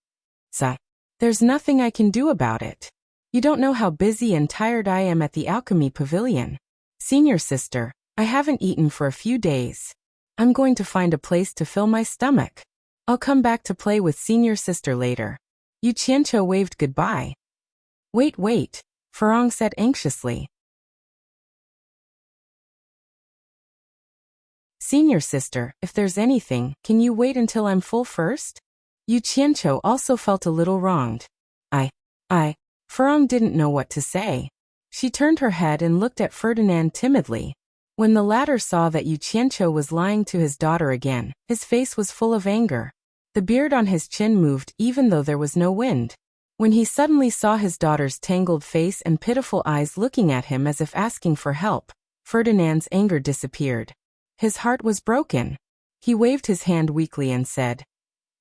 "Sa. There's nothing I can do about it. You don't know how busy and tired I am at the alchemy pavilion. Senior sister, I haven't eaten for a few days. I'm going to find a place to fill my stomach. I'll come back to play with senior sister later." Yu Qianqiu waved goodbye. Wait, Furong said anxiously. "Senior sister, if there's anything, can you wait until I'm full first?" Yu Qianqiu also felt a little wronged. Furong didn't know what to say. She turned her head and looked at Ferdinand timidly. When the latter saw that Yu Qianqiu was lying to his daughter again, his face was full of anger. The beard on his chin moved even though there was no wind. When he suddenly saw his daughter's tangled face and pitiful eyes looking at him as if asking for help, Ferdinand's anger disappeared. His heart was broken. He waved his hand weakly and said,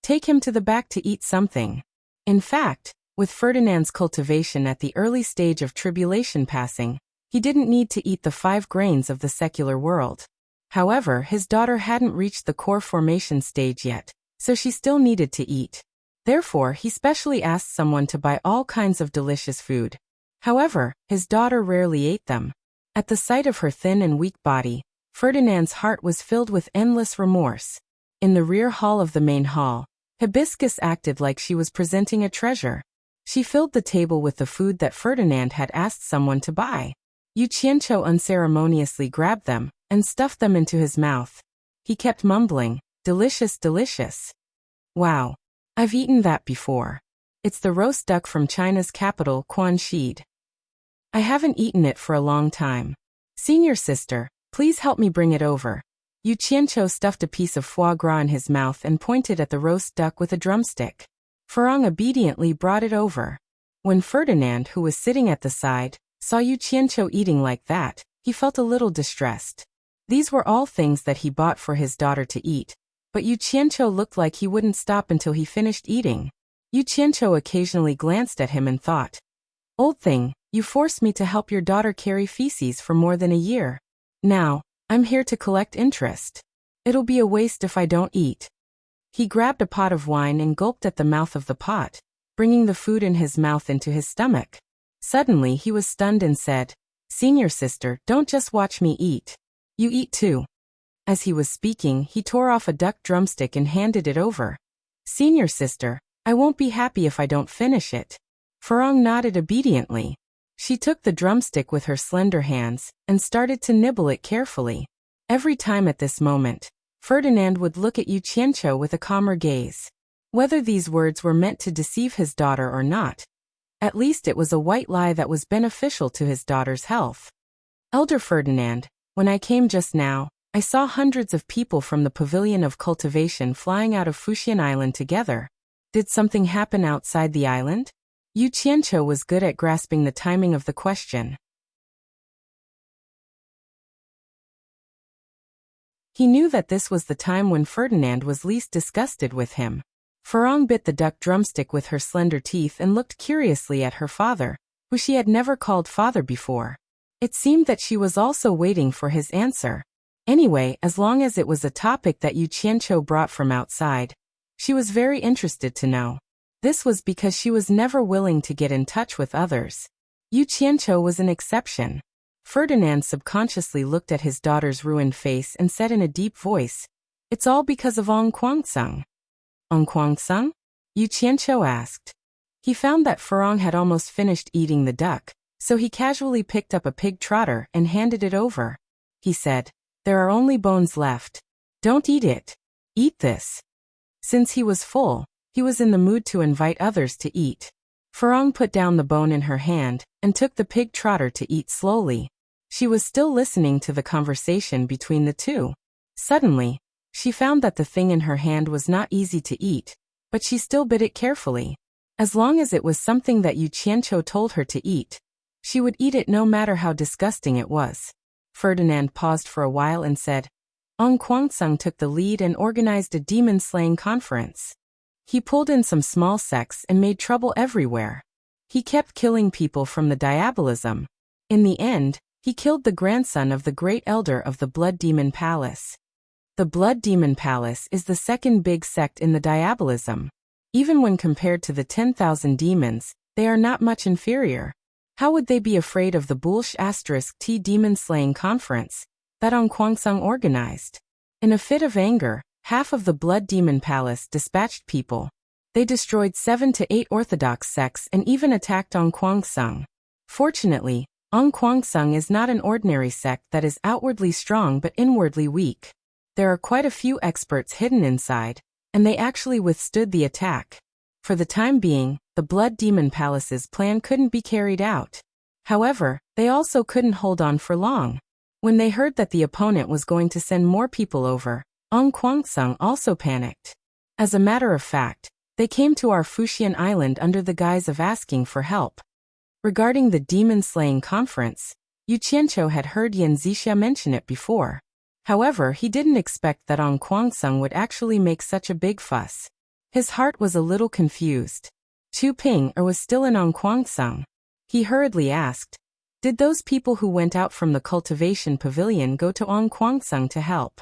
"Take him to the back to eat something." In fact, with Ferdinand's cultivation at the early stage of tribulation passing, he didn't need to eat the 5 grains of the secular world. However, his daughter hadn't reached the core formation stage yet, so she still needed to eat. Therefore, he specially asked someone to buy all kinds of delicious food. However, his daughter rarely ate them. At the sight of her thin and weak body, Ferdinand's heart was filled with endless remorse. In the rear hall of the main hall, Hibiscus acted like she was presenting a treasure. She filled the table with the food that Ferdinand had asked someone to buy. Yu Qianqiu unceremoniously grabbed them and stuffed them into his mouth. He kept mumbling, "Delicious, delicious. Wow. I've eaten that before. It's the roast duck from China's capital, Quanxi. I haven't eaten it for a long time. Senior sister, please help me bring it over." Yu Qianqiu stuffed a piece of foie gras in his mouth and pointed at the roast duck with a drumstick. Farang obediently brought it over. When Ferdinand, who was sitting at the side, saw Yu Qianqiu eating like that, he felt a little distressed. These were all things that he bought for his daughter to eat, but Yu Qianqiu looked like he wouldn't stop until he finished eating. Yu Qianqiu occasionally glanced at him and thought, "Old thing, you forced me to help your daughter carry feces for more than a year. Now, I'm here to collect interest. It'll be a waste if I don't eat." He grabbed a pot of wine and gulped at the mouth of the pot, bringing the food in his mouth into his stomach. Suddenly he was stunned and said, "Senior sister, don't just watch me eat. You eat too." As he was speaking, he tore off a duck drumstick and handed it over. "Senior sister, I won't be happy if I don't finish it." Farang nodded obediently. She took the drumstick with her slender hands and started to nibble it carefully. Every time at this moment, Ferdinand would look at Yu Qianqiu with a calmer gaze. Whether these words were meant to deceive his daughter or not, at least it was a white lie that was beneficial to his daughter's health. "Elder Ferdinand, when I came just now, I saw hundreds of people from the Pavilion of Cultivation flying out of Fuxian Island together. Did something happen outside the island?" Yu Qianqiu was good at grasping the timing of the question. He knew that this was the time when Ferdinand was least disgusted with him. Farang bit the duck drumstick with her slender teeth and looked curiously at her father, who she had never called father before. It seemed that she was also waiting for his answer. Anyway, as long as it was a topic that Yu Qianqiu brought from outside, she was very interested to know. This was because she was never willing to get in touch with others. Yu Qianqiu was an exception. Ferdinand subconsciously looked at his daughter's ruined face and said in a deep voice, "It's all because of Ong Guangsung." "Ong Guangsung?" Yu Qianqiu asked. He found that Farang had almost finished eating the duck, so he casually picked up a pig trotter and handed it over. He said, "There are only bones left. Don't eat it. Eat this." Since he was full, he was in the mood to invite others to eat. Farang put down the bone in her hand and took the pig trotter to eat slowly. She was still listening to the conversation between the two. Suddenly, she found that the thing in her hand was not easy to eat, but she still bit it carefully. As long as it was something that Yu Qianqiu told her to eat, she would eat it no matter how disgusting it was. Ferdinand paused for a while and said, "Ong Guangsung took the lead and organized a demon-slaying conference. He pulled in some small sects and made trouble everywhere. He kept killing people from the diabolism. In the end, he killed the grandson of the great elder of the Blood Demon Palace. The Blood Demon Palace is the second big sect in the diabolism. Even when compared to the 10,000 demons, they are not much inferior. How would they be afraid of the *T demon-slaying conference that Ong Guangsung organized? In a fit of anger, half of the Blood Demon Palace dispatched people. They destroyed 7 to 8 orthodox sects and even attacked Ong Guangsung. Fortunately, Ong Guangsung is not an ordinary sect that is outwardly strong but inwardly weak. There are quite a few experts hidden inside, and they actually withstood the attack. For the time being, the Blood Demon Palace's plan couldn't be carried out. However, they also couldn't hold on for long. When they heard that the opponent was going to send more people over, Ong Guangsung also panicked. As a matter of fact, they came to our Fuxian Island under the guise of asking for help. Regarding the demon-slaying conference, Yu Qianqiu had heard Yan Zixia mention it before. However, he didn't expect that Ong Guangsung would actually make such a big fuss. His heart was a little confused. Chu Ping was still in Ong Guangsung. He hurriedly asked, "Did those people who went out from the cultivation pavilion go to Ong Guangsung to help?"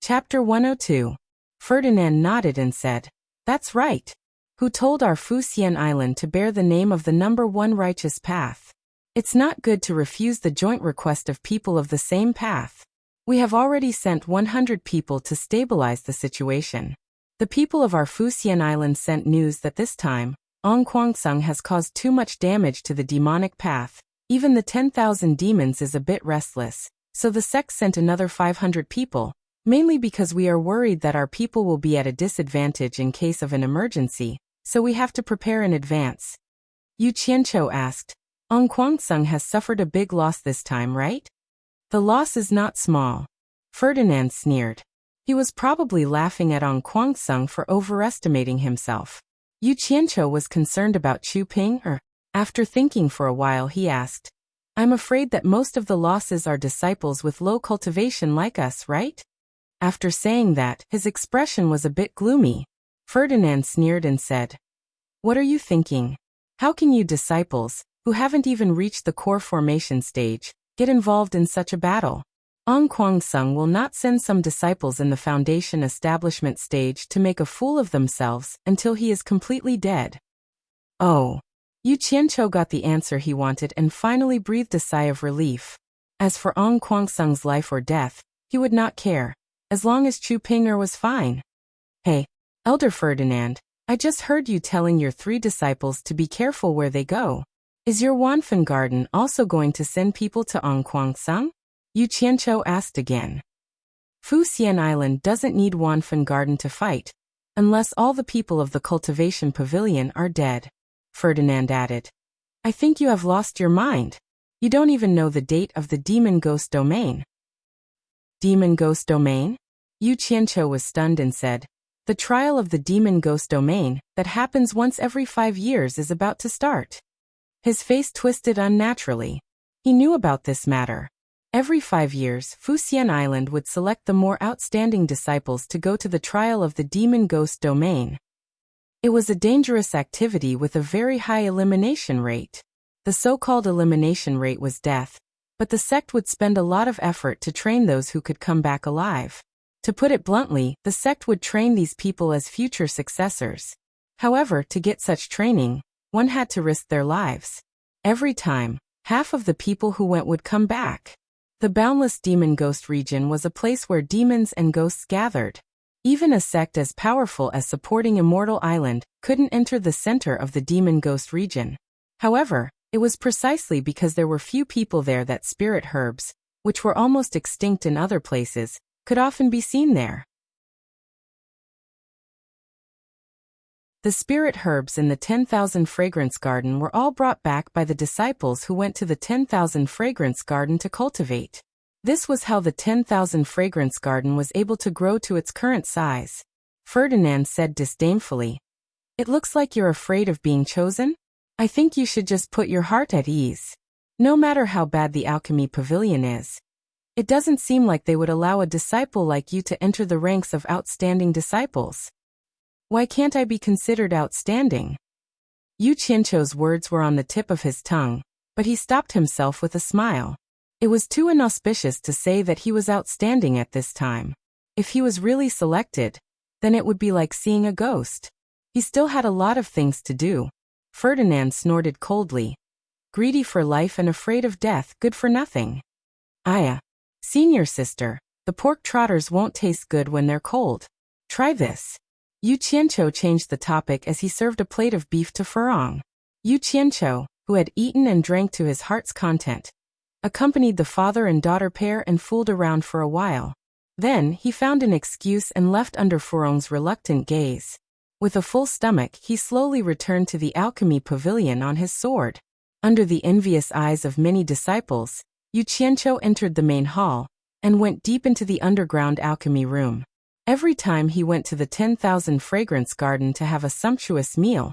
Chapter 102. Ferdinand nodded and said, "That's right. Who told our Fuxian Island to bear the name of the number 1 righteous path? It's not good to refuse the joint request of people of the same path. We have already sent 100 people to stabilize the situation. The people of our Fuxian Island sent news that this time, Ong Guangsung has caused too much damage to the demonic path. Even the 10,000 demons is a bit restless, so the sect sent another 500 people. Mainly because we are worried that our people will be at a disadvantage in case of an emergency, so we have to prepare in advance." Yu Qianqiu asked, "Ong Guangsung has suffered a big loss this time, right?" "The loss is not small. Ferdinand sneered. He was probably laughing at Ong Kwangsung for overestimating himself. Yu Qianqiu was concerned about Chu Ping, or, after thinking for a while, he asked, I'm afraid that most of the losses are disciples with low cultivation like us, right? After saying that, his expression was a bit gloomy. Ferdinand sneered and said, What are you thinking? How can you disciples, who haven't even reached the core formation stage, get involved in such a battle? Ong Kwangsung will not send some disciples in the foundation establishment stage to make a fool of themselves until he is completely dead. Oh. Yu Qianqiu got the answer he wanted and finally breathed a sigh of relief. As for Ong Kwangsung's life or death, he would not care, as long as Chu Ping'er was fine. Hey, Elder Ferdinand, I just heard you telling your 3 disciples to be careful where they go. Is your Wanfen garden also going to send people to Ong Kwangsung? Yu Qianqiu asked again. Fu Xian Island doesn't need Wanfen Garden to fight, unless all the people of the cultivation pavilion are dead, Ferdinand added. I think you have lost your mind. You don't even know the date of the Demon Ghost Domain. Demon Ghost Domain? Yu Qianqiu was stunned and said, The trial of the Demon Ghost Domain, that happens once every 5 years, is about to start. His face twisted unnaturally. He knew about this matter. Every 5 years, Fu Xian Island would select the more outstanding disciples to go to the trial of the Demon Ghost Domain. It was a dangerous activity with a very high elimination rate. The so-called elimination rate was death, but the sect would spend a lot of effort to train those who could come back alive. To put it bluntly, the sect would train these people as future successors. However, to get such training, one had to risk their lives. Every time, half of the people who went would come back. The boundless demon ghost region was a place where demons and ghosts gathered. Even a sect as powerful as supporting Immortal Island couldn't enter the center of the demon ghost region. However, it was precisely because there were few people there that spirit herbs, which were almost extinct in other places, could often be seen there. The spirit herbs in the 10,000 Fragrance Garden were all brought back by the disciples who went to the 10,000 Fragrance Garden to cultivate. This was how the 10,000 Fragrance Garden was able to grow to its current size. Ferdinand said disdainfully, It looks like you're afraid of being chosen? I think you should just put your heart at ease. No matter how bad the alchemy pavilion is, it doesn't seem like they would allow a disciple like you to enter the ranks of outstanding disciples. Why can't I be considered outstanding? Yu Qianqiu's words were on the tip of his tongue, but he stopped himself with a smile. It was too inauspicious to say that he was outstanding at this time. If he was really selected, then it would be like seeing a ghost. He still had a lot of things to do. Ferdinand snorted coldly. Greedy for life and afraid of death, good for nothing. Aya, senior sister, the pork trotters won't taste good when they're cold. Try this. Yu Qianqiu changed the topic as he served a plate of beef to Furong. Yu Qianqiu, who had eaten and drank to his heart's content, accompanied the father and daughter pair and fooled around for a while. Then, he found an excuse and left under Furong's reluctant gaze. With a full stomach, he slowly returned to the alchemy pavilion on his sword. Under the envious eyes of many disciples, Yu Qianqiu entered the main hall and went deep into the underground alchemy room. Every time he went to the 10,000 Fragrance Garden to have a sumptuous meal,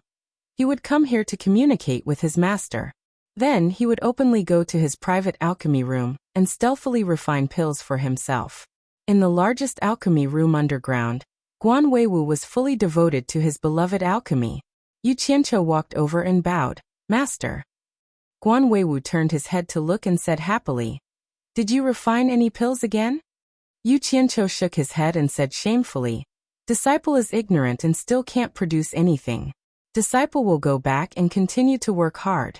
he would come here to communicate with his master. Then he would openly go to his private alchemy room and stealthily refine pills for himself. In the largest alchemy room underground, Guan Weiwu was fully devoted to his beloved alchemy. Yu Qianqiu walked over and bowed. Master. Guan Weiwu turned his head to look and said happily, Did you refine any pills again? Yu Qianqiu shook his head and said shamefully, Disciple is ignorant and still can't produce anything. Disciple will go back and continue to work hard.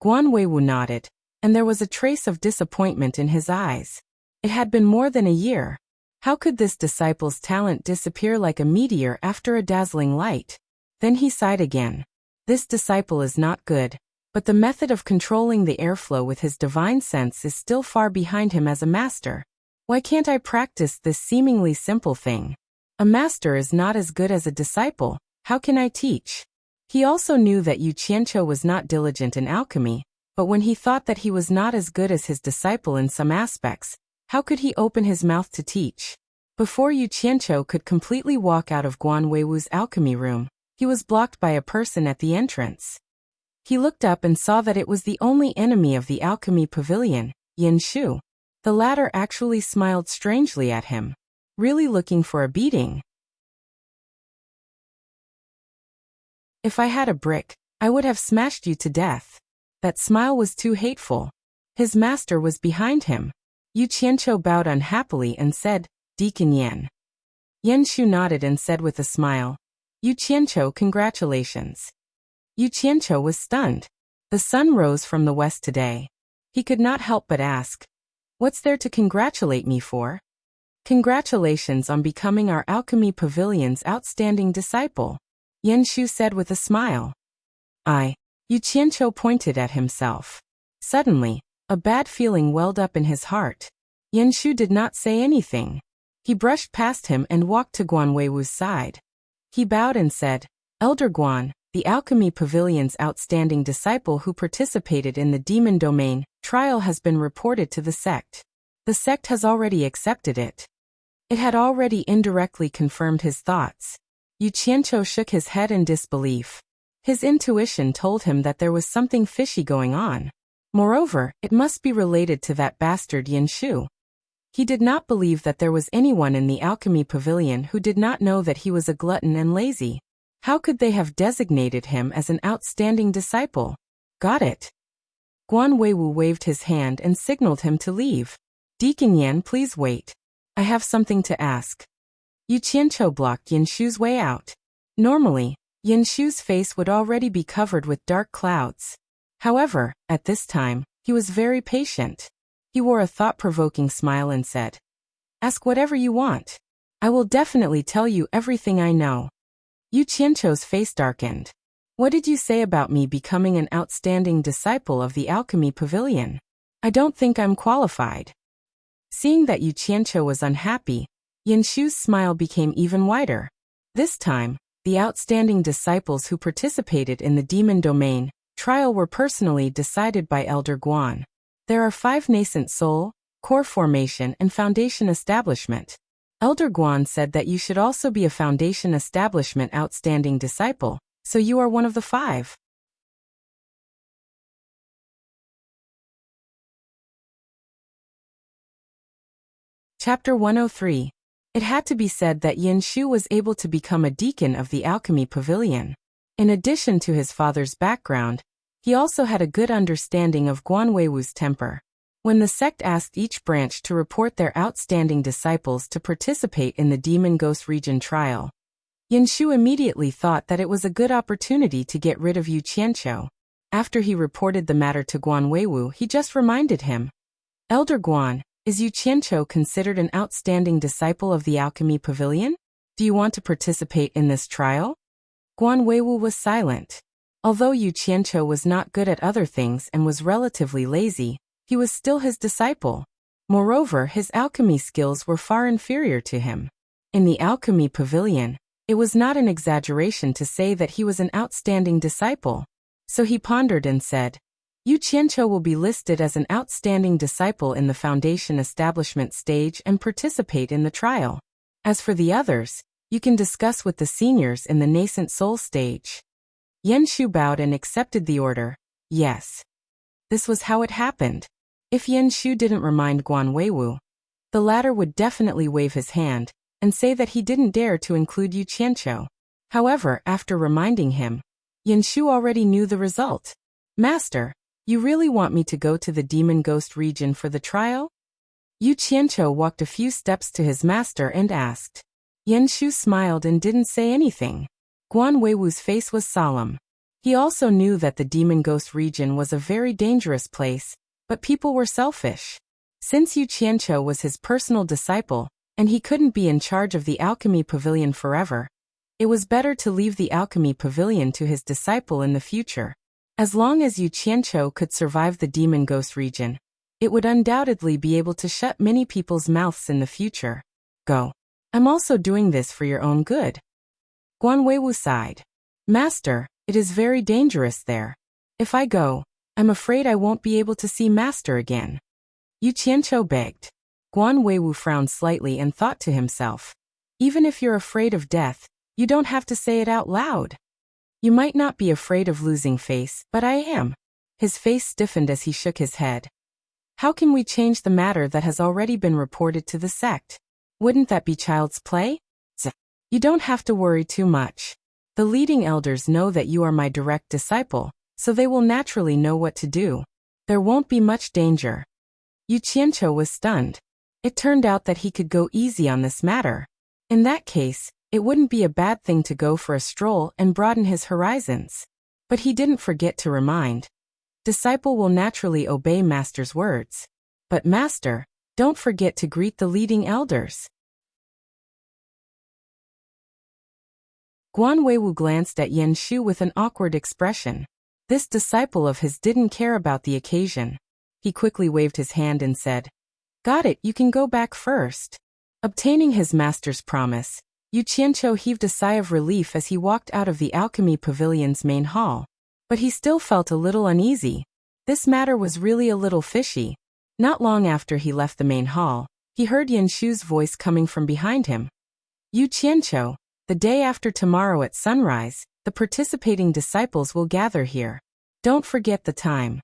Guan Weiwu nodded, and there was a trace of disappointment in his eyes. It had been more than a year. How could this disciple's talent disappear like a meteor after a dazzling light? Then he sighed again. This disciple is not good, but the method of controlling the airflow with his divine sense is still far behind him as a master. Why can't I practice this seemingly simple thing? A master is not as good as a disciple. How can I teach? He also knew that Yu Qianqiu was not diligent in alchemy, but when he thought that he was not as good as his disciple in some aspects, How could he open his mouth to teach? Before Yu Qianqiu could completely walk out of Guan Weiwu's alchemy room, he was blocked by a person at the entrance. He looked up and saw that it was the only enemy of the alchemy pavilion, Yin Shu. The latter actually smiled strangely at him. Really looking for a beating? If I had a brick, I would have smashed you to death. That smile was too hateful. His master was behind him. Yu Qianqiu bowed unhappily and said, Deacon Yan. Yin Shu nodded and said with a smile, Yu Qianqiu, congratulations. Yu Qianqiu was stunned. The sun rose from the west today. He could not help but ask, what's there to congratulate me for? Congratulations on becoming our alchemy pavilion's outstanding disciple, Yin Shu said with a smile. Yu Qianqiu pointed at himself. Suddenly, a bad feeling welled up in his heart. Yin Shu did not say anything. He brushed past him and walked to Guan Weiwu's side. He bowed and said, Elder Guan, the alchemy pavilion's outstanding disciple who participated in the demon domain trial has been reported to the sect. The sect has already accepted it. It had already indirectly confirmed his thoughts. Yu Qianqiu shook his head in disbelief. His intuition told him that there was something fishy going on. Moreover, it must be related to that bastard Yin Shu. He did not believe that there was anyone in the alchemy pavilion who did not know that he was a glutton and lazy. How could they have designated him as an outstanding disciple? Got it. Guan Weiwu waved his hand and signaled him to leave. Deacon Yan, please wait. I have something to ask. Yu Qianqiu blocked Yin Shu's way out. Normally, Yin Shu's face would already be covered with dark clouds. However, at this time, he was very patient. He wore a thought-provoking smile and said, Ask whatever you want. I will definitely tell you everything I know. Yu Qianqiu's face darkened. What did you say about me becoming an outstanding disciple of the alchemy pavilion? I don't think I'm qualified. Seeing that Yu Qianqiu was unhappy, Yin Shu's smile became even wider. This time, the outstanding disciples who participated in the demon domain trial were personally decided by Elder Guan. There are 5 nascent soul, core formation and foundation establishment. Elder Guan said that you should also be a foundation establishment outstanding disciple, so you are one of the 5. Chapter 103. It had to be said that Yin Shu was able to become a deacon of the alchemy pavilion. In addition to his father's background, he also had a good understanding of Guan Weiwu's temper. When the sect asked each branch to report their outstanding disciples to participate in the Demon Ghost Region trial, Yin Shu immediately thought that it was a good opportunity to get rid of Yu Qianqiu. After he reported the matter to Guan Weiwu, he just reminded him, Elder Guan, is Yu Qianqiu considered an outstanding disciple of the alchemy pavilion? Do you want to participate in this trial? Guan Weiwu was silent. Although Yu Qianqiu was not good at other things and was relatively lazy, he was still his disciple. Moreover, his alchemy skills were far inferior to him. In the alchemy pavilion, it was not an exaggeration to say that he was an outstanding disciple. So he pondered and said, Yu Qianqiu will be listed as an outstanding disciple in the foundation establishment stage and participate in the trial. As for the others, you can discuss with the seniors in the nascent soul stage. Yin Shu bowed and accepted the order. Yes. This was how it happened. If Yin Shu didn't remind Guan Weiwu, the latter would definitely wave his hand and say that he didn't dare to include Yu Qianqiu. However, after reminding him, Yin Shu already knew the result. Master, you really want me to go to the Demon Ghost region for the trial? Yu Qianqiu walked a few steps to his master and asked. Yin Shu smiled and didn't say anything. Guan Weiwu's face was solemn. He also knew that the Demon Ghost region was a very dangerous place, but people were selfish. Since Yu Qianqiu was his personal disciple, and he couldn't be in charge of the alchemy pavilion forever, it was better to leave the alchemy pavilion to his disciple in the future. As long as Yu Qianqiu could survive the Demon Ghost region, it would undoubtedly be able to shut many people's mouths in the future. Go. I'm also doing this for your own good. Guan Weiwu sighed. Master, it is very dangerous there. If I go, I'm afraid I won't be able to see Master again. Yu Qianqiu begged. Guan Weiwu frowned slightly and thought to himself, even if you're afraid of death, you don't have to say it out loud. You might not be afraid of losing face, but I am. His face stiffened as he shook his head. How can we change the matter that has already been reported to the sect? Wouldn't that be child's play? You don't have to worry too much. The leading elders know that you are my direct disciple, so they will naturally know what to do. There won't be much danger. Yu Qianqiu was stunned. It turned out that he could go easy on this matter. In that case, it wouldn't be a bad thing to go for a stroll and broaden his horizons. But he didn't forget to remind. Disciple will naturally obey master's words. But master, don't forget to greet the leading elders. Guan Weiwu glanced at Yan Shu with an awkward expression. This disciple of his didn't care about the occasion. He quickly waved his hand and said, "Got it, you can go back first." Obtaining his master's promise, Yu Qianqiu heaved a sigh of relief as he walked out of the alchemy pavilion's main hall. But he still felt a little uneasy. This matter was really a little fishy. Not long after he left the main hall, he heard Yan Shu's voice coming from behind him. "Yu Qianqiu, the day after tomorrow at sunrise, the participating disciples will gather here. Don't forget the time."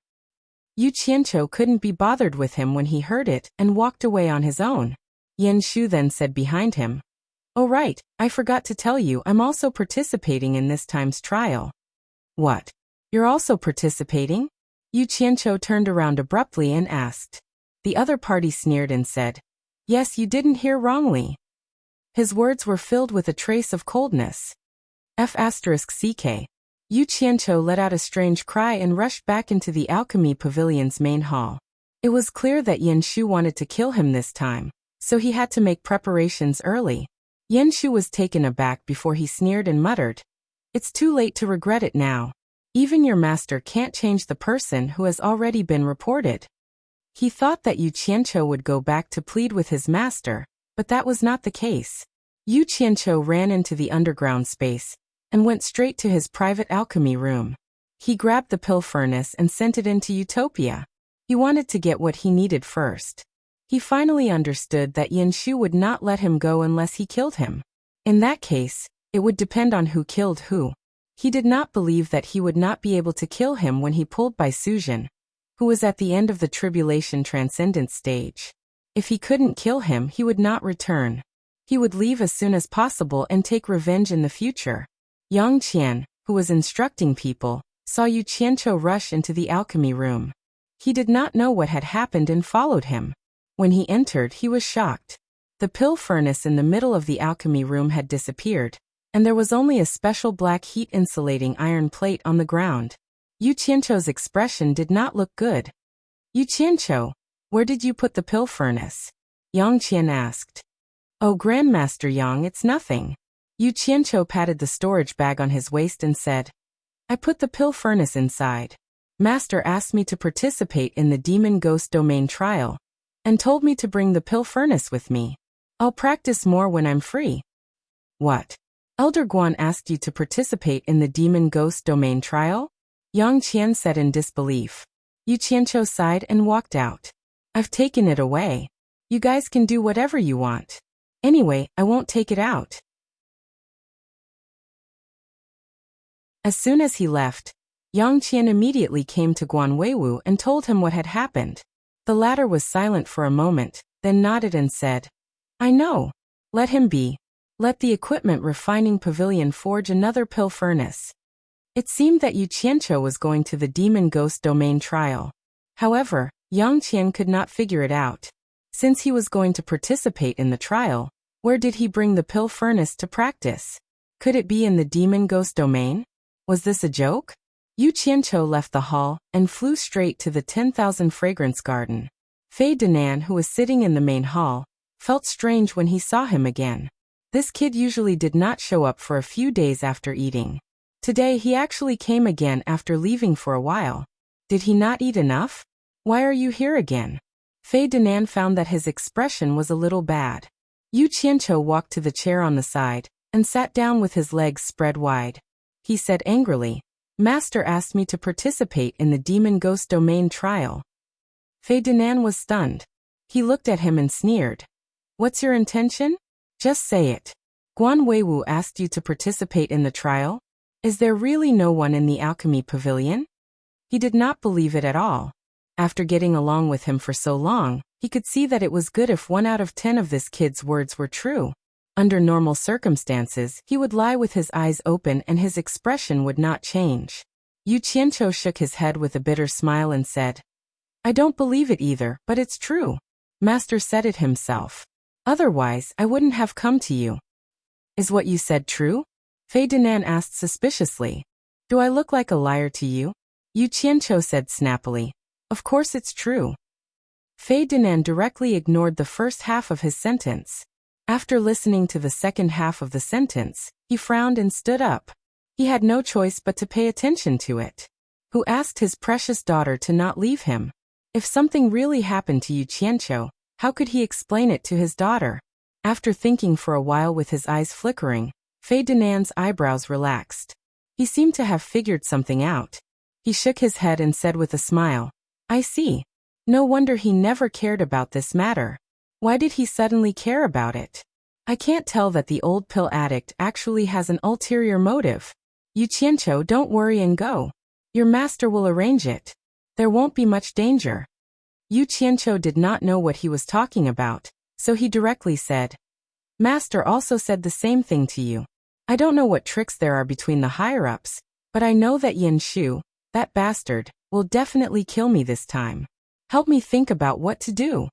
Yu Qianqiu couldn't be bothered with him when he heard it and walked away on his own. Yan Shu then said behind him, "Oh right, I forgot to tell you I'm also participating in this time's trial." "What? You're also participating?" Yu Qianqiu turned around abruptly and asked. The other party sneered and said, "Yes, you didn't hear wrongly." His words were filled with a trace of coldness. F***ck. Yu Qianqiu let out a strange cry and rushed back into the alchemy pavilion's main hall. It was clear that Yan Shu wanted to kill him this time, so he had to make preparations early. Yan Shu was taken aback before he sneered and muttered, "It's too late to regret it now. Even your master can't change the person who has already been reported." He thought that Yu Qianqiu would go back to plead with his master, but that was not the case. Yu Qianqiu ran into the underground space and went straight to his private alchemy room. He grabbed the pill furnace and sent it into Utopia. He wanted to get what he needed first. He finally understood that Yan Shu would not let him go unless he killed him. In that case, it would depend on who killed who. He did not believe that he would not be able to kill him when he pulled by Suzhen, who was at the end of the tribulation transcendence stage. If he couldn't kill him, he would not return. He would leave as soon as possible and take revenge in the future. Yang Qian, who was instructing people, saw Yu Qianqiu rush into the alchemy room. He did not know what had happened and followed him. When he entered, he was shocked. The pill furnace in the middle of the alchemy room had disappeared, and there was only a special black heat-insulating iron plate on the ground. Yu Qianqiu's expression did not look good. "Yu Qianqiu, where did you put the pill furnace?" Yang Qian asked. "Oh, Grandmaster Yang, it's nothing." Yu Qianqiu patted the storage bag on his waist and said, "I put the pill furnace inside. Master asked me to participate in the demon ghost domain trial, and told me to bring the pill furnace with me. I'll practice more when I'm free." "What? Elder Guan asked you to participate in the demon ghost domain trial?" Yang Qian said in disbelief. Yu Qianqiu sighed and walked out. "I've taken it away. You guys can do whatever you want. Anyway, I won't take it out." As soon as he left, Yang Qian immediately came to Guan Weiwu and told him what had happened. The latter was silent for a moment, then nodded and said, "I know. Let him be. Let the equipment refining pavilion forge another pill furnace." It seemed that Yu Qianqiu was going to the demon ghost domain trial. However, Yang Qian could not figure it out. Since he was going to participate in the trial, where did he bring the pill furnace to practice? Could it be in the demon ghost domain? Was this a joke? Yu Qianqiu left the hall and flew straight to the 10,000 fragrance garden. Fei Danan, who was sitting in the main hall, felt strange when he saw him again. This kid usually did not show up for a few days after eating. Today he actually came again after leaving for a while. Did he not eat enough? Why are you here again? Fei Danan found that his expression was a little bad. Yu Qianqiu walked to the chair on the side and sat down with his legs spread wide. He said angrily, "Master asked me to participate in the demon ghost domain trial." Fei Danan was stunned. He looked at him and sneered. What's your intention? Just say it. Guan Weiwu asked you to participate in the trial? Is there really no one in the alchemy pavilion? He did not believe it at all. After getting along with him for so long, he could see that it was good if 1 out of 10 of this kid's words were true. Under normal circumstances, he would lie with his eyes open and his expression would not change. Yu Qianqiu shook his head with a bitter smile and said, I don't believe it either, but it's true. Master said it himself. Otherwise, I wouldn't have come to you. Is what you said true? Fei Dinan asked suspiciously. Do I look like a liar to you? Yu Qianqiu said snappily. Of course it's true. Fei Dinan directly ignored the first half of his sentence. After listening to the second half of the sentence, he frowned and stood up. He had no choice but to pay attention to it. Who asked his precious daughter to not leave him? If something really happened to Yu Qianqiu, how could he explain it to his daughter? After thinking for a while with his eyes flickering, Fei Dinan's eyebrows relaxed. He seemed to have figured something out. He shook his head and said with a smile, I see. No wonder he never cared about this matter. Why did he suddenly care about it? I can't tell that the old pill addict actually has an ulterior motive. Yu Qianqiu, don't worry and go. Your master will arrange it. There won't be much danger. Yu Qianqiu did not know what he was talking about, so he directly said, Master also said the same thing to you. I don't know what tricks there are between the higher-ups, but I know that Yin Shu, that bastard, will definitely kill me this time. Help me think about what to do.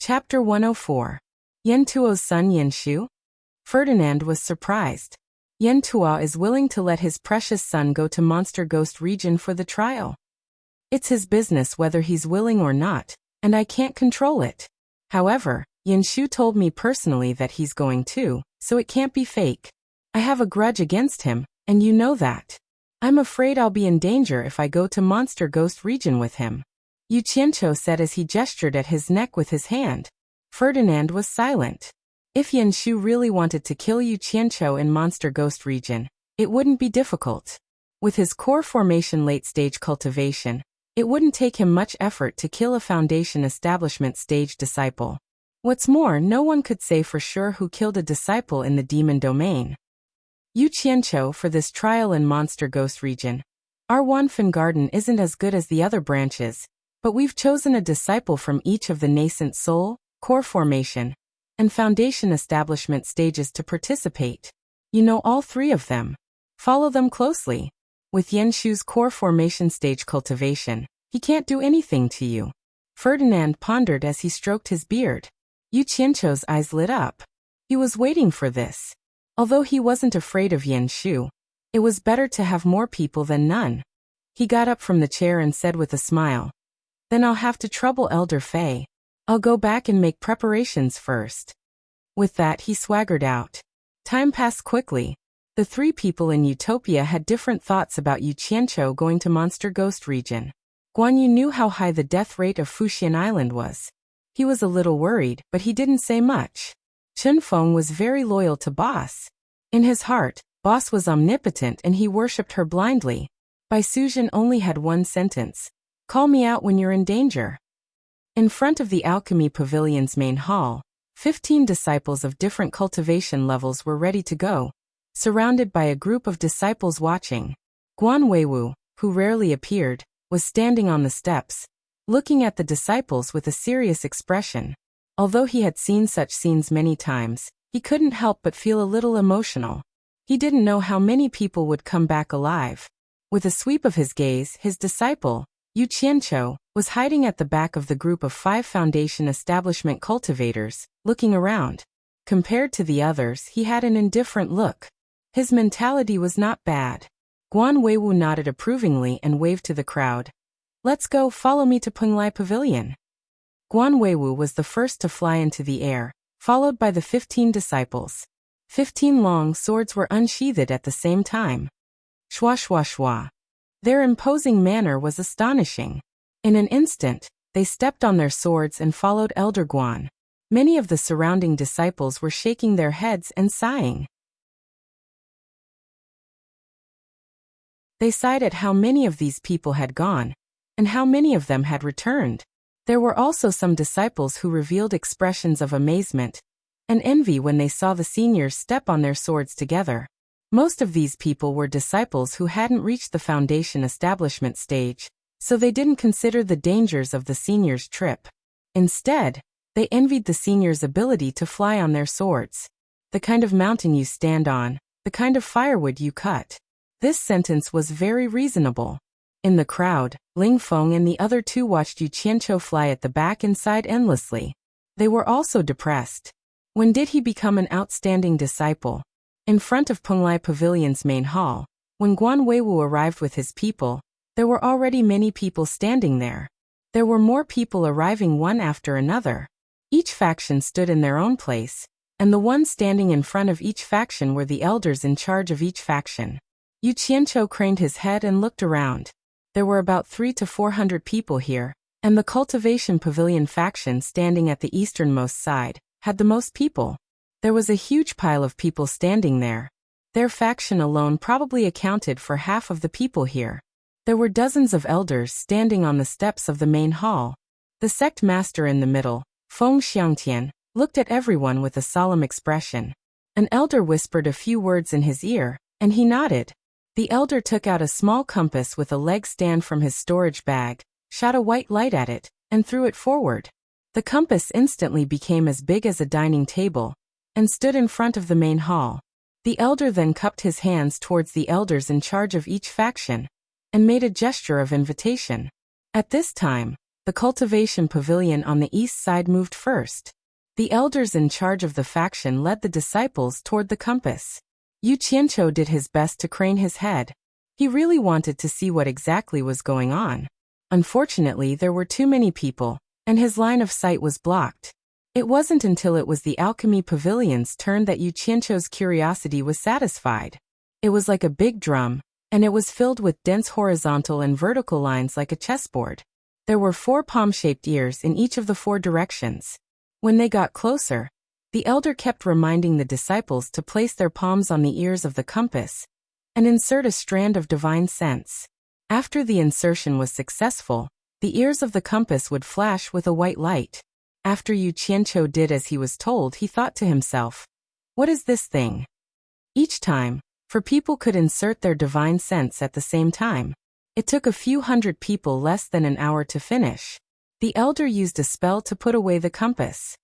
Chapter 104. Yen Tuo's son Yen Shu? Ferdinand was surprised. Yen Tuo is willing to let his precious son go to Monster Ghost region for the trial. It's his business whether he's willing or not, and I can't control it. However, Yen Shu told me personally that he's going too, so it can't be fake. I have a grudge against him, and you know that. I'm afraid I'll be in danger if I go to Monster Ghost region with him. Yu Qianqiu said as he gestured at his neck with his hand. Ferdinand was silent. If Yen Shu really wanted to kill Yu Qianqiu in Monster Ghost region, it wouldn't be difficult. With his core formation late-stage cultivation, it wouldn't take him much effort to kill a foundation establishment stage disciple. What's more, no one could say for sure who killed a disciple in the demon domain. Yu Qianqiu for this trial in Monster Ghost region. Our Wanfen Garden isn't as good as the other branches, but we've chosen a disciple from each of the nascent soul, core formation, and foundation establishment stages to participate. You know all 3 of them. Follow them closely. With Yen Shu's core formation stage cultivation, he can't do anything to you. Ferdinand pondered as he stroked his beard. Yu Qianqiu's eyes lit up. He was waiting for this. Although he wasn't afraid of Yen Shu, it was better to have more people than none. He got up from the chair and said with a smile, Then I'll have to trouble Elder Fei. I'll go back and make preparations first. With that he swaggered out. Time passed quickly. The 3 people in Utopia had different thoughts about Yu Qianqiu going to Monster Ghost region. Guan Yu knew how high the death rate of Fuxian Island was. He was a little worried, but he didn't say much. Chen Feng was very loyal to Boss. In his heart, Boss was omnipotent and he worshipped her blindly. Bai Suzhen only had one sentence. Call me out when you're in danger. In front of the Alchemy Pavilion's main hall, 15 disciples of different cultivation levels were ready to go, surrounded by a group of disciples watching. Guan Weiwu, who rarely appeared, was standing on the steps, looking at the disciples with a serious expression. Although he had seen such scenes many times, he couldn't help but feel a little emotional. He didn't know how many people would come back alive. With a sweep of his gaze, his disciple, Yu Qianqiu, was hiding at the back of the group of 5 foundation establishment cultivators, looking around. Compared to the others, he had an indifferent look. His mentality was not bad. Guan Weiwu nodded approvingly and waved to the crowd. Let's go, follow me to Penglai Pavilion. Guan Weiwu was the first to fly into the air, followed by the 15 disciples. 15 long swords were unsheathed at the same time. Shwa shwa shwa. Their imposing manner was astonishing. In an instant, they stepped on their swords and followed Elder Guan. Many of the surrounding disciples were shaking their heads and sighing. They sighed at how many of these people had gone, and how many of them had returned. There were also some disciples who revealed expressions of amazement and envy when they saw the seniors step on their swords together. Most of these people were disciples who hadn't reached the foundation establishment stage, so they didn't consider the dangers of the seniors' trip. Instead, they envied the seniors' ability to fly on their swords. The kind of mountain you stand on, the kind of firewood you cut. This sentence was very reasonable. In the crowd, Ling Feng and the other two watched Yu Qianqiu fly at the back and sighed endlessly. They were also depressed. When did he become an outstanding disciple? In front of Penglai Pavilion's main hall, when Guan Weiwu arrived with his people, there were already many people standing there. There were more people arriving one after another. Each faction stood in their own place, and the ones standing in front of each faction were the elders in charge of each faction. Yu Qianqiu craned his head and looked around. There were about 300 to 400 people here, and the Cultivation Pavilion faction standing at the easternmost side had the most people. There was a huge pile of people standing there. Their faction alone probably accounted for half of the people here. There were dozens of elders standing on the steps of the main hall. The sect master in the middle, Feng Xiangtian, looked at everyone with a solemn expression. An elder whispered a few words in his ear, and he nodded. The elder took out a small compass with a leg stand from his storage bag, shot a white light at it, and threw it forward. The compass instantly became as big as a dining table, and stood in front of the main hall. The elder then cupped his hands towards the elders in charge of each faction, and made a gesture of invitation. At this time, the Cultivation Pavilion on the east side moved first. The elders in charge of the faction led the disciples toward the compass. Yu Qianqiu did his best to crane his head. He really wanted to see what exactly was going on. Unfortunately, there were too many people, and his line of sight was blocked. It wasn't until it was the Alchemy Pavilion's turn that Yu Qianqiu's curiosity was satisfied. It was like a big drum, and it was filled with dense horizontal and vertical lines like a chessboard. There were 4 palm-shaped ears in each of the 4 directions. When they got closer, the elder kept reminding the disciples to place their palms on the ears of the compass and insert a strand of divine sense. After the insertion was successful, the ears of the compass would flash with a white light. After Yu Qianqiu did as he was told, he thought to himself, "What is this thing?" Each time, for people could insert their divine sense at the same time. It took a few hundred people less than an hour to finish. The elder used a spell to put away the compass.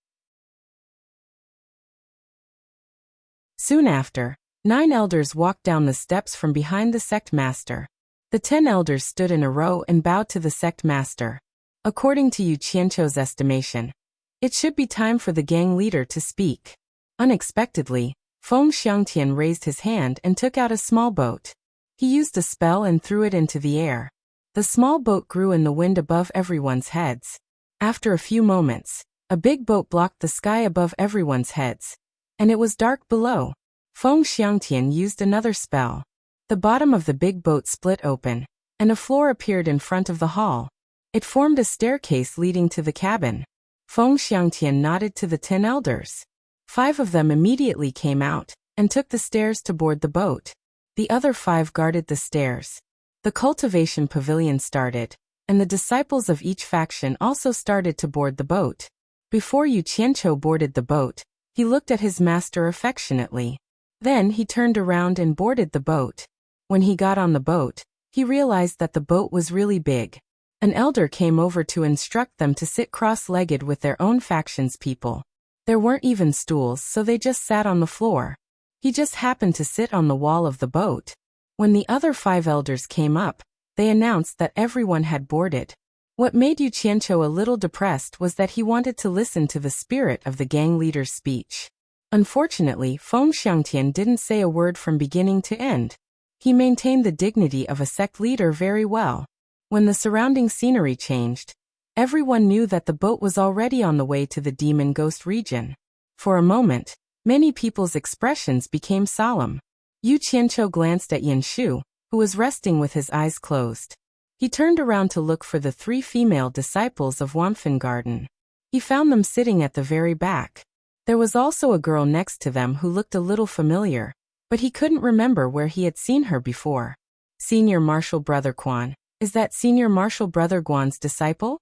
Soon after, 9 elders walked down the steps from behind the sect master. The 10 elders stood in a row and bowed to the sect master. According to Yu Qianqiu's estimation, it should be time for the gang leader to speak. Unexpectedly, Feng Xiangtian raised his hand and took out a small boat. He used a spell and threw it into the air. The small boat grew in the wind above everyone's heads. After a few moments, a big boat blocked the sky above everyone's heads, and it was dark below. Feng Xiangtian used another spell. The bottom of the big boat split open, and a floor appeared in front of the hall. It formed a staircase leading to the cabin. Feng Xiangtian nodded to the 10 elders. 5 of them immediately came out and took the stairs to board the boat. The other 5 guarded the stairs. The Cultivation Pavilion started, and the disciples of each faction also started to board the boat. Before Yu Qianqiu boarded the boat, he looked at his master affectionately. Then he turned around and boarded the boat. When he got on the boat, he realized that the boat was really big. An elder came over to instruct them to sit cross-legged with their own faction's people. There weren't even stools, so they just sat on the floor. He just happened to sit on the wall of the boat. When the other 5 elders came up, they announced that everyone had boarded. What made Yu Qianqiu a little depressed was that he wanted to listen to the spirit of the gang leader's speech. Unfortunately, Feng Xiangtian didn't say a word from beginning to end. He maintained the dignity of a sect leader very well. When the surrounding scenery changed, everyone knew that the boat was already on the way to the Demon Ghost region. For a moment, many people's expressions became solemn. Yu Qianqiu glanced at Yin Shu, who was resting with his eyes closed. He turned around to look for the 3 female disciples of Wamfen Garden. He found them sitting at the very back. There was also a girl next to them who looked a little familiar, but he couldn't remember where he had seen her before. Senior Marshal Brother Quan, is that Senior Marshal Brother Guan's disciple?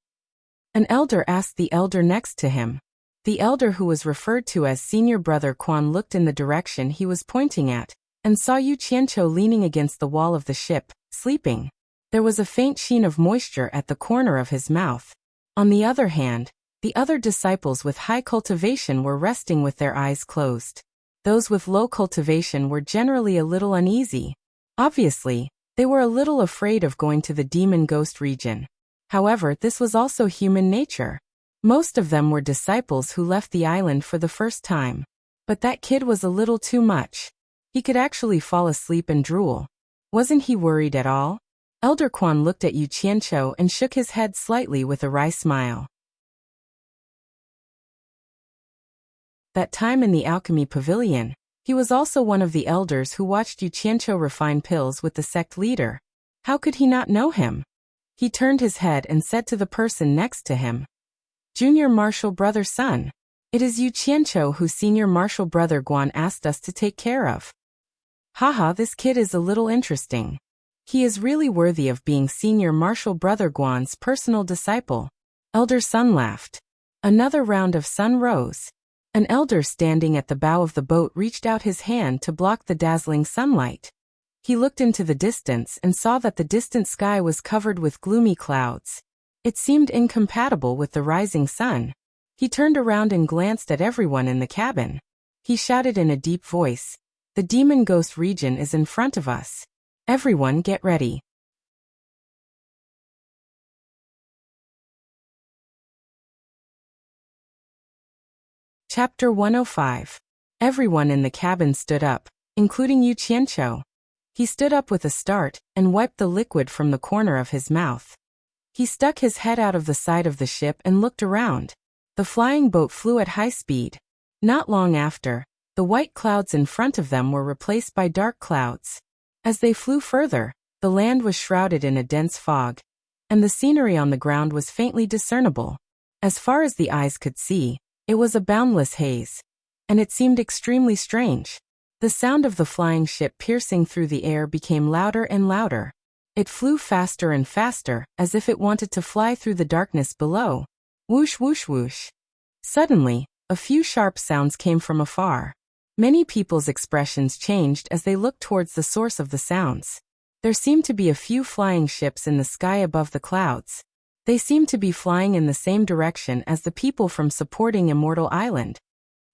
An elder asked the elder next to him. The elder, who was referred to as Senior Brother Quan, looked in the direction he was pointing at, and saw Yu Qianqiu leaning against the wall of the ship, sleeping. There was a faint sheen of moisture at the corner of his mouth. On the other hand, the other disciples with high cultivation were resting with their eyes closed. Those with low cultivation were generally a little uneasy. Obviously, they were a little afraid of going to the demon ghost region. However, this was also human nature. Most of them were disciples who left the island for the first time. But that kid was a little too much. He could actually fall asleep and drool. Wasn't he worried at all? Elder Quan looked at Yu Qianqiu and shook his head slightly with a wry smile. That time in the alchemy pavilion, he was also one of the elders who watched Yu Qianqiu refine pills with the sect leader. How could he not know him? He turned his head and said to the person next to him, "Junior Marshal Brother Sun, it is Yu Qianqiu who Senior Marshal Brother Guan asked us to take care of." Haha, this kid is a little interesting. He is really worthy of being Senior Marshal Brother Guan's personal disciple. Elder Sun laughed. Another round of sun rose. An elder standing at the bow of the boat reached out his hand to block the dazzling sunlight. He looked into the distance and saw that the distant sky was covered with gloomy clouds. It seemed incompatible with the rising sun. He turned around and glanced at everyone in the cabin. He shouted in a deep voice, "The demon ghost region is in front of us. Everyone get ready." Chapter 105. Everyone in the cabin stood up, including Yu Qianqiu. He stood up with a start and wiped the liquid from the corner of his mouth. He stuck his head out of the side of the ship and looked around. The flying boat flew at high speed. Not long after, the white clouds in front of them were replaced by dark clouds. As they flew further, the land was shrouded in a dense fog, and the scenery on the ground was faintly discernible. As far as the eyes could see, it was a boundless haze, and it seemed extremely strange. The sound of the flying ship piercing through the air became louder and louder. It flew faster and faster, as if it wanted to fly through the darkness below. Whoosh whoosh whoosh. Suddenly, a few sharp sounds came from afar. Many people's expressions changed as they looked towards the source of the sounds. There seemed to be a few flying ships in the sky above the clouds. They seemed to be flying in the same direction as the people from supporting Immortal Island.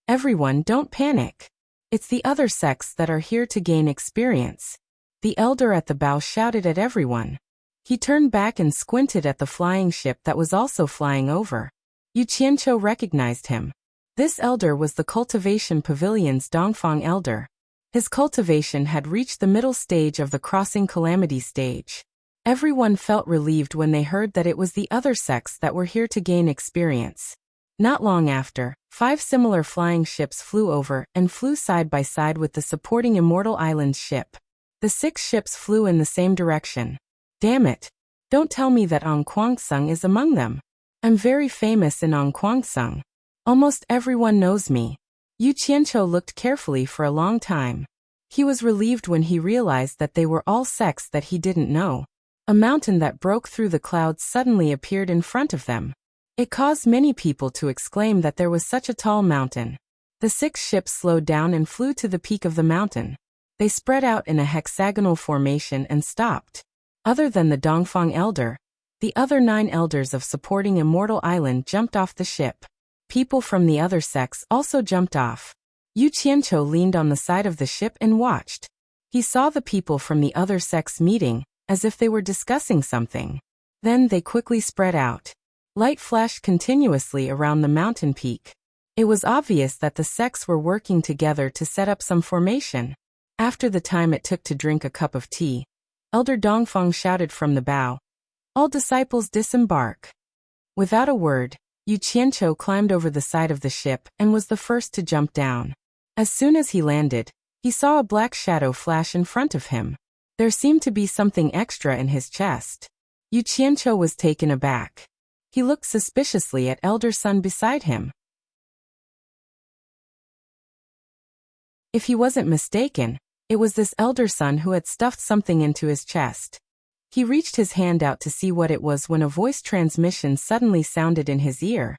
"Everyone, don't panic. It's the other sects that are here to gain experience." The elder at the bow shouted at everyone. He turned back and squinted at the flying ship that was also flying over. Yu Qianqiu recognized him. This elder was the Cultivation Pavilion's Dongfang elder. His cultivation had reached the middle stage of the Crossing Calamity stage. Everyone felt relieved when they heard that it was the other sects that were here to gain experience. Not long after, 5 similar flying ships flew over and flew side by side with the supporting Immortal Island's ship. The 6 ships flew in the same direction. Damn it! Don't tell me that Ongquangsung is among them. I'm very famous in Ongquangsung. Almost everyone knows me. Yu Qianqiu looked carefully for a long time. He was relieved when he realized that they were all sects that he didn't know. A mountain that broke through the clouds suddenly appeared in front of them. It caused many people to exclaim that there was such a tall mountain. The 6 ships slowed down and flew to the peak of the mountain. They spread out in a hexagonal formation and stopped. Other than the Dongfang elder, the other 9 elders of supporting Immortal Island jumped off the ship. People from the other sects also jumped off. Yu Qianqiu leaned on the side of the ship and watched. He saw the people from the other sects meeting, as if they were discussing something. Then they quickly spread out. Light flashed continuously around the mountain peak. It was obvious that the sects were working together to set up some formation. After the time it took to drink a cup of tea, Elder Dongfang shouted from the bow, "All disciples disembark." Without a word, Yu Qianqiu climbed over the side of the ship and was the first to jump down. As soon as he landed, he saw a black shadow flash in front of him. There seemed to be something extra in his chest. Yu Qianqiu was taken aback. He looked suspiciously at Elder Sun beside him. If he wasn't mistaken, It was this elder son who had stuffed something into his chest. He reached his hand out to see what it was when a voice transmission suddenly sounded in his ear.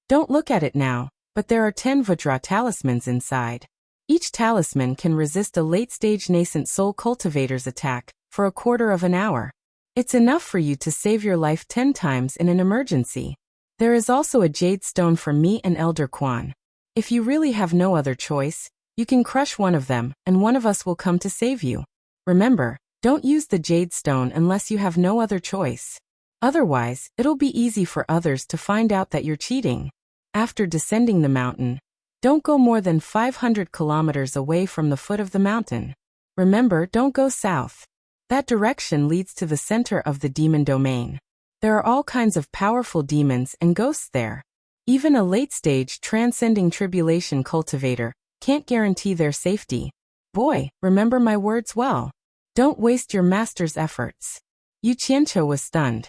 Don't look at it now, but there are 10 Vajra talismans inside. Each talisman can resist a late-stage nascent soul cultivator's attack for a quarter of an hour. It's enough for you to save your life 10 times in an emergency. There is also a jade stone for me and Elder Quan. If you really have no other choice, you can crush one of them, and one of us will come to save you. Remember, don't use the jade stone unless you have no other choice. Otherwise, it'll be easy for others to find out that you're cheating. After descending the mountain, don't go more than 500 kilometers away from the foot of the mountain. Remember, don't go south. That direction leads to the center of the demon domain. There are all kinds of powerful demons and ghosts there. Even a late-stage transcending tribulation cultivator can't guarantee their safety. Boy, remember my words well. Don't waste your master's efforts. Yu Qianqiu was stunned.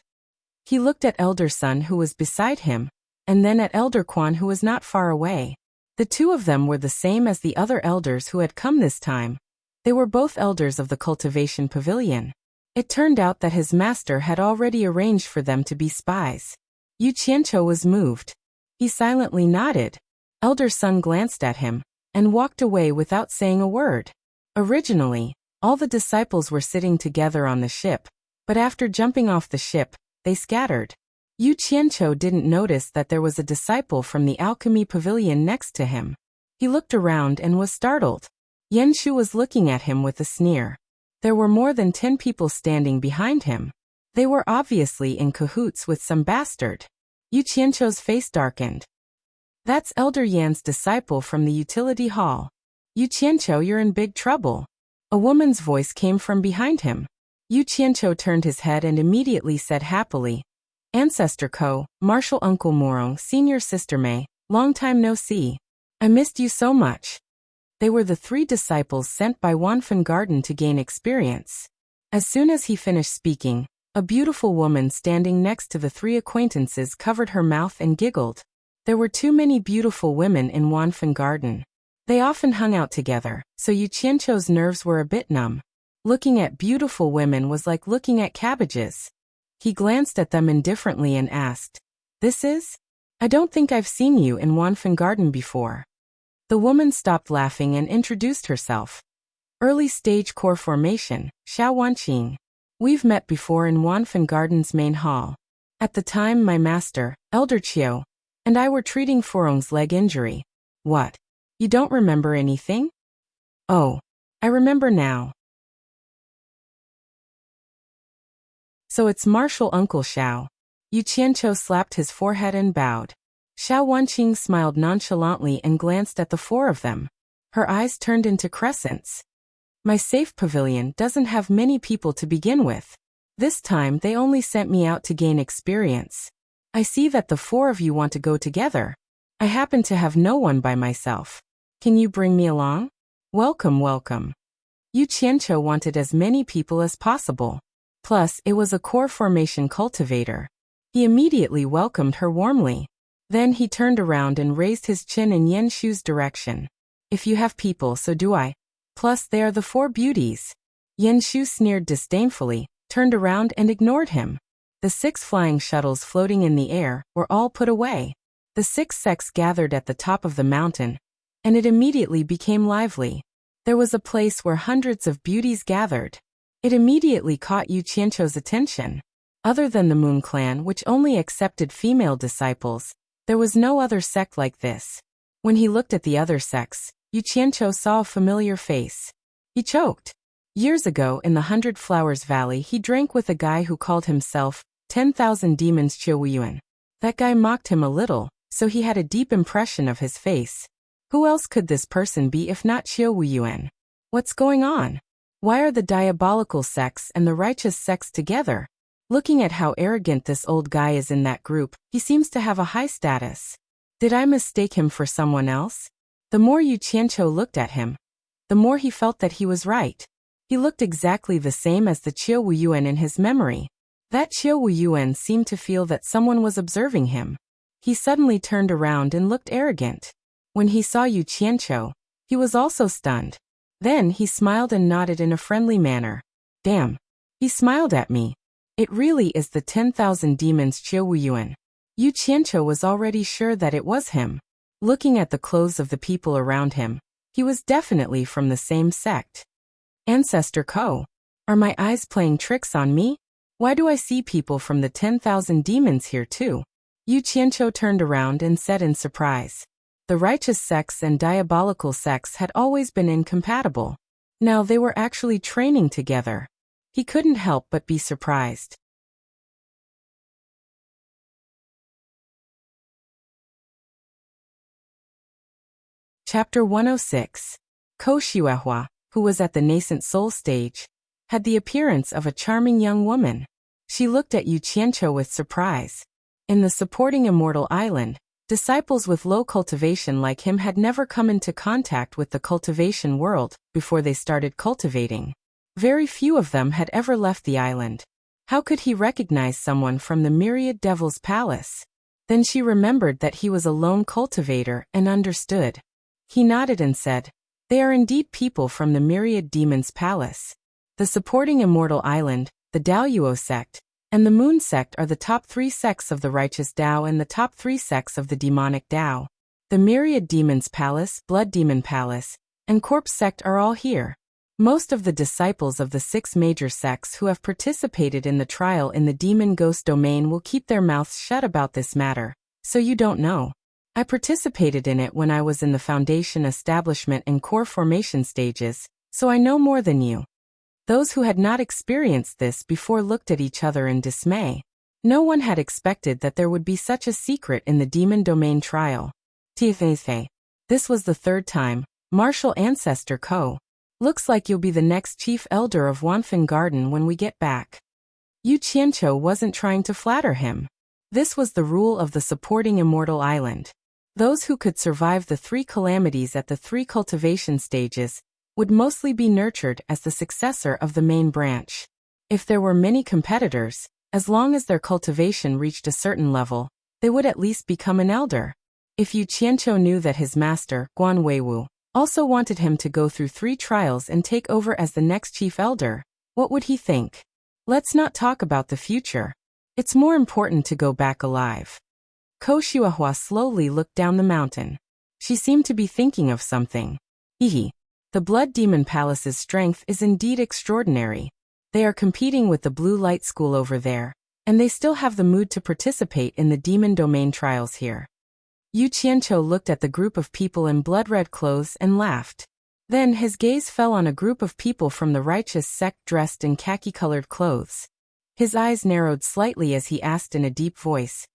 He looked at Elder Sun who was beside him, and then at Elder Quan who was not far away. The two of them were the same as the other elders who had come this time. They were both elders of the cultivation pavilion. It turned out that his master had already arranged for them to be spies. Yu Qianqiu was moved. He silently nodded. Elder Sun glanced at him and walked away without saying a word. Originally, all the disciples were sitting together on the ship, but after jumping off the ship, they scattered. Yu Qianqiu didn't notice that there was a disciple from the alchemy pavilion next to him. He looked around and was startled. Yan Shu was looking at him with a sneer. There were more than 10 people standing behind him. They were obviously in cahoots with some bastard. Yu Qianqiu's face darkened. That's Elder Yan's disciple from the utility hall. Yu Qianqiu, you're in big trouble. A woman's voice came from behind him. Yu Qianqiu turned his head and immediately said happily, Ancestor Ko, Martial Uncle Morong, Senior Sister Mei, long time no see. I missed you so much. They were the 3 disciples sent by Wanfen Garden to gain experience. As soon as he finished speaking, a beautiful woman standing next to the 3 acquaintances covered her mouth and giggled. There were too many beautiful women in Wanfen Garden. They often hung out together, so Yu Qianqiu's nerves were a bit numb. Looking at beautiful women was like looking at cabbages. He glanced at them indifferently and asked, This is? I don't think I've seen you in Wanfen Garden before. The woman stopped laughing and introduced herself. Early stage core formation, Xiao Wanqing. We've met before in Wanfen Garden's main hall. At the time my master, Elder Qiu, and I were treating Furong's leg injury. What? You don't remember anything? Oh, I remember now. So it's Martial Uncle Xiao. Yu Qianqiu slapped his forehead and bowed. Xiao Wanqing smiled nonchalantly and glanced at the 4 of them. Her eyes turned into crescents. My safe pavilion doesn't have many people to begin with. This time they only sent me out to gain experience. I see that the 4 of you want to go together. I happen to have no one by myself. Can you bring me along? Welcome, welcome. Yu Qianqiu wanted as many people as possible. Plus, it was a core formation cultivator. He immediately welcomed her warmly. Then he turned around and raised his chin in Yan Shu's direction. If you have people, so do I. Plus, they are the 4 beauties. Yan Shu sneered disdainfully, turned around and ignored him. The 6 flying shuttles floating in the air were all put away. The 6 sects gathered at the top of the mountain, and it immediately became lively. There was a place where hundreds of beauties gathered. It immediately caught Yu Qianqiu's attention. Other than the Moon Clan, which only accepted female disciples, there was no other sect like this. When he looked at the other sects, Yu Qianqiu saw a familiar face. He choked. Years ago in the 100 Flowers Valley he drank with a guy who called himself 10,000 Demons Qiu Wuyuan. That guy mocked him a little, so he had a deep impression of his face. Who else could this person be if not Qiu Wuyuan? What's going on? Why are the diabolical sects and the righteous sects together? Looking at how arrogant this old guy is in that group, he seems to have a high status. Did I mistake him for someone else? The more Yu Qianqiu looked at him, the more he felt that he was right. He looked exactly the same as the Qiu Wuyuan in his memory. That Qiu Wuyuan seemed to feel that someone was observing him. He suddenly turned around and looked arrogant. When he saw Yu Qianqiu, he was also stunned. Then he smiled and nodded in a friendly manner. Damn. He smiled at me. It really is the 10,000 demons Chiawuyuan. Yu Qianqiu was already sure that it was him. Looking at the clothes of the people around him, he was definitely from the same sect. Ancestor Ko. Are my eyes playing tricks on me? Why do I see people from the 10,000 demons here too? Yu Qianqiu turned around and said in surprise. The righteous sects and diabolical sects had always been incompatible. Now they were actually training together. He couldn't help but be surprised. Chapter 106. Ko Xiuehua, who was at the nascent soul stage, had the appearance of a charming young woman. She looked at Yu Qianqiu with surprise. In the supporting Immortal Island, disciples with low cultivation like him had never come into contact with the cultivation world before they started cultivating. Very few of them had ever left the island. How could he recognize someone from the myriad devil's palace? Then she remembered that he was a lone cultivator and understood. He nodded and said, "They are indeed people from the myriad demon's palace. The supporting Immortal Island, the Daoyuo sect, and the Moon sect are the top 3 sects of the righteous Dao and the top 3 sects of the demonic Dao. The myriad demon's palace, blood demon palace, and corpse sect are all here. Most of the disciples of the 6 major sects who have participated in the trial in the demon ghost domain will keep their mouths shut about this matter, so you don't know. I participated in it when I was in the foundation establishment and core formation stages, so I know more than you." Those who had not experienced this before looked at each other in dismay. No one had expected that there would be such a secret in the demon domain trial. Tifei. This was the 3rd time. Martial Ancestor Ko. Looks like you'll be the next chief elder of Wanfen Garden when we get back. Yu Qianqiu wasn't trying to flatter him. This was the rule of the supporting Immortal Island. Those who could survive the 3 calamities at the 3 cultivation stages would mostly be nurtured as the successor of the main branch. If there were many competitors, as long as their cultivation reached a certain level, they would at least become an elder. If Yu Qianqiu knew that his master, Guan Weiwu, also wanted him to go through 3 trials and take over as the next chief elder, what would he think? Let's not talk about the future. It's more important to go back alive. Ko Xiuehua slowly looked down the mountain. She seemed to be thinking of something. Hehe. The Blood Demon Palace's strength is indeed extraordinary. They are competing with the Blue Light School over there, and they still have the mood to participate in the demon domain trials here. Yu Qianqiu looked at the group of people in blood-red clothes and laughed. Then his gaze fell on a group of people from the righteous sect dressed in khaki-colored clothes. His eyes narrowed slightly as he asked in a deep voice,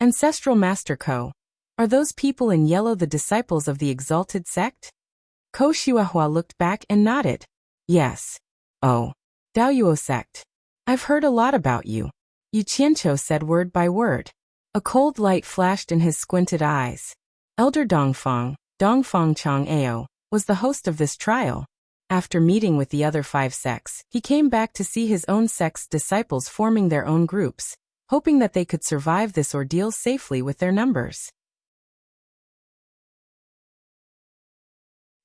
"Ancestral Master Ko, are those people in yellow the disciples of the exalted sect?" Ko Xiuehua looked back and nodded. "Yes." "Oh. Daoyuo sect. I've heard a lot about you." Yu Qianqiu said word by word. A cold light flashed in his squinted eyes. Elder Dongfang Chang Ao, was the host of this trial. After meeting with the other 5 sects, he came back to see his own sect's disciples forming their own groups, hoping that they could survive this ordeal safely with their numbers.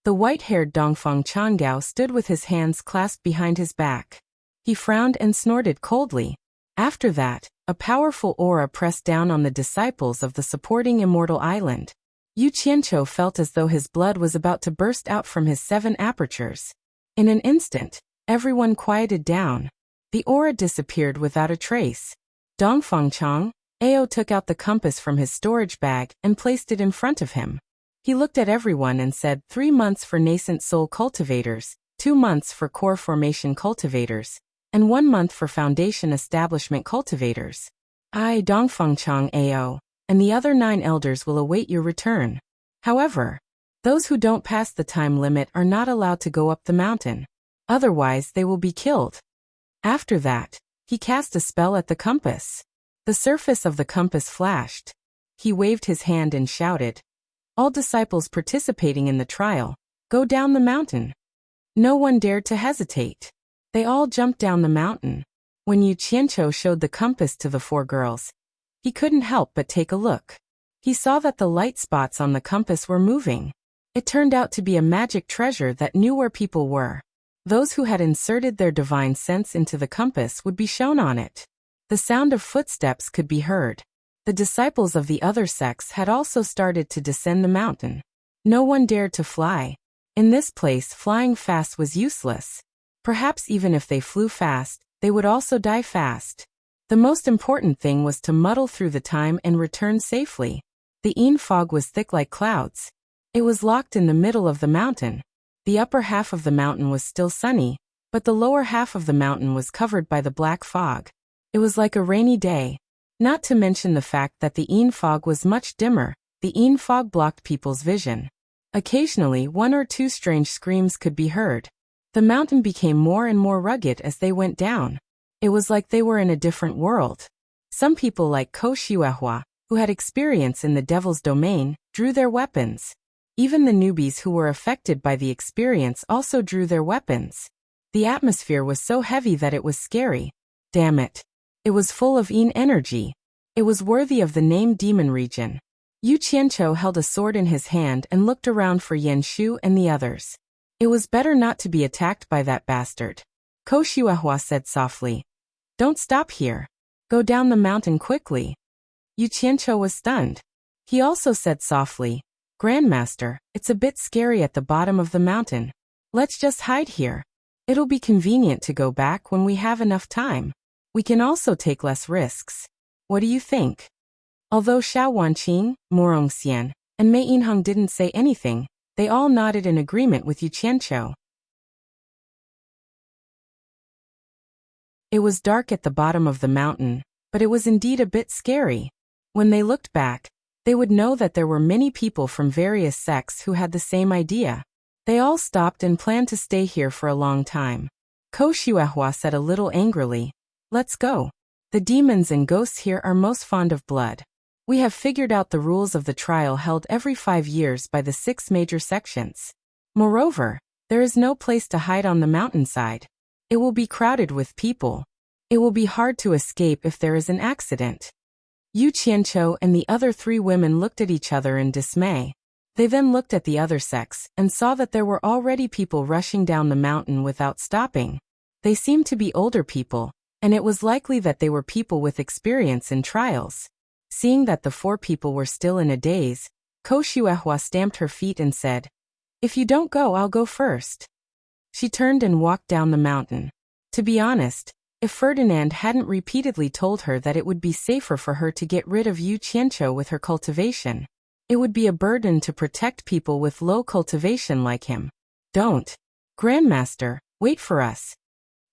The white-haired Dongfang Changao stood with his hands clasped behind his back. He frowned and snorted coldly. After that, a powerful aura pressed down on the disciples of the supporting Immortal Island. Yu Qianqiu felt as though his blood was about to burst out from his 7 apertures. In an instant, everyone quieted down. The aura disappeared without a trace. Dongfang Chang Ao took out the compass from his storage bag and placed it in front of him. He looked at everyone and said, 3 months for nascent soul cultivators, 2 months for core formation cultivators, and 1 month for foundation establishment cultivators. I, Dongfang Chang Ao, and the other 9 elders will await your return. However, those who don't pass the time limit are not allowed to go up the mountain. Otherwise they will be killed. After that, he cast a spell at the compass. The surface of the compass flashed. He waved his hand and shouted, "All disciples participating in the trial, go down the mountain." No one dared to hesitate. They all jumped down the mountain. When Yu Qianqiu showed the compass to the 4 girls, he couldn't help but take a look. He saw that the light spots on the compass were moving. It turned out to be a magic treasure that knew where people were. Those who had inserted their divine sense into the compass would be shown on it. The sound of footsteps could be heard. The disciples of the other sects had also started to descend the mountain. No one dared to fly. In this place, flying fast was useless. Perhaps even if they flew fast, they would also die fast. The most important thing was to muddle through the time and return safely. The fog was thick like clouds. It was locked in the middle of the mountain. The upper half of the mountain was still sunny, but the lower half of the mountain was covered by the black fog. It was like a rainy day. Not to mention the fact that the fog was much dimmer. The fog blocked people's vision. Occasionally, one or two strange screams could be heard. The mountain became more and more rugged as they went down. It was like they were in a different world. Some people like Ko Shuehua, who had experience in the devil's domain, drew their weapons. Even the newbies who were affected by the experience also drew their weapons. The atmosphere was so heavy that it was scary. Damn it. It was full of energy. It was worthy of the name Demon Region. Yu Qianqiu held a sword in his hand and looked around for Yan Shu and the others. It was better not to be attacked by that bastard. Ko Shuehua said softly. Don't stop here. Go down the mountain quickly. Yu Qianqiu was stunned. He also said softly, Grandmaster, it's a bit scary at the bottom of the mountain. Let's just hide here. It'll be convenient to go back when we have enough time. We can also take less risks. What do you think? Although Xiao Wanqing, Morongxian, and Mei Yinheng didn't say anything, they all nodded in agreement with Yu Qianqiu. It was dark at the bottom of the mountain, but it was indeed a bit scary. When they looked back, they would know that there were many people from various sects who had the same idea. They all stopped and planned to stay here for a long time. Ko Shuehua said a little angrily, Let's go. The demons and ghosts here are most fond of blood. We have figured out the rules of the trial held every 5 years by the 6 major sections. Moreover, there is no place to hide on the mountainside. It will be crowded with people. It will be hard to escape if there is an accident. Yu Qianqiu and the other 3 women looked at each other in dismay. They then looked at the other sects and saw that there were already people rushing down the mountain without stopping. They seemed to be older people, and it was likely that they were people with experience in trials. Seeing that the 4 people were still in a daze, Ko Shuehua stamped her feet and said, If you don't go, I'll go first. She turned and walked down the mountain. To be honest, if Ferdinand hadn't repeatedly told her that it would be safer for her to get rid of Yu Qianqiu with her cultivation, it would be a burden to protect people with low cultivation like him. Don't. Grandmaster, wait for us.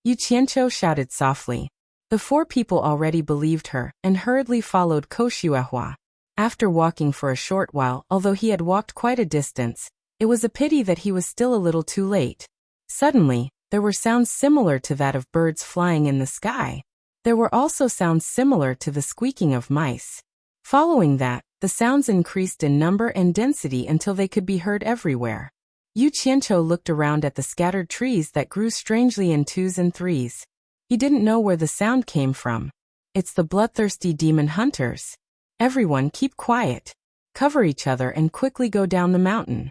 Yu Qianqiu shouted softly. The 4 people already believed her and hurriedly followed Ko Shuehua. After walking for a short while, although he had walked quite a distance, it was a pity that he was still a little too late. Suddenly, there were sounds similar to that of birds flying in the sky. There were also sounds similar to the squeaking of mice. Following that, the sounds increased in number and density until they could be heard everywhere. Yu Qianqiu looked around at the scattered trees that grew strangely in 2s and 3s. He didn't know where the sound came from. It's the bloodthirsty demon hunters. Everyone keep quiet. Cover each other and quickly go down the mountain.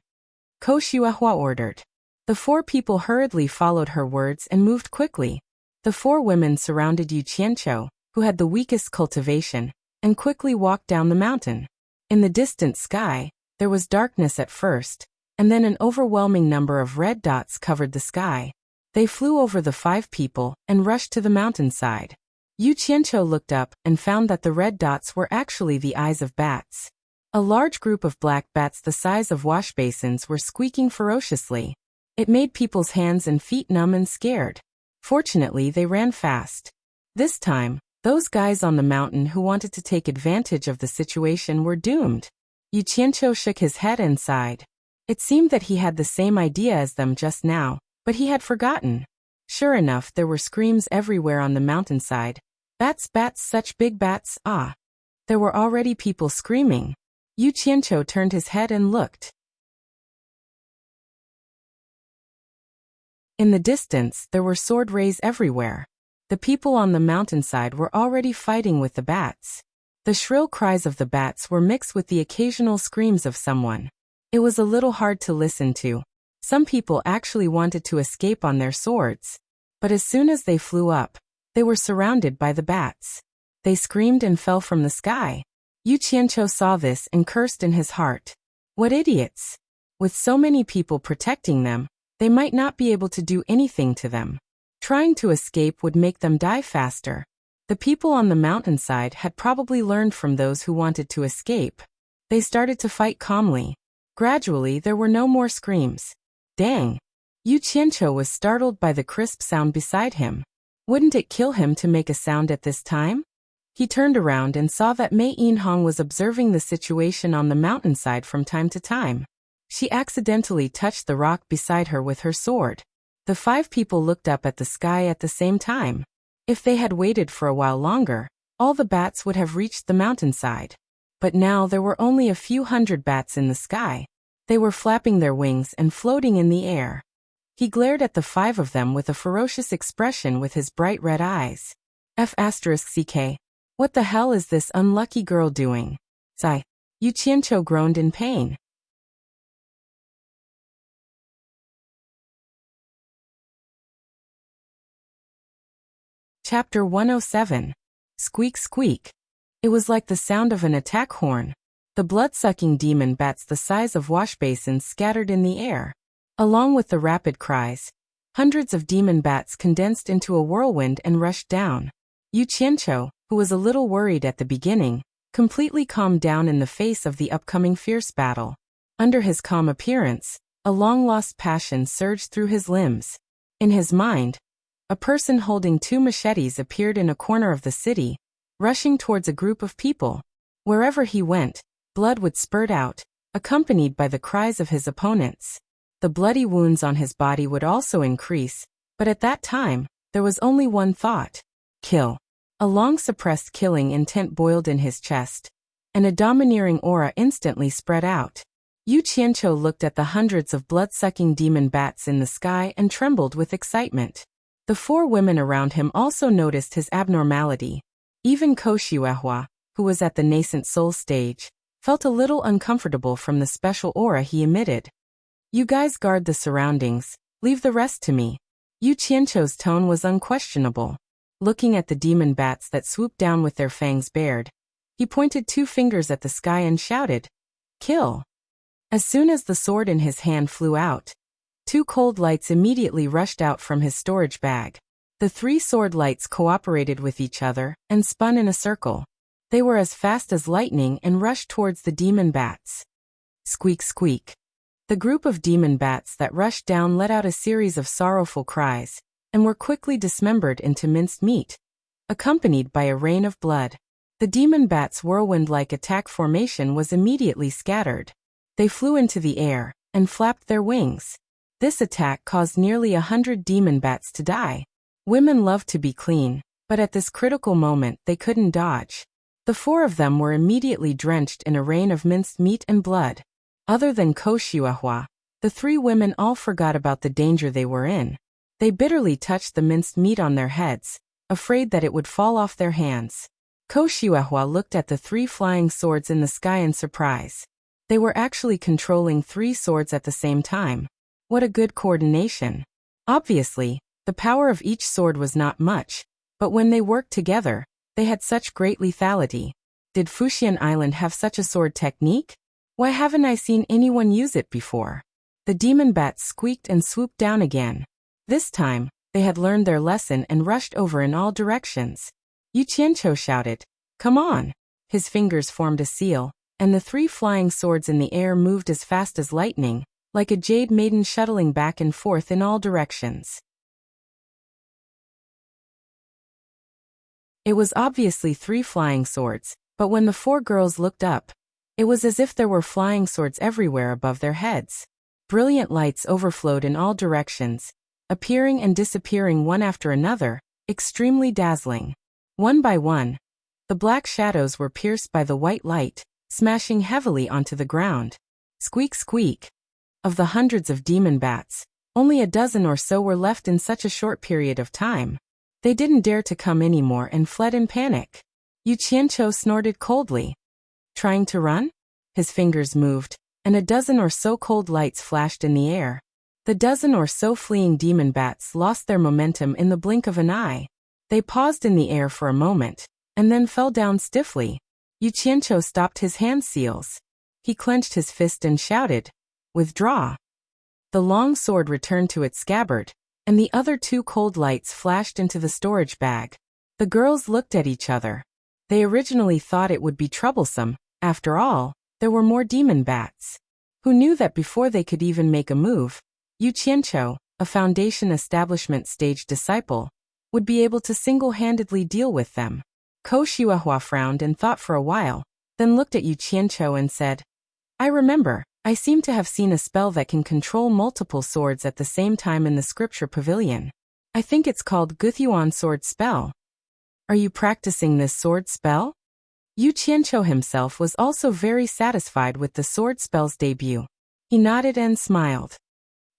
Ko Shuehua ordered. The 4 people hurriedly followed her words and moved quickly. The 4 women surrounded Yu Qianqiu, who had the weakest cultivation, and quickly walked down the mountain. In the distant sky, there was darkness at first, and then an overwhelming number of red dots covered the sky. They flew over the 5 people and rushed to the mountainside. Yu Qianqiu looked up and found that the red dots were actually the eyes of bats. A large group of black bats the size of wash basins were squeaking ferociously. It made people's hands and feet numb and scared. Fortunately, they ran fast. This time, those guys on the mountain who wanted to take advantage of the situation were doomed. Yu Qianqiu shook his head and sighed. It seemed that he had the same idea as them just now, but he had forgotten. Sure enough, there were screams everywhere on the mountainside. Bats, bats, such big bats, ah! There were already people screaming. Yu Qianqiu turned his head and looked. In the distance, there were sword rays everywhere. The people on the mountainside were already fighting with the bats. The shrill cries of the bats were mixed with the occasional screams of someone. It was a little hard to listen to. Some people actually wanted to escape on their swords. But as soon as they flew up, they were surrounded by the bats. They screamed and fell from the sky. Yu Qianqiu saw this and cursed in his heart. What idiots! With so many people protecting them, they might not be able to do anything to them. Trying to escape would make them die faster. The people on the mountainside had probably learned from those who wanted to escape. They started to fight calmly. Gradually, there were no more screams. Dang! Yu Qianqiu was startled by the crisp sound beside him. Wouldn't it kill him to make a sound at this time? He turned around and saw that Mei Yinhong was observing the situation on the mountainside from time to time. She accidentally touched the rock beside her with her sword. The 5 people looked up at the sky at the same time. If they had waited for a while longer, all the bats would have reached the mountainside. But now there were only a few hundred bats in the sky. They were flapping their wings and floating in the air. He glared at the 5 of them with a ferocious expression with his bright red eyes. F***ck. What the hell is this unlucky girl doing? Sigh. Yu Qianqiu groaned in pain. Chapter 107. Squeak Squeak. It was like the sound of an attack horn. The blood-sucking demon bats the size of washbasins scattered in the air. Along with the rapid cries, hundreds of demon bats condensed into a whirlwind and rushed down. Yu Qianqiu, who was a little worried at the beginning, completely calmed down in the face of the upcoming fierce battle. Under his calm appearance, a long-lost passion surged through his limbs. In his mind, a person holding 2 machetes appeared in a corner of the city, rushing towards a group of people. Wherever he went, blood would spurt out, accompanied by the cries of his opponents. The bloody wounds on his body would also increase, but at that time, there was only one thought: kill. A long-suppressed killing intent boiled in his chest, and a domineering aura instantly spread out. Yu Qianqiu looked at the hundreds of blood-sucking demon bats in the sky and trembled with excitement. The 4 women around him also noticed his abnormality. Even Ko Xuehua, who was at the nascent soul stage, felt a little uncomfortable from the special aura he emitted. You guys guard the surroundings, leave the rest to me. Yu Qianqiu's tone was unquestionable. Looking at the demon bats that swooped down with their fangs bared, he pointed 2 fingers at the sky and shouted, "Kill!" As soon as the sword in his hand flew out, 2 cold lights immediately rushed out from his storage bag. The 3 sword lights cooperated with each other and spun in a circle. They were as fast as lightning and rushed towards the demon bats. Squeak squeak. The group of demon bats that rushed down let out a series of sorrowful cries, and were quickly dismembered into minced meat, accompanied by a rain of blood. The demon bat's whirlwind-like attack formation was immediately scattered. They flew into the air and flapped their wings. This attack caused nearly 100 demon bats to die. Women love to be clean, but at this critical moment they couldn't dodge. The 4 of them were immediately drenched in a rain of minced meat and blood. Other than Ko Xuehua, the 3 women all forgot about the danger they were in. They bitterly touched the minced meat on their heads, afraid that it would fall off their hands. Ko Xuehua looked at the 3 flying swords in the sky in surprise. They were actually controlling 3 swords at the same time. What a good coordination. Obviously, the power of each sword was not much, but when they worked together, they had such great lethality. Did Fuxian Island have such a sword technique? Why haven't I seen anyone use it before? The demon bats squeaked and swooped down again. This time, they had learned their lesson and rushed over in all directions. Yu Qianqiu shouted, "Come on!" His fingers formed a seal, and the 3 flying swords in the air moved as fast as lightning, like a jade maiden shuttling back and forth in all directions. It was obviously 3 flying swords, but when the 4 girls looked up, it was as if there were flying swords everywhere above their heads. Brilliant lights overflowed in all directions, appearing and disappearing one after another, extremely dazzling. One by one, the black shadows were pierced by the white light, smashing heavily onto the ground. Squeak squeak. Of the hundreds of demon bats, only a dozen or so were left in such a short period of time. They didn't dare to come anymore and fled in panic. Yu Qianqiu snorted coldly. Trying to run? His fingers moved, and a dozen or so cold lights flashed in the air. The dozen or so fleeing demon bats lost their momentum in the blink of an eye. They paused in the air for a moment, and then fell down stiffly. Yu Qianqiu stopped his hand seals. He clenched his fist and shouted, "Withdraw." The long sword returned to its scabbard, and the other two cold lights flashed into the storage bag. The girls looked at each other. They originally thought it would be troublesome. After all, there were more demon bats. Who knew that before they could even make a move, Yu Qianqiu, a Foundation Establishment stage disciple, would be able to single-handedly deal with them. Ko Xuehua frowned and thought for a while, then looked at Yu Qianqiu and said, "I remember, I seem to have seen a spell that can control multiple swords at the same time in the scripture pavilion. I think it's called Guthyuan sword spell. Are you practicing this sword spell?" Yu Qianqiu himself was also very satisfied with the sword spell's debut. He nodded and smiled.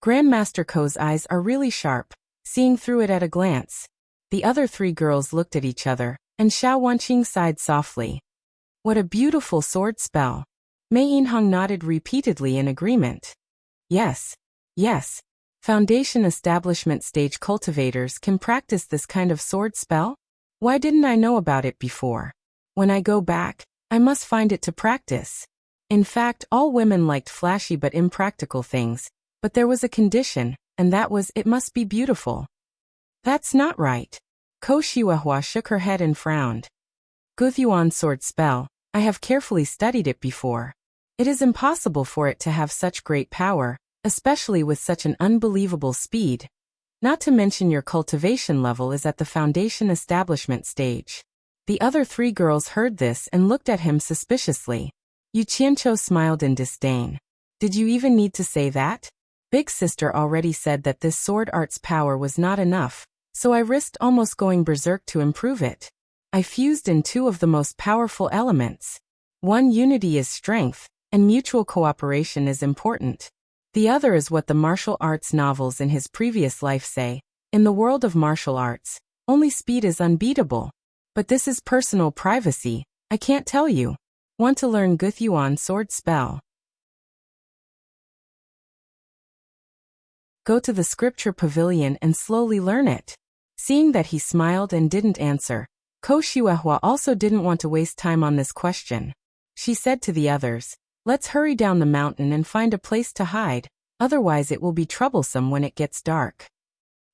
Grandmaster Ko's eyes are really sharp, seeing through it at a glance. The other three girls looked at each other, and Xiao Wanqing sighed softly. "What a beautiful sword spell." Mei Yinhong nodded repeatedly in agreement. Yes. Foundation Establishment stage cultivators can practice this kind of sword spell? Why didn't I know about it before? When I go back, I must find it to practice. In fact, all women liked flashy but impractical things, but there was a condition, and that was it must be beautiful. That's not right. Ko Xuehua shook her head and frowned. Guthyuan sword spell, I have carefully studied it before. It is impossible for it to have such great power, especially with such an unbelievable speed. Not to mention your cultivation level is at the Foundation Establishment stage. The other three girls heard this and looked at him suspiciously. Yu Qianqiu smiled in disdain. Did you even need to say that? Big sister already said that this sword art's power was not enough, so I risked almost going berserk to improve it. I fused in two of the most powerful elements. One, unity is strength, and mutual cooperation is important. The other is what the martial arts novels in his previous life say. In the world of martial arts, only speed is unbeatable. But this is personal privacy, I can't tell you. Want to learn Guthyuan sword spell? Go to the scripture pavilion and slowly learn it. Seeing that he smiled and didn't answer, Ko Xuehua also didn't want to waste time on this question. She said to the others, "Let's hurry down the mountain and find a place to hide, otherwise it will be troublesome when it gets dark."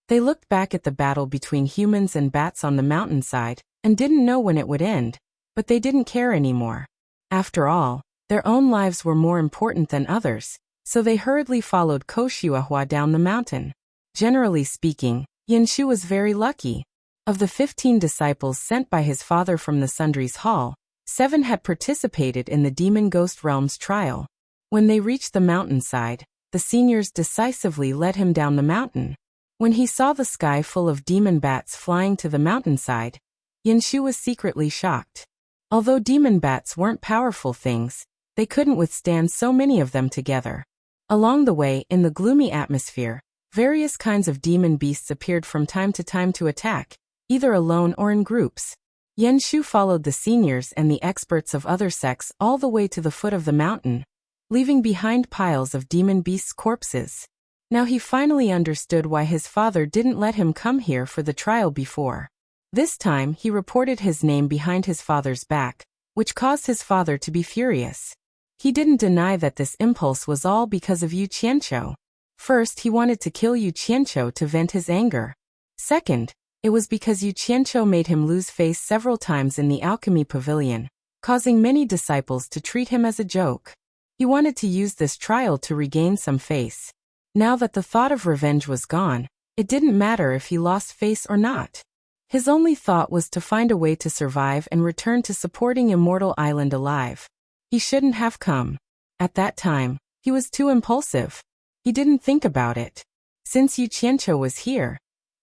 They looked back at the battle between humans and bats on the mountainside, and didn't know when it would end, but they didn't care anymore. After all, their own lives were more important than others, so they hurriedly followed Ko Xuehua down the mountain. Generally speaking, Yanshu was very lucky. Of the 15 disciples sent by his father from the Sundries Hall, 7 had participated in the Demon Ghost Realm's trial. When they reached the mountainside, the seniors decisively led him down the mountain. When he saw the sky full of demon bats flying to the mountainside, Yanshu was secretly shocked. Although demon bats weren't powerful things, they couldn't withstand so many of them together. Along the way, in the gloomy atmosphere, various kinds of demon beasts appeared from time to time to attack, either alone or in groups. Yanshu followed the seniors and the experts of other sects all the way to the foot of the mountain, leaving behind piles of demon beasts' corpses. Now he finally understood why his father didn't let him come here for the trial before. This time he reported his name behind his father's back, which caused his father to be furious. He didn't deny that this impulse was all because of Yu Qianqiu. First, he wanted to kill Yu Qianqiu to vent his anger. Second, it was because Yu Qianqiu made him lose face several times in the alchemy pavilion, causing many disciples to treat him as a joke. He wanted to use this trial to regain some face. Now that the thought of revenge was gone, it didn't matter if he lost face or not. His only thought was to find a way to survive and return to supporting Immortal Island alive. He shouldn't have come. At that time, he was too impulsive. He didn't think about it. Since Yu Qianqiu was here,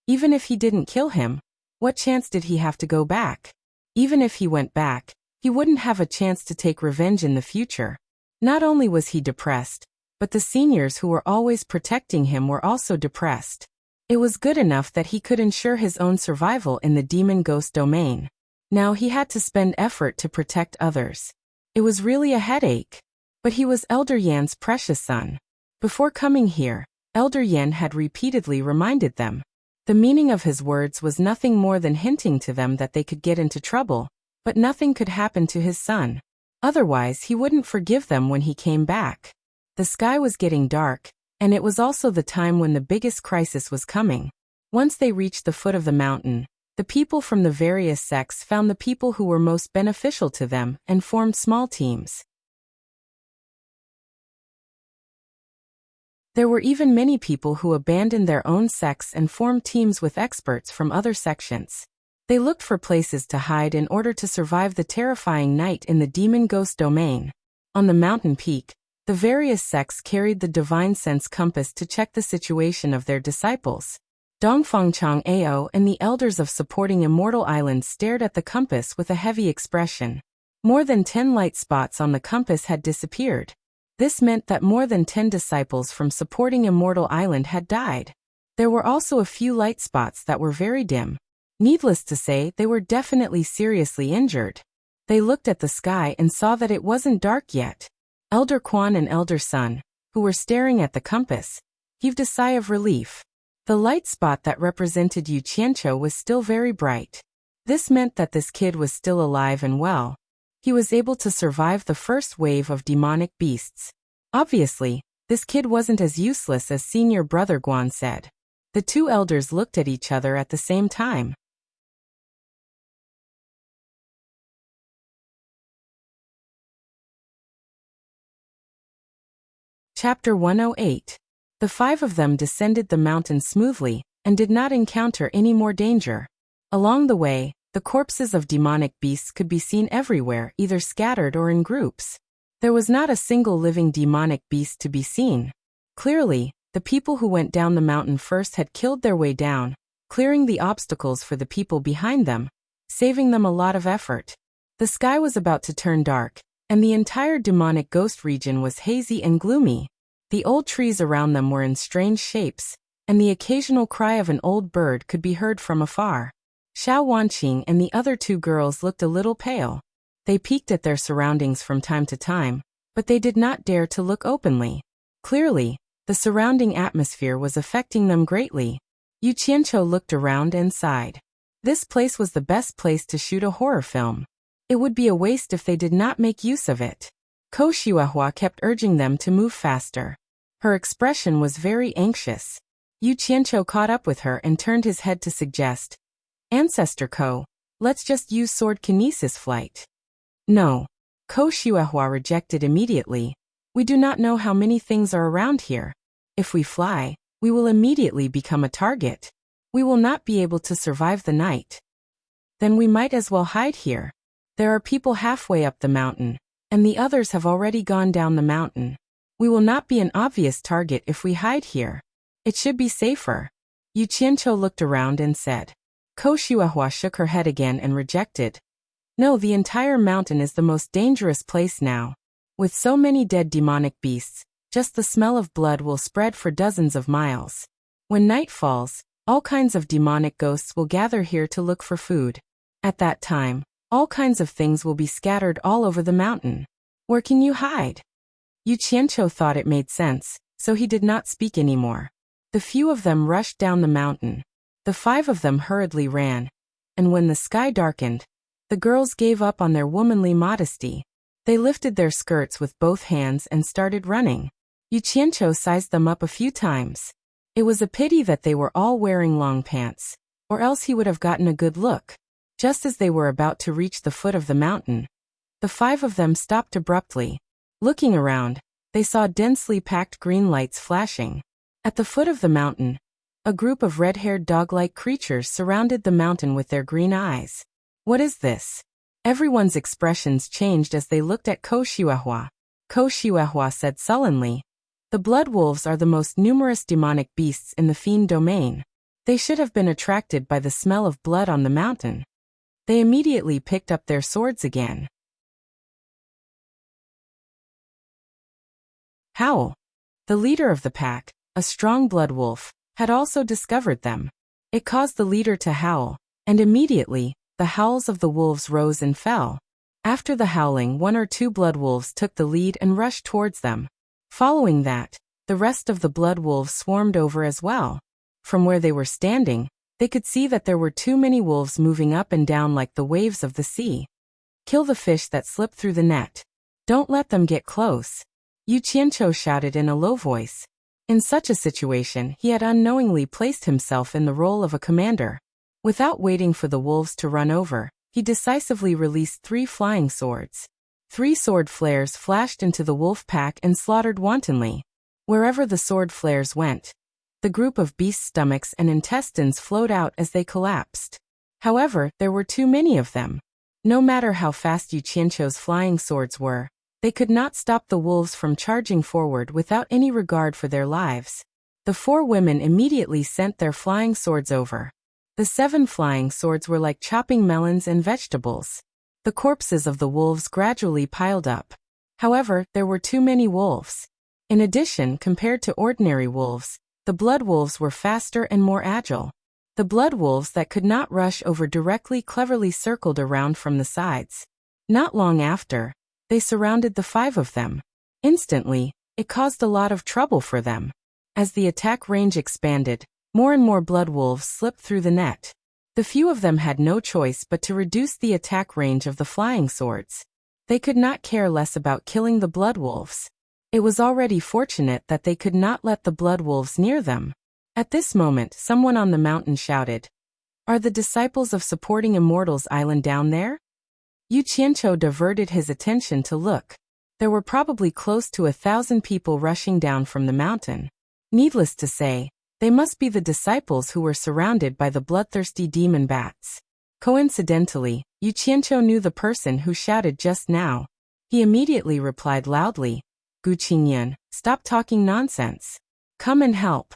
even if he didn't kill him, what chance did he have to go back? Even if he went back, he wouldn't have a chance to take revenge in the future. Not only was he depressed, but the seniors who were always protecting him were also depressed. It was good enough that he could ensure his own survival in the demon ghost domain. Now he had to spend effort to protect others. It was really a headache. But he was Elder Yan's precious son. Before coming here, Elder Yan had repeatedly reminded them. The meaning of his words was nothing more than hinting to them that they could get into trouble, but nothing could happen to his son. Otherwise, he wouldn't forgive them when he came back. The sky was getting dark, and it was also the time when the biggest crisis was coming. Once they reached the foot of the mountain, the people from the various sects found the people who were most beneficial to them and formed small teams. There were even many people who abandoned their own sects and formed teams with experts from other sections. They looked for places to hide in order to survive the terrifying night in the demon ghost domain. On the mountain peak, the various sects carried the divine sense compass to check the situation of their disciples. Dongfangchang Ao and the elders of supporting Immortal Island stared at the compass with a heavy expression. More than 10 light spots on the compass had disappeared. This meant that more than 10 disciples from supporting Immortal Island had died. There were also a few light spots that were very dim. Needless to say, they were definitely seriously injured. They looked at the sky and saw that it wasn't dark yet. Elder Quan and Elder Sun, who were staring at the compass, heaved a sigh of relief. The light spot that represented Yu Qianqiu was still very bright. This meant that this kid was still alive and well. He was able to survive the first wave of demonic beasts. Obviously, this kid wasn't as useless as senior brother Guan said. The two elders looked at each other at the same time. Chapter 108. The five of them descended the mountain smoothly, and did not encounter any more danger. Along the way, the corpses of demonic beasts could be seen everywhere, either scattered or in groups. There was not a single living demonic beast to be seen. Clearly, the people who went down the mountain first had killed their way down, clearing the obstacles for the people behind them, saving them a lot of effort. The sky was about to turn dark, and the entire demonic ghost region was hazy and gloomy. The old trees around them were in strange shapes, and the occasional cry of an old bird could be heard from afar. Xiao Wanqing and the other two girls looked a little pale. They peeked at their surroundings from time to time, but they did not dare to look openly. Clearly, the surrounding atmosphere was affecting them greatly. Yu Qianqiu looked around and sighed. This place was the best place to shoot a horror film. It would be a waste if they did not make use of it. Ko Xiuehua kept urging them to move faster. Her expression was very anxious. Yu Qianqiu caught up with her and turned his head to suggest, "Ancestor Ko, let's just use sword kinesis flight." "No." Ko Xiuehua rejected immediately. "We do not know how many things are around here. If we fly, we will immediately become a target. We will not be able to survive the night. Then we might as well hide here. There are people halfway up the mountain, and the others have already gone down the mountain. We will not be an obvious target if we hide here. It should be safer." Yu Qianqiu looked around and said. Ko Xiuehua shook her head again and rejected. "No, the entire mountain is the most dangerous place now. With so many dead demonic beasts, just the smell of blood will spread for dozens of miles. When night falls, all kinds of demonic ghosts will gather here to look for food. At that time, all kinds of things will be scattered all over the mountain. Where can you hide?" Yu Qianqiu thought it made sense, so he did not speak anymore. The few of them rushed down the mountain. The five of them hurriedly ran, and when the sky darkened, the girls gave up on their womanly modesty. They lifted their skirts with both hands and started running. Yu Qianqiu sized them up a few times. It was a pity that they were all wearing long pants, or else he would have gotten a good look. Just as they were about to reach the foot of the mountain, the five of them stopped abruptly. Looking around, they saw densely packed green lights flashing. At the foot of the mountain, a group of red-haired dog-like creatures surrounded the mountain with their green eyes. "What is this?" Everyone's expressions changed as they looked at Ko Xiuehua. Ko Xiuehua said sullenly, "The blood wolves are the most numerous demonic beasts in the fiend domain. They should have been attracted by the smell of blood on the mountain." They immediately picked up their swords again. Howl, the leader of the pack, a strong blood wolf, had also discovered them. It caused the leader to howl, and immediately, the howls of the wolves rose and fell. After the howling, 1 or 2 blood wolves took the lead and rushed towards them. Following that, the rest of the blood wolves swarmed over as well. From where they were standing, they could see that there were too many wolves moving up and down like the waves of the sea. Kill the fish that slipped through the net. Don't let them get close, Yu Qianqiu shouted in a low voice. In such a situation, he had unknowingly placed himself in the role of a commander. Without waiting for the wolves to run over, he decisively released 3 flying swords. 3 sword flares flashed into the wolf pack and slaughtered wantonly. Wherever the sword flares went, the group of beasts' stomachs and intestines flowed out as they collapsed. However, there were too many of them. No matter how fast Yu Qianqiu's flying swords were, they could not stop the wolves from charging forward without any regard for their lives. The 4 women immediately sent their flying swords over. The 7 flying swords were like chopping melons and vegetables. The corpses of the wolves gradually piled up. However, there were too many wolves. In addition, compared to ordinary wolves, the blood wolves were faster and more agile. The blood wolves that could not rush over directly cleverly circled around from the sides. Not long after, they surrounded the 5 of them. Instantly, it caused a lot of trouble for them. As the attack range expanded, more and more blood wolves slipped through the net. The few of them had no choice but to reduce the attack range of the flying swords. They could not care less about killing the blood wolves. It was already fortunate that they could not let the blood wolves near them. At this moment, someone on the mountain shouted, "Are the disciples of supporting Immortal's island down there?" Yu Qianqiu diverted his attention to look. There were probably close to 1,000 people rushing down from the mountain. Needless to say, they must be the disciples who were surrounded by the bloodthirsty demon bats. Coincidentally, Yu Qianqiu knew the person who shouted just now. He immediately replied loudly, "Gu Qingyan, stop talking nonsense. Come and help."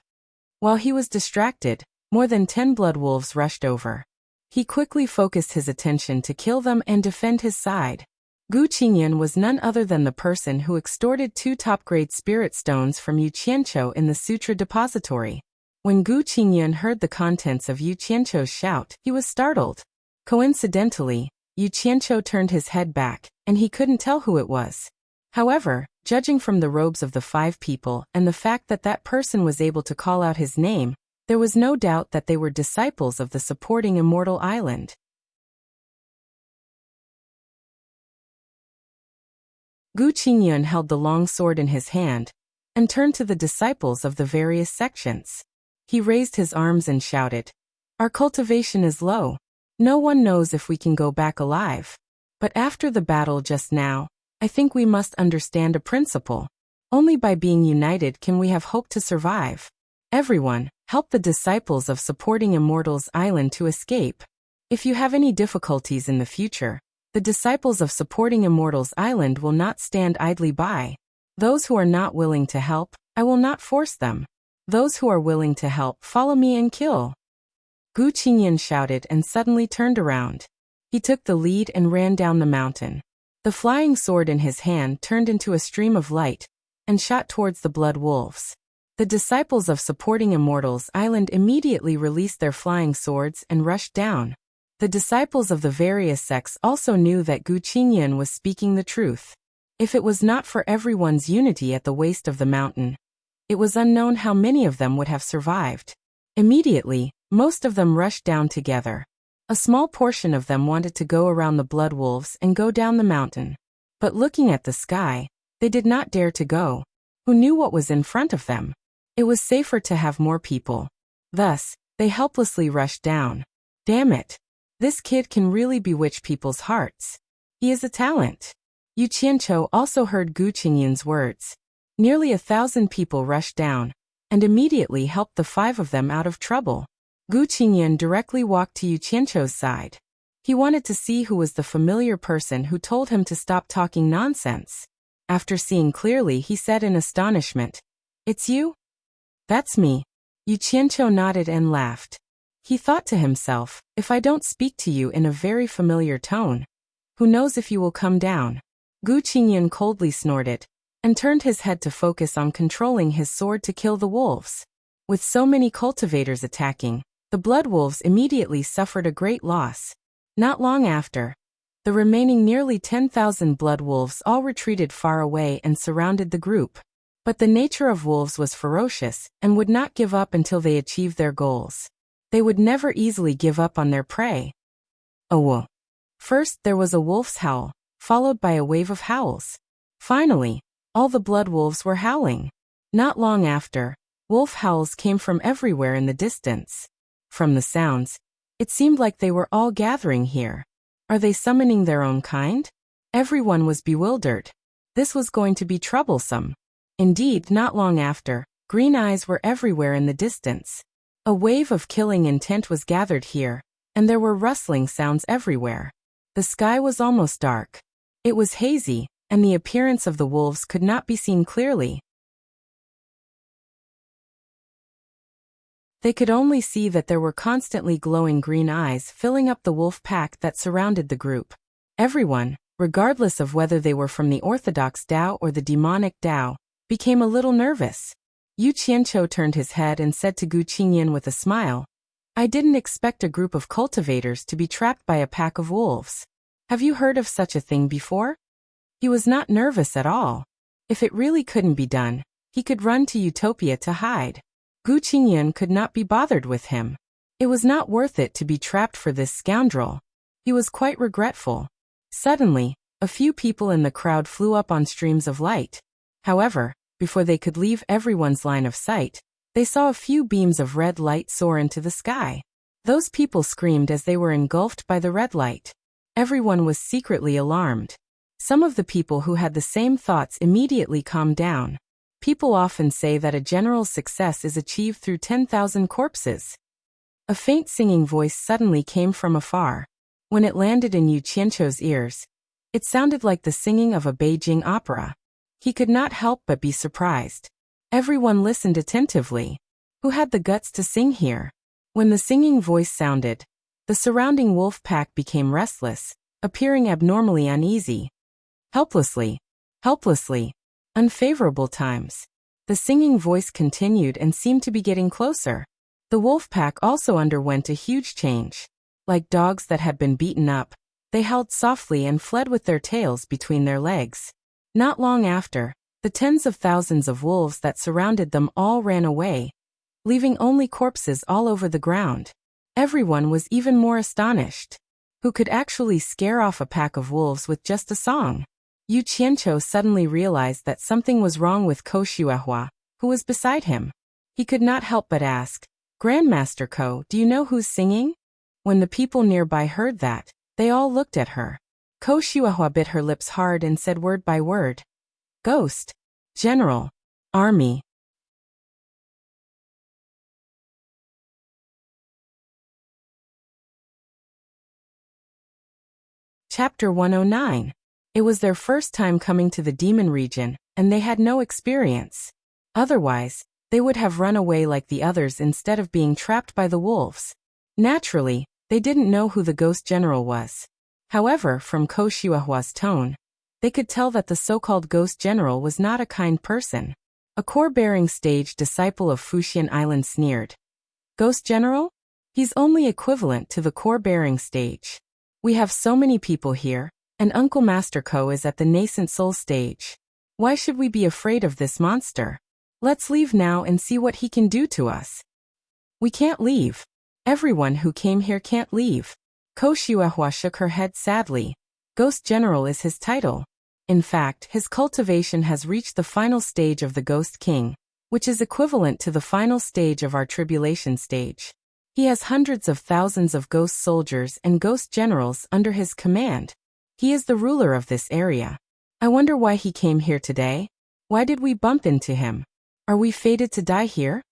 While he was distracted, more than 10 blood wolves rushed over. He quickly focused his attention to kill them and defend his side. Gu Qingyan was none other than the person who extorted 2 top-grade spirit stones from Yu Qianqiu in the sutra depository. When Gu Qingyan heard the contents of Yu Qianqiu's shout, he was startled. Coincidentally, Yu Qianqiu turned his head back, and he couldn't tell who it was. However, judging from the robes of the 5 people and the fact that that person was able to call out his name, there was no doubt that they were disciples of the supporting Immortal Island. Gu Qingyan held the long sword in his hand and turned to the disciples of the various sections. He raised his arms and shouted, "Our cultivation is low. No one knows if we can go back alive. But after the battle just now, I think we must understand a principle. Only by being united can we have hope to survive. Everyone, help the disciples of supporting Immortal's island to escape. If you have any difficulties in the future, the disciples of supporting Immortal's island will not stand idly by. Those who are not willing to help, I will not force them. Those who are willing to help, follow me and kill." Gu Qingyan shouted and suddenly turned around. He took the lead and ran down the mountain. The flying sword in his hand turned into a stream of light and shot towards the blood wolves. The disciples of supporting Immortal's island immediately released their flying swords and rushed down. The disciples of the various sects also knew that Gu Qingyan was speaking the truth. If it was not for everyone's unity at the waist of the mountain, it was unknown how many of them would have survived. Immediately, most of them rushed down together. A small portion of them wanted to go around the blood wolves and go down the mountain. But looking at the sky, they did not dare to go. Who knew what was in front of them? It was safer to have more people. Thus, they helplessly rushed down. Damn it! This kid can really bewitch people's hearts. He is a talent. Yu Qianqiu also heard Gu Qingyan's words. Nearly 1,000 people rushed down, and immediately helped the 5 of them out of trouble. Gu Qingyan directly walked to Yu Qianqiu's side. He wanted to see who was the familiar person who told him to stop talking nonsense. After seeing clearly, he said in astonishment, "It's you?" "That's me." Yu Qianqiu nodded and laughed. He thought to himself, "If I don't speak to you in a very familiar tone, who knows if you will come down?" Gu Qingyan coldly snorted and turned his head to focus on controlling his sword to kill the wolves. With so many cultivators attacking, the blood wolves immediately suffered a great loss. Not long after, The remaining nearly 10,000 blood wolves all retreated far away and surrounded the group. But the nature of wolves was ferocious and would not give up until they achieved their goals. They would never easily give up on their prey. A whoa. First there was a wolf's howl, followed by a wave of howls. Finally, all the blood wolves were howling. Not long after, wolf howls came from everywhere in the distance. From the sounds, it seemed like they were all gathering here. Are they summoning their own kind? Everyone was bewildered. This was going to be troublesome. Indeed, not long after, green eyes were everywhere in the distance. A wave of killing intent was gathered here, and there were rustling sounds everywhere. The sky was almost dark. It was hazy, and the appearance of the wolves could not be seen clearly. They could only see that there were constantly glowing green eyes filling up the wolf pack that surrounded the group. Everyone, regardless of whether they were from the orthodox Dao or the demonic Dao, became a little nervous. Yu Qianqiu turned his head and said to Gu Qingyan with a smile, "I didn't expect a group of cultivators to be trapped by a pack of wolves. Have you heard of such a thing before?" He was not nervous at all. If it really couldn't be done, he could run to Utopia to hide. Gu Qingyan could not be bothered with him. It was not worth it to be trapped for this scoundrel. He was quite regretful. Suddenly, a few people in the crowd flew up on streams of light. However, before they could leave everyone's line of sight, they saw a few beams of red light soar into the sky. Those people screamed as they were engulfed by the red light. Everyone was secretly alarmed. Some of the people who had the same thoughts immediately calmed down. People often say that a general's success is achieved through 10,000 corpses. A faint singing voice suddenly came from afar. When it landed in Yu Qianqiu's ears, it sounded like the singing of a Beijing opera. He could not help but be surprised. Everyone listened attentively. Who had the guts to sing here? When the singing voice sounded, the surrounding wolf pack became restless, appearing abnormally uneasy. Helplessly, unfavorable times. The singing voice continued and seemed to be getting closer. The wolf pack also underwent a huge change. Like dogs that had been beaten up, they howled softly and fled with their tails between their legs. Not long after, the tens of thousands of wolves that surrounded them all ran away, leaving only corpses all over the ground. Everyone was even more astonished. Who could actually scare off a pack of wolves with just a song? Yu Qianqiu suddenly realized that something was wrong with Ko Xuehua, who was beside him. He could not help but ask, "Grandmaster Ko, do you know who's singing?" When the people nearby heard that, they all looked at her. Ko Xuehua bit her lips hard and said word by word, "Ghost. General. Army." Chapter 109. It was their first time coming to the demon region, and they had no experience. Otherwise, they would have run away like the others instead of being trapped by the wolves. Naturally, they didn't know who the ghost general was. However, from Ko Xuehua's tone, they could tell that the so-called ghost general was not a kind person. A core-bearing stage disciple of Fuxian Island sneered. "Ghost general? He's only equivalent to the core-bearing stage. We have so many people here, and Uncle Master Ko is at the nascent soul stage. Why should we be afraid of this monster? Let's leave now and see what he can do to us." "We can't leave. Everyone who came here can't leave." Ko Xuehua shook her head sadly. Ghost General is his title. In fact, his cultivation has reached the final stage of the Ghost King, which is equivalent to the final stage of our tribulation stage. He has hundreds of thousands of ghost soldiers and ghost generals under his command. He is the ruler of this area. I wonder why he came here today? Why did we bump into him? Are we fated to die here?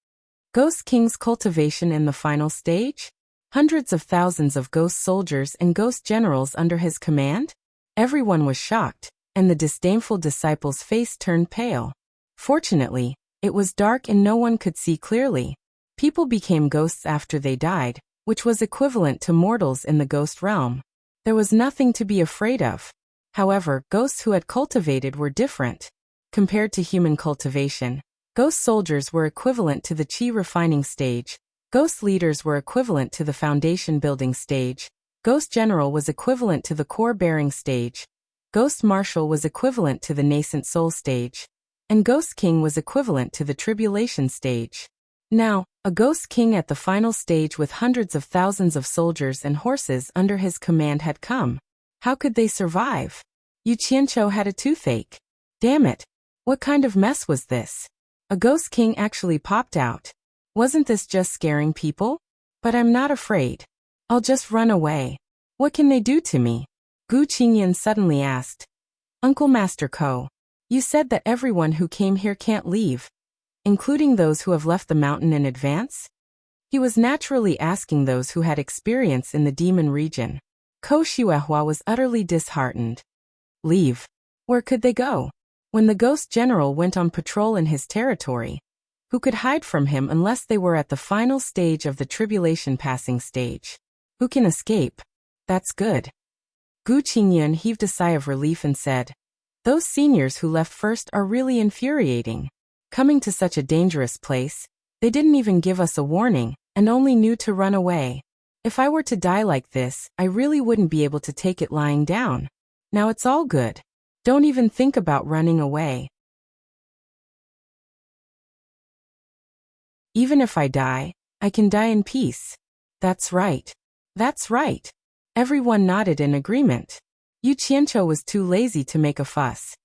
Ghost King's cultivation in the final stage? Hundreds of thousands of ghost soldiers and ghost generals under his command? Everyone was shocked, and the disdainful disciple's face turned pale. Fortunately, it was dark and no one could see clearly. People became ghosts after they died, which was equivalent to mortals in the ghost realm. There was nothing to be afraid of. However, ghosts who had cultivated were different. Compared to human cultivation, ghost soldiers were equivalent to the chi refining stage. Ghost leaders were equivalent to the foundation building stage. Ghost General was equivalent to the core bearing stage. Ghost Marshal was equivalent to the nascent soul stage. And Ghost King was equivalent to the tribulation stage. Now, a Ghost King at the final stage with hundreds of thousands of soldiers and horses under his command had come. How could they survive? Yu Qianqiu had a toothache. Damn it. What kind of mess was this? A Ghost King actually popped out. Wasn't this just scaring people? But I'm not afraid. I'll just run away. What can they do to me? Gu Qingyan suddenly asked. Uncle Master Ko, you said that everyone who came here can't leave, including those who have left the mountain in advance? He was naturally asking those who had experience in the demon region. Ko Xuehua was utterly disheartened. Leave? Where could they go? When the Ghost General went on patrol in his territory, who could hide from him unless they were at the final stage of the tribulation passing stage? Who can escape? That's good. Gu Qingyun heaved a sigh of relief and said, those seniors who left first are really infuriating. Coming to such a dangerous place, they didn't even give us a warning, and only knew to run away. If I were to die like this, I really wouldn't be able to take it lying down. Now it's all good. Don't even think about running away. Even if I die, I can die in peace. That's right. That's right. Everyone nodded in agreement. Yu Qianqiu was too lazy to make a fuss.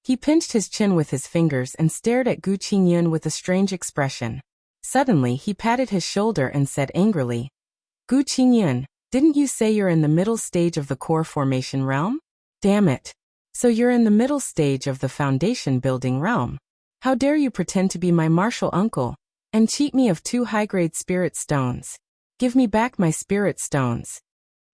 He pinched his chin with his fingers and stared at Gu Qingyun with a strange expression. Suddenly he patted his shoulder and said angrily, Gu Qingyun, didn't you say you're in the middle stage of the core formation realm? Damn it. So you're in the middle stage of the foundation building realm. How dare you pretend to be my martial uncle and cheat me of 2 high-grade spirit stones. Give me back my spirit stones.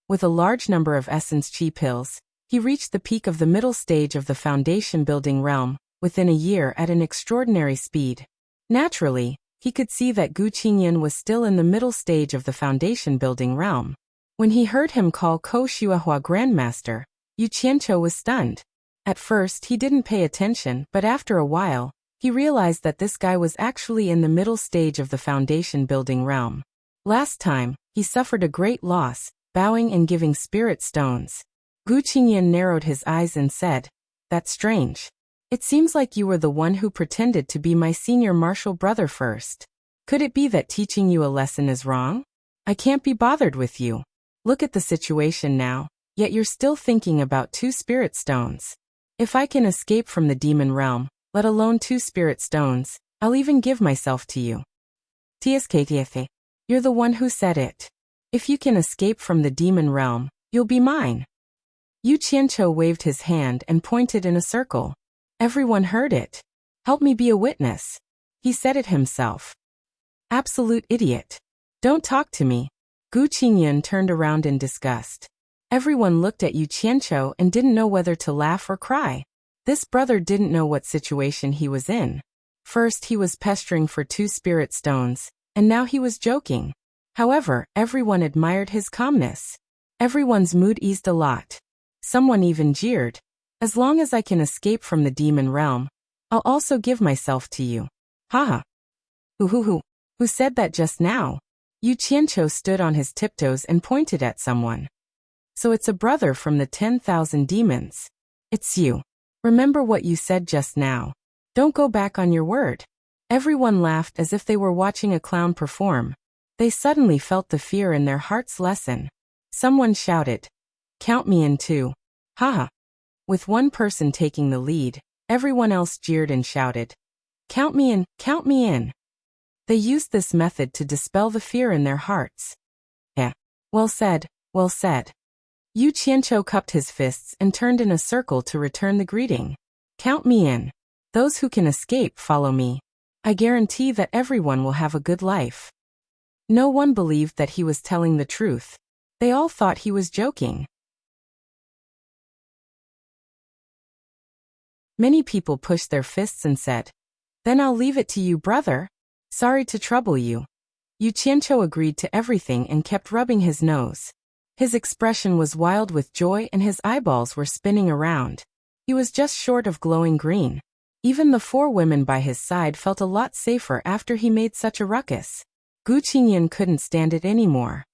With a large number of essence chi pills, he reached the peak of the middle stage of the foundation building realm within a year at an extraordinary speed. Naturally, he could see that Gu Qingyun was still in the middle stage of the foundation building realm. When he heard him call Ko Xuehua Grandmaster, Yu Qianqiu was stunned. At first he didn't pay attention, but after a while, he realized that this guy was actually in the middle stage of the foundation building realm. Last time, he suffered a great loss, bowing and giving spirit stones. Gu Qingyun narrowed his eyes and said, that's strange. It seems like you were the one who pretended to be my senior martial brother first. Could it be that teaching you a lesson is wrong? I can't be bothered with you. Look at the situation now, yet you're still thinking about 2 spirit stones. If I can escape from the demon realm, let alone 2 spirit stones, I'll even give myself to you. TSKTFA. You're the one who said it. If you can escape from the demon realm, you'll be mine. Yu Qianqiu waved his hand and pointed in a circle. Everyone heard it. Help me be a witness. He said it himself. Absolute idiot. Don't talk to me. Gu Qingyun turned around in disgust. Everyone looked at Yu Qianqiu and didn't know whether to laugh or cry. This brother didn't know what situation he was in. First he was pestering for 2 spirit stones, and now he was joking. However, everyone admired his calmness. Everyone's mood eased a lot. Someone even jeered. As long as I can escape from the demon realm, I'll also give myself to you. Haha. Who said that just now? Yu Qianqiu stood on his tiptoes and pointed at someone. So it's a brother from the 10,000 demons. It's you. Remember what you said just now. Don't go back on your word. Everyone laughed as if they were watching a clown perform. They suddenly felt the fear in their hearts lessen. Someone shouted, count me in too. Haha. With one person taking the lead, everyone else jeered and shouted, count me in, count me in. They used this method to dispel the fear in their hearts. Yeah. Well said, well said. Yu Qianqiu cupped his fists and turned in a circle to return the greeting. Count me in. Those who can escape follow me. I guarantee that everyone will have a good life. No one believed that he was telling the truth. They all thought he was joking. Many people pushed their fists and said, then I'll leave it to you, brother. Sorry to trouble you. Yu Qianqiu agreed to everything and kept rubbing his nose. His expression was wild with joy and his eyeballs were spinning around. He was just short of glowing green. Even the 4 women by his side felt a lot safer after he made such a ruckus. Gu Qingyun couldn't stand it anymore.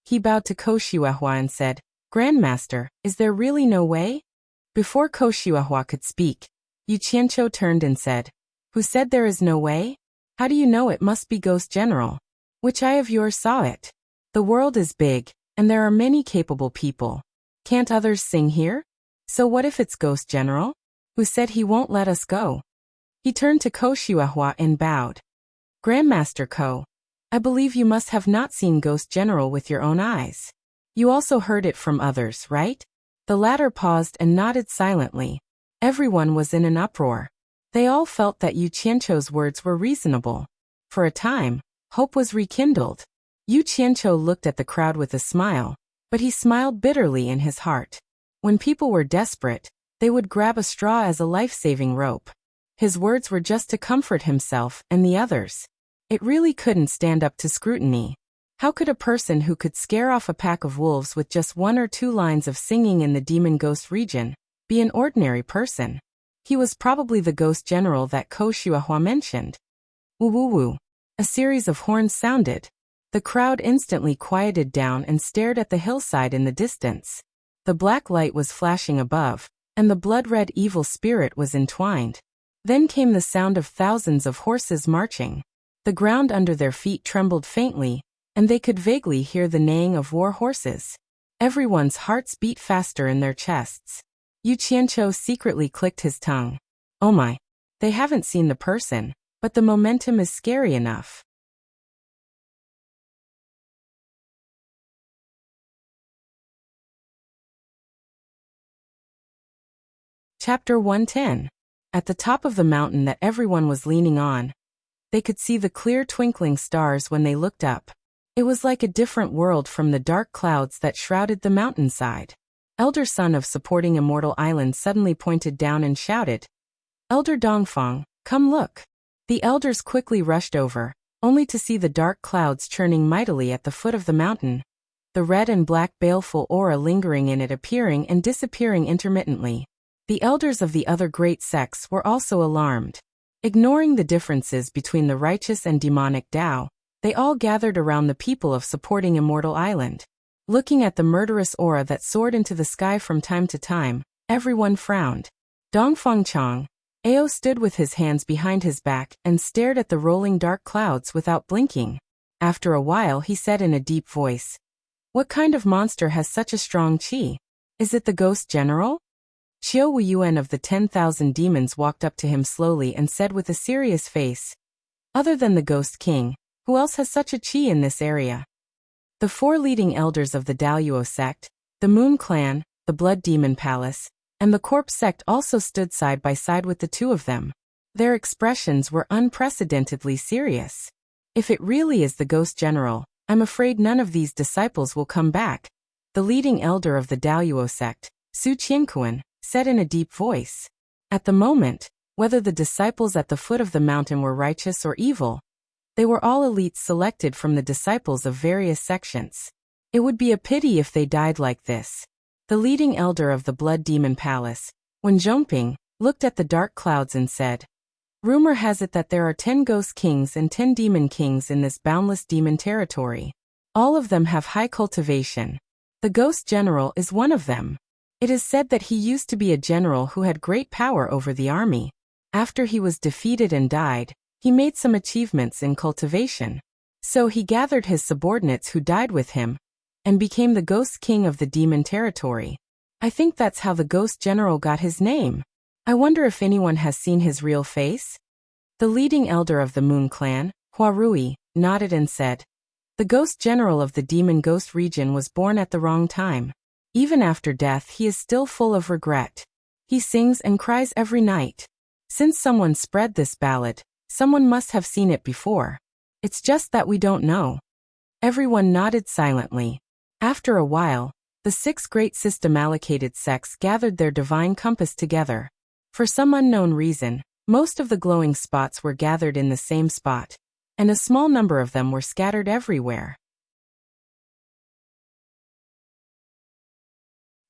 He bowed to Ko Xuehua and said, Grandmaster, is there really no way? Before Koshiwahua could speak, Yu Qianqiu turned and said, Who said there is no way? How do you know it must be Ghost General? Which eye of yours saw it? The world is big, and there are many capable people. Can't others sing here? So what if it's Ghost General? Who said he won't let us go? He turned to Koshiwahua and bowed. Grandmaster Ko, I believe you must have not seen Ghost General with your own eyes. You also heard it from others, right? The latter paused and nodded silently. Everyone was in an uproar. They all felt that Yu Qianqiu's words were reasonable. For a time, hope was rekindled. Yu Qianqiu looked at the crowd with a smile, but he smiled bitterly in his heart. When people were desperate, they would grab a straw as a life-saving rope. His words were just to comfort himself and the others. It really couldn't stand up to scrutiny. How could a person who could scare off a pack of wolves with just 1 or 2 lines of singing in the demon ghost region be an ordinary person? He was probably the Ghost General that Koshiwahua mentioned. Woo woo woo. A series of horns sounded. The crowd instantly quieted down and stared at the hillside in the distance. The black light was flashing above, and the blood-red evil spirit was entwined. Then came the sound of thousands of horses marching. The ground under their feet trembled faintly, and they could vaguely hear the neighing of war horses. Everyone's hearts beat faster in their chests. Yu Qianqiu secretly clicked his tongue. Oh my. They haven't seen the person, but the momentum is scary enough. Chapter 110. At the top of the mountain that everyone was leaning on, they could see the clear twinkling stars when they looked up. It was like a different world from the dark clouds that shrouded the mountainside. Elder son of supporting Immortal Island suddenly pointed down and shouted, Elder Dongfang, come look. The elders quickly rushed over, only to see the dark clouds churning mightily at the foot of the mountain, the red and black baleful aura lingering in it appearing and disappearing intermittently. The elders of the other great sects were also alarmed. Ignoring the differences between the righteous and demonic Tao, they all gathered around the people of supporting Immortal Island. Looking at the murderous aura that soared into the sky from time to time, everyone frowned. Dongfang Chang, Ao stood with his hands behind his back and stared at the rolling dark clouds without blinking. After a while he said in a deep voice, What kind of monster has such a strong qi? Is it the Ghost General? Qiu Wuyuan of the 10,000 demons walked up to him slowly and said with a serious face, Other than the Ghost King, who else has such a qi in this area? The 4 leading elders of the Daluo sect, the Moon Clan, the Blood Demon Palace, and the Corpse sect also stood side by side with the 2 of them. Their expressions were unprecedentedly serious. If it really is the Ghost General, I'm afraid none of these disciples will come back. The leading elder of the Daluo sect, Su Qiankuan, said in a deep voice. At the moment, whether the disciples at the foot of the mountain were righteous or evil, they were all elites selected from the disciples of various sections. It would be a pity if they died like this. The leading elder of the Blood Demon Palace, Wen Zhongping, looked at the dark clouds and said, Rumor has it that there are 10 ghost kings and 10 demon kings in this boundless demon territory. All of them have high cultivation. The Ghost General is one of them. It is said that he used to be a general who had great power over the army. After he was defeated and died, he made some achievements in cultivation. So he gathered his subordinates who died with him, and became the Ghost King of the demon territory. I think that's how the Ghost General got his name. I wonder if anyone has seen his real face? The leading elder of the Moon Clan, Hua Rui, nodded and said, The Ghost General of the demon ghost region was born at the wrong time. Even after death he is still full of regret. He sings and cries every night. Since someone spread this ballad, someone must have seen it before. It's just that we don't know. Everyone nodded silently. After a while, the 6 great system-allocated sects gathered their divine compass together. For some unknown reason, most of the glowing spots were gathered in the same spot, and a small number of them were scattered everywhere.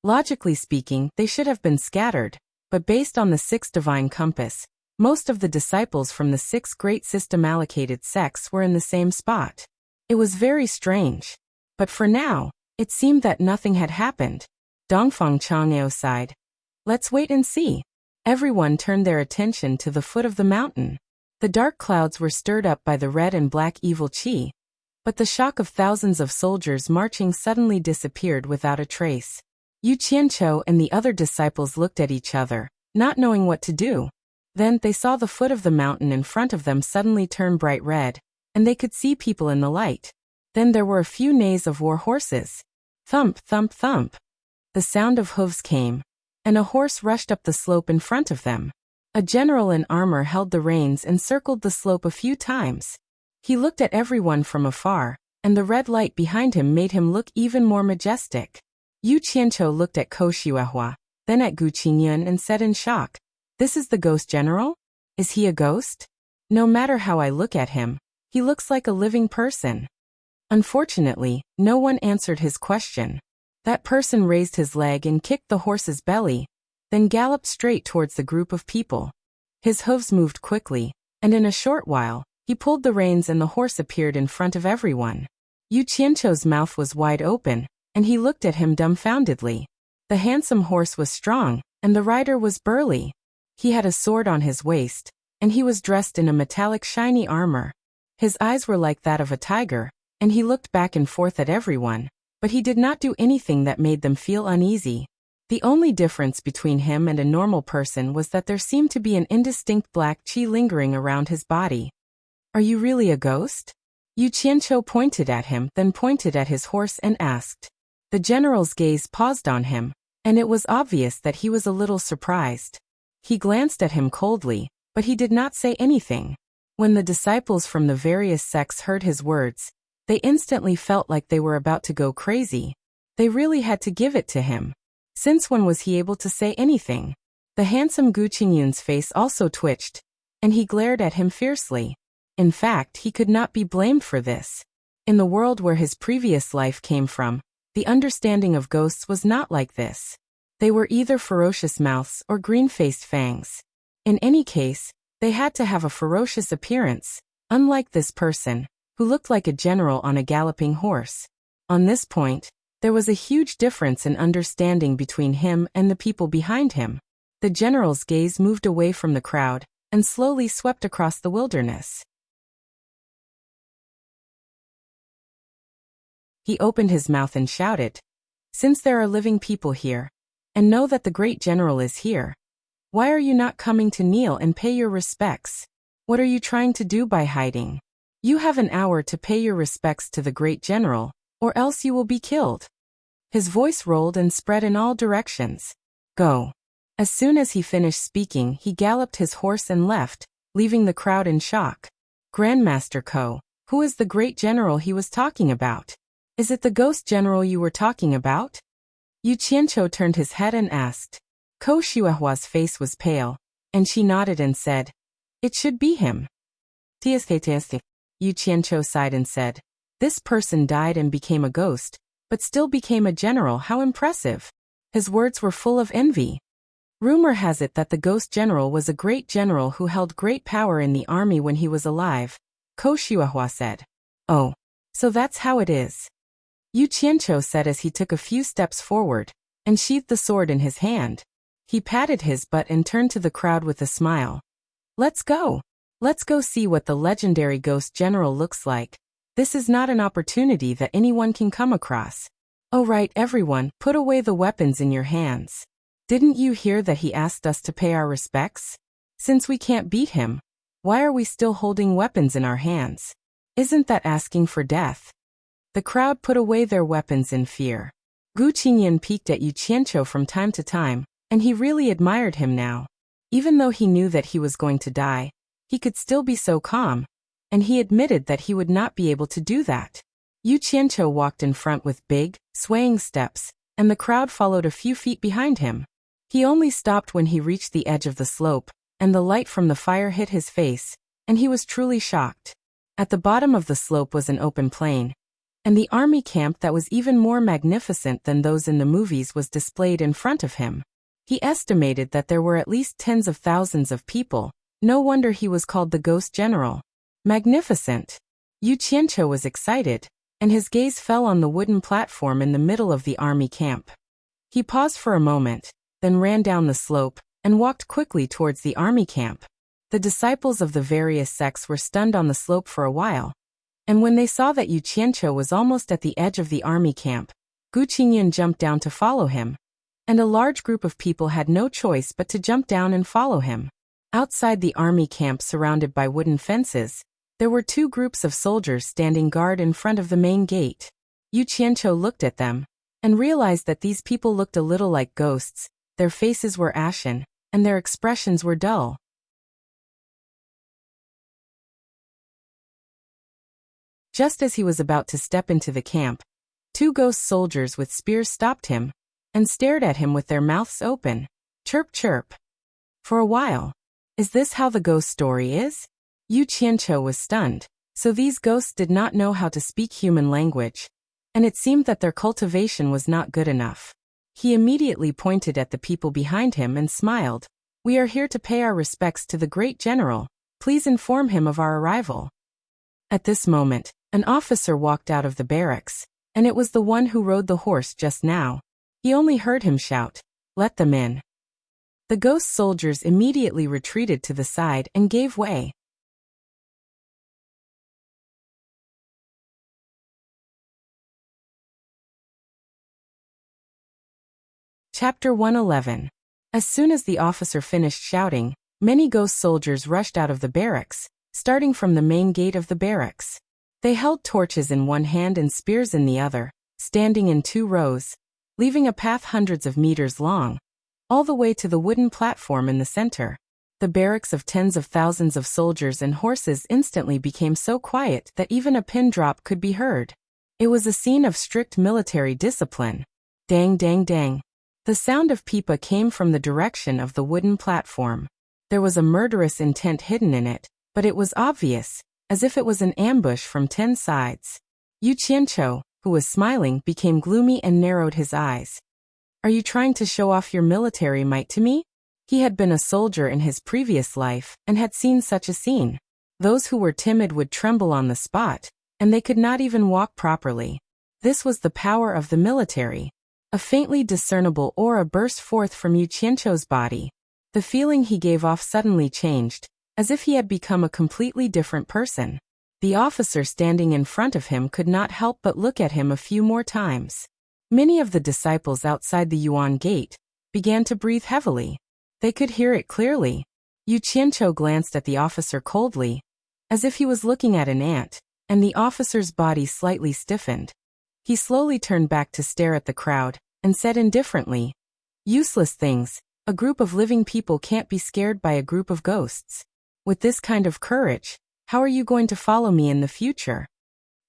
Logically speaking, they should have been scattered, but based on the 6 divine compass, most of the disciples from the 6 great system-allocated sects were in the same spot. It was very strange. But for now, it seemed that nothing had happened. Dongfang Chang'eo sighed. Let's wait and see. Everyone turned their attention to the foot of the mountain. The dark clouds were stirred up by the red and black evil qi, but the shock of thousands of soldiers marching suddenly disappeared without a trace. Yu Qianqiu and the other disciples looked at each other, not knowing what to do. Then they saw the foot of the mountain in front of them suddenly turn bright red, and they could see people in the light. Then there were a few neighs of war horses. Thump, thump, thump. The sound of hooves came, and a horse rushed up the slope in front of them. A general in armor held the reins and circled the slope a few times. He looked at everyone from afar, and the red light behind him made him look even more majestic. Yu Qianqiu looked at Ko Xuehua, then at Gu Qingyun and said in shock, "This is the ghost general? Is he a ghost? No matter how I look at him, he looks like a living person." Unfortunately, no one answered his question. That person raised his leg and kicked the horse's belly, then galloped straight towards the group of people. His hooves moved quickly, and in a short while, he pulled the reins and the horse appeared in front of everyone. Yu Qianqiu's mouth was wide open, and he looked at him dumbfoundedly. The handsome horse was strong, and the rider was burly. He had a sword on his waist, and he was dressed in a metallic shiny armor. His eyes were like that of a tiger, and he looked back and forth at everyone, but he did not do anything that made them feel uneasy. The only difference between him and a normal person was that there seemed to be an indistinct black qi lingering around his body. "Are you really a ghost?" Yu Qianqiu pointed at him, then pointed at his horse and asked. The general's gaze paused on him, and it was obvious that he was a little surprised. He glanced at him coldly, but he did not say anything. When the disciples from the various sects heard his words, they instantly felt like they were about to go crazy. They really had to give it to him. Since when was he able to say anything? The handsome Gu Qingyun's face also twitched, and he glared at him fiercely. In fact, he could not be blamed for this. In the world where his previous life came from, the understanding of ghosts was not like this. They were either ferocious mouths or green-faced fangs. In any case, they had to have a ferocious appearance, unlike this person, who looked like a general on a galloping horse. On this point, there was a huge difference in understanding between him and the people behind him. The general's gaze moved away from the crowd and slowly swept across the wilderness. He opened his mouth and shouted, "Since there are living people here, and know that the great general is here, why are you not coming to kneel and pay your respects? What are you trying to do by hiding? You have an hour to pay your respects to the great general, or else you will be killed." His voice rolled and spread in all directions. "Go." As soon as he finished speaking, he galloped his horse and left, leaving the crowd in shock. "Grandmaster Ko, who is the great general he was talking about? Is it the ghost general you were talking about?" Yu Qianqiu turned his head and asked. Ko Xuehua's face was pale, and she nodded and said, "It should be him." "Tieste." Yu Qianqiu sighed and said, "This person died and became a ghost, but still became a general. How impressive." His words were full of envy. Rumor has it that the ghost general was a great general who held great power in the army when he was alive, Ko Xuehua said. "Oh, so that's how it is." Yu Qianqiu said as he took a few steps forward, and sheathed the sword in his hand. He patted his butt and turned to the crowd with a smile. "Let's go. Let's go see what the legendary ghost general looks like. This is not an opportunity that anyone can come across. Oh right, everyone, put away the weapons in your hands. Didn't you hear that he asked us to pay our respects? Since we can't beat him, why are we still holding weapons in our hands? Isn't that asking for death?" The crowd put away their weapons in fear. Gu Qingyun peeked at Yu Qianqiu from time to time, and he really admired him now. Even though he knew that he was going to die, he could still be so calm, and he admitted that he would not be able to do that. Yu Qianqiu walked in front with big, swaying steps, and the crowd followed a few feet behind him. He only stopped when he reached the edge of the slope, and the light from the fire hit his face, and he was truly shocked. At the bottom of the slope was an open plain, and the army camp that was even more magnificent than those in the movies was displayed in front of him. He estimated that there were at least tens of thousands of people. No wonder he was called the Ghost General. Magnificent. Yu Qianqiu was excited, and his gaze fell on the wooden platform in the middle of the army camp. He paused for a moment, then ran down the slope, and walked quickly towards the army camp. The disciples of the various sects were stunned on the slope for a while, and when they saw that Yu Qianqiu was almost at the edge of the army camp, Gu Qingyun jumped down to follow him, and a large group of people had no choice but to jump down and follow him. Outside the army camp surrounded by wooden fences, there were two groups of soldiers standing guard in front of the main gate. Yu Qianqiu looked at them, and realized that these people looked a little like ghosts, their faces were ashen, and their expressions were dull. Just as he was about to step into the camp, two ghost soldiers with spears stopped him, and stared at him with their mouths open. Chirp chirp. For a while. Is this how the ghost story is? Yu Qianqiu was stunned, so these ghosts did not know how to speak human language, and it seemed that their cultivation was not good enough. He immediately pointed at the people behind him and smiled. We are here to pay our respects to the great general. Please inform him of our arrival. At this moment, an officer walked out of the barracks, and it was the one who rode the horse just now. He only heard him shout, "Let them in." The ghost soldiers immediately retreated to the side and gave way. Chapter 111. As soon as the officer finished shouting, many ghost soldiers rushed out of the barracks, starting from the main gate of the barracks. They held torches in one hand and spears in the other, standing in two rows, leaving a path hundreds of meters long, all the way to the wooden platform in the center. The barracks of tens of thousands of soldiers and horses instantly became so quiet that even a pin drop could be heard. It was a scene of strict military discipline. Dang dang dang. The sound of pipa came from the direction of the wooden platform. There was a murderous intent hidden in it, but it was obvious, as if it was an ambush from 10 sides. Yu Qianqiu, who was smiling, became gloomy and narrowed his eyes. Are you trying to show off your military might to me? He had been a soldier in his previous life and had seen such a scene. Those who were timid would tremble on the spot, and they could not even walk properly. This was the power of the military. A faintly discernible aura burst forth from Yu Qianqiu's body. The feeling he gave off suddenly changed, as if he had become a completely different person. The officer standing in front of him could not help but look at him a few more times. Many of the disciples outside the Yuan gate began to breathe heavily. They could hear it clearly. Yu Qianqiu glanced at the officer coldly, as if he was looking at an ant, and the officer's body slightly stiffened. He slowly turned back to stare at the crowd, and said indifferently, "Useless things, a group of living people can't be scared by a group of ghosts. With this kind of courage, how are you going to follow me in the future?"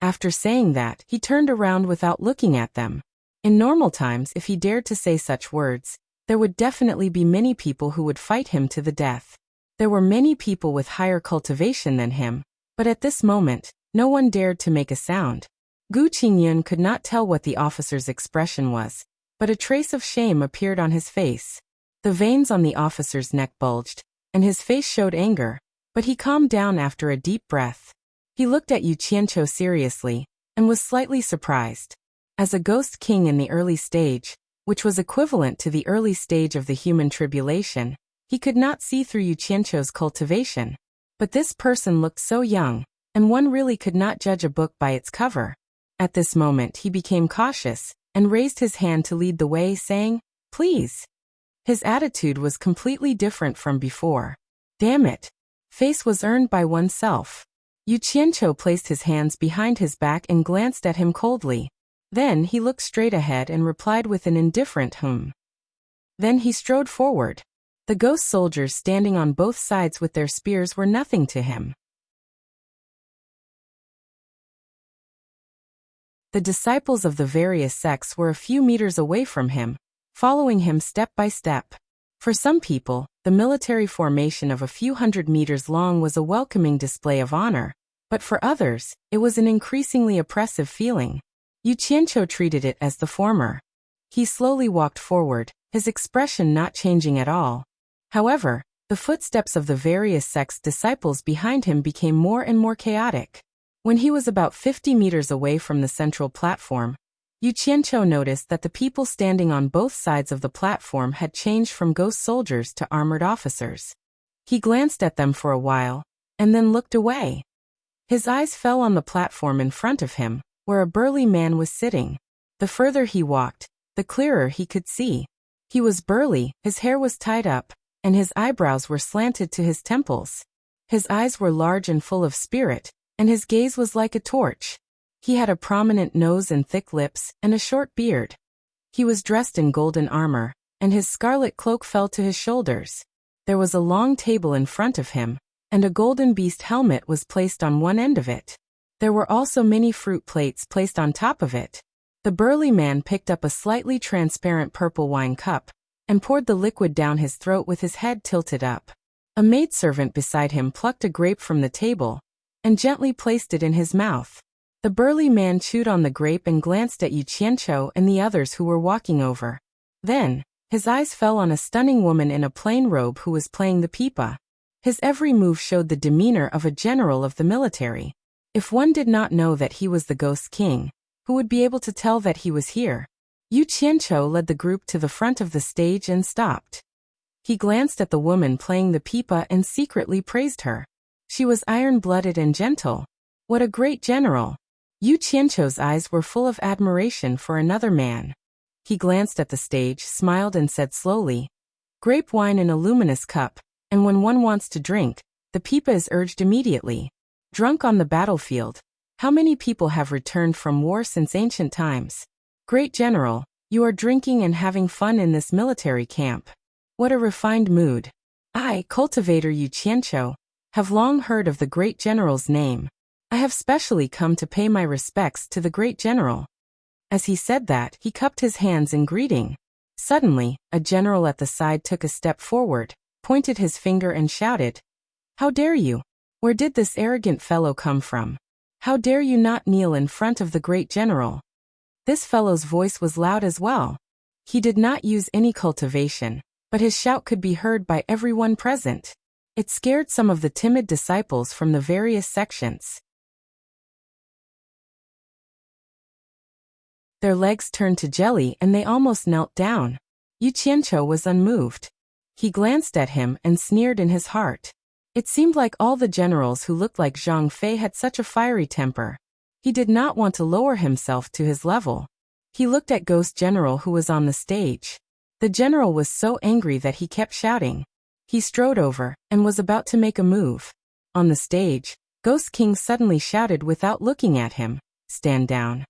After saying that, he turned around without looking at them. In normal times, if he dared to say such words, there would definitely be many people who would fight him to the death. There were many people with higher cultivation than him, but at this moment, no one dared to make a sound. Gu Qingyun could not tell what the officer's expression was, but a trace of shame appeared on his face. The veins on the officer's neck bulged, and his face showed anger, but he calmed down after a deep breath. He looked at Yu Qianqiu seriously, and was slightly surprised. As a ghost king in the early stage, which was equivalent to the early stage of the human tribulation, he could not see through Yu Qianqiu's cultivation. But this person looked so young, and one really could not judge a book by its cover. At this moment he became cautious, and raised his hand to lead the way, saying, "Please." His attitude was completely different from before. Damn it. Face was earned by oneself. Yu Qianqiu placed his hands behind his back and glanced at him coldly. Then he looked straight ahead and replied with an indifferent hum. Then he strode forward. The ghost soldiers standing on both sides with their spears were nothing to him. The disciples of the various sects were a few meters away from him, following him step by step. For some people, the military formation of a few hundred meters long was a welcoming display of honor, but for others, it was an increasingly oppressive feeling. Yu Qianqiu treated it as the former. He slowly walked forward, his expression not changing at all. However, the footsteps of the various sects' disciples behind him became more and more chaotic. When he was about 50 meters away from the central platform, Yu Qianqiu noticed that the people standing on both sides of the platform had changed from ghost soldiers to armored officers. He glanced at them for a while, and then looked away. His eyes fell on the platform in front of him, where a burly man was sitting. The further he walked, the clearer he could see. He was burly, his hair was tied up, and his eyebrows were slanted to his temples. His eyes were large and full of spirit, and his gaze was like a torch. He had a prominent nose and thick lips, and a short beard. He was dressed in golden armor, and his scarlet cloak fell to his shoulders. There was a long table in front of him, and a golden beast helmet was placed on one end of it. There were also many fruit plates placed on top of it. The burly man picked up a slightly transparent purple wine cup, and poured the liquid down his throat with his head tilted up. A maidservant beside him plucked a grape from the table, and gently placed it in his mouth. The burly man chewed on the grape and glanced at Yu Qianqiu and the others who were walking over. Then, his eyes fell on a stunning woman in a plain robe who was playing the pipa. His every move showed the demeanor of a general of the military. If one did not know that he was the Ghost King, who would be able to tell that he was here? Yu Qianqiu led the group to the front of the stage and stopped. He glanced at the woman playing the pipa and secretly praised her. She was iron-blooded and gentle. What a great general! Yu Qianqiu's eyes were full of admiration for another man. He glanced at the stage, smiled and said slowly, "Grape wine in a luminous cup, and when one wants to drink, the pipa is urged immediately. Drunk on the battlefield. How many people have returned from war since ancient times? Great general, you are drinking and having fun in this military camp. What a refined mood. I, cultivator Yu Qianqiu, have long heard of the great general's name. I have specially come to pay my respects to the great general." As he said that, he cupped his hands in greeting. Suddenly, a general at the side took a step forward, pointed his finger and shouted, "How dare you? Where did this arrogant fellow come from? How dare you not kneel in front of the great general?" This fellow's voice was loud as well. He did not use any cultivation, but his shout could be heard by everyone present. It scared some of the timid disciples from the various sections. Their legs turned to jelly and they almost knelt down. Yu Qianqiu was unmoved. He glanced at him and sneered in his heart. It seemed like all the generals who looked like Zhang Fei had such a fiery temper. He did not want to lower himself to his level. He looked at Ghost General who was on the stage. The general was so angry that he kept shouting. He strode over and was about to make a move. On the stage, Ghost King suddenly shouted without looking at him, "Stand down."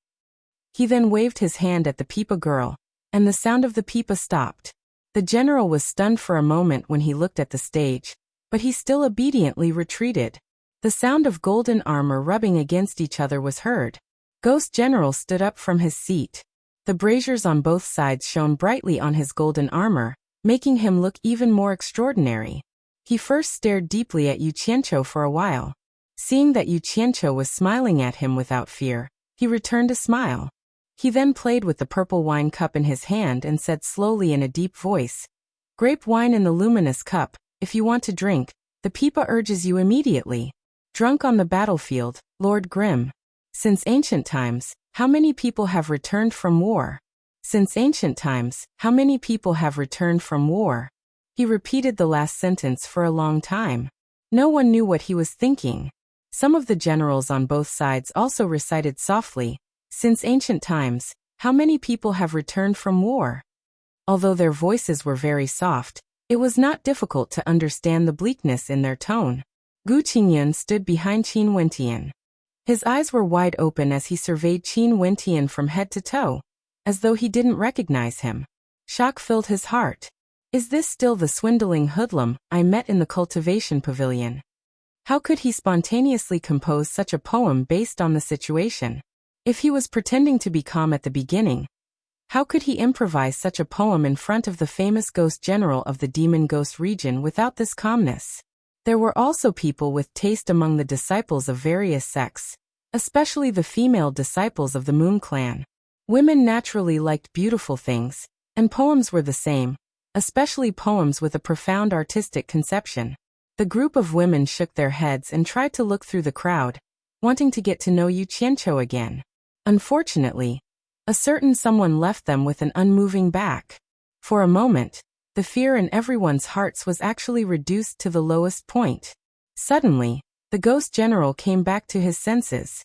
He then waved his hand at the pipa girl, and the sound of the pipa stopped. The general was stunned for a moment when he looked at the stage, but he still obediently retreated. The sound of golden armor rubbing against each other was heard. Ghost General stood up from his seat. The braziers on both sides shone brightly on his golden armor, making him look even more extraordinary. He first stared deeply at Yu Qianqiu for a while. Seeing that Yu Qianqiu was smiling at him without fear, he returned a smile. He then played with the purple wine cup in his hand and said slowly in a deep voice, "Grape wine in the luminous cup, if you want to drink, the pipa urges you immediately. Drunk on the battlefield, Lord Grimm. Since ancient times, how many people have returned from war? Since ancient times, how many people have returned from war?" He repeated the last sentence for a long time. No one knew what he was thinking. Some of the generals on both sides also recited softly, "Since ancient times, how many people have returned from war?" Although their voices were very soft, it was not difficult to understand the bleakness in their tone. Gu Qingyun stood behind Qin Wentian. His eyes were wide open as he surveyed Qin Wentian from head to toe, as though he didn't recognize him. Shock filled his heart. Is this still the swindling hoodlum I met in the cultivation pavilion? How could he spontaneously compose such a poem based on the situation? If he was pretending to be calm at the beginning, how could he improvise such a poem in front of the famous ghost general of the demon ghost region without this calmness? There were also people with taste among the disciples of various sects, especially the female disciples of the Moon Clan. Women naturally liked beautiful things, and poems were the same, especially poems with a profound artistic conception. The group of women shook their heads and tried to look through the crowd, wanting to get to know Yu Qianqiu again. Unfortunately, A certain someone left them with an unmoving back. For a moment, the fear in everyone's hearts was actually reduced to the lowest point. Suddenly, the ghost general came back to his senses.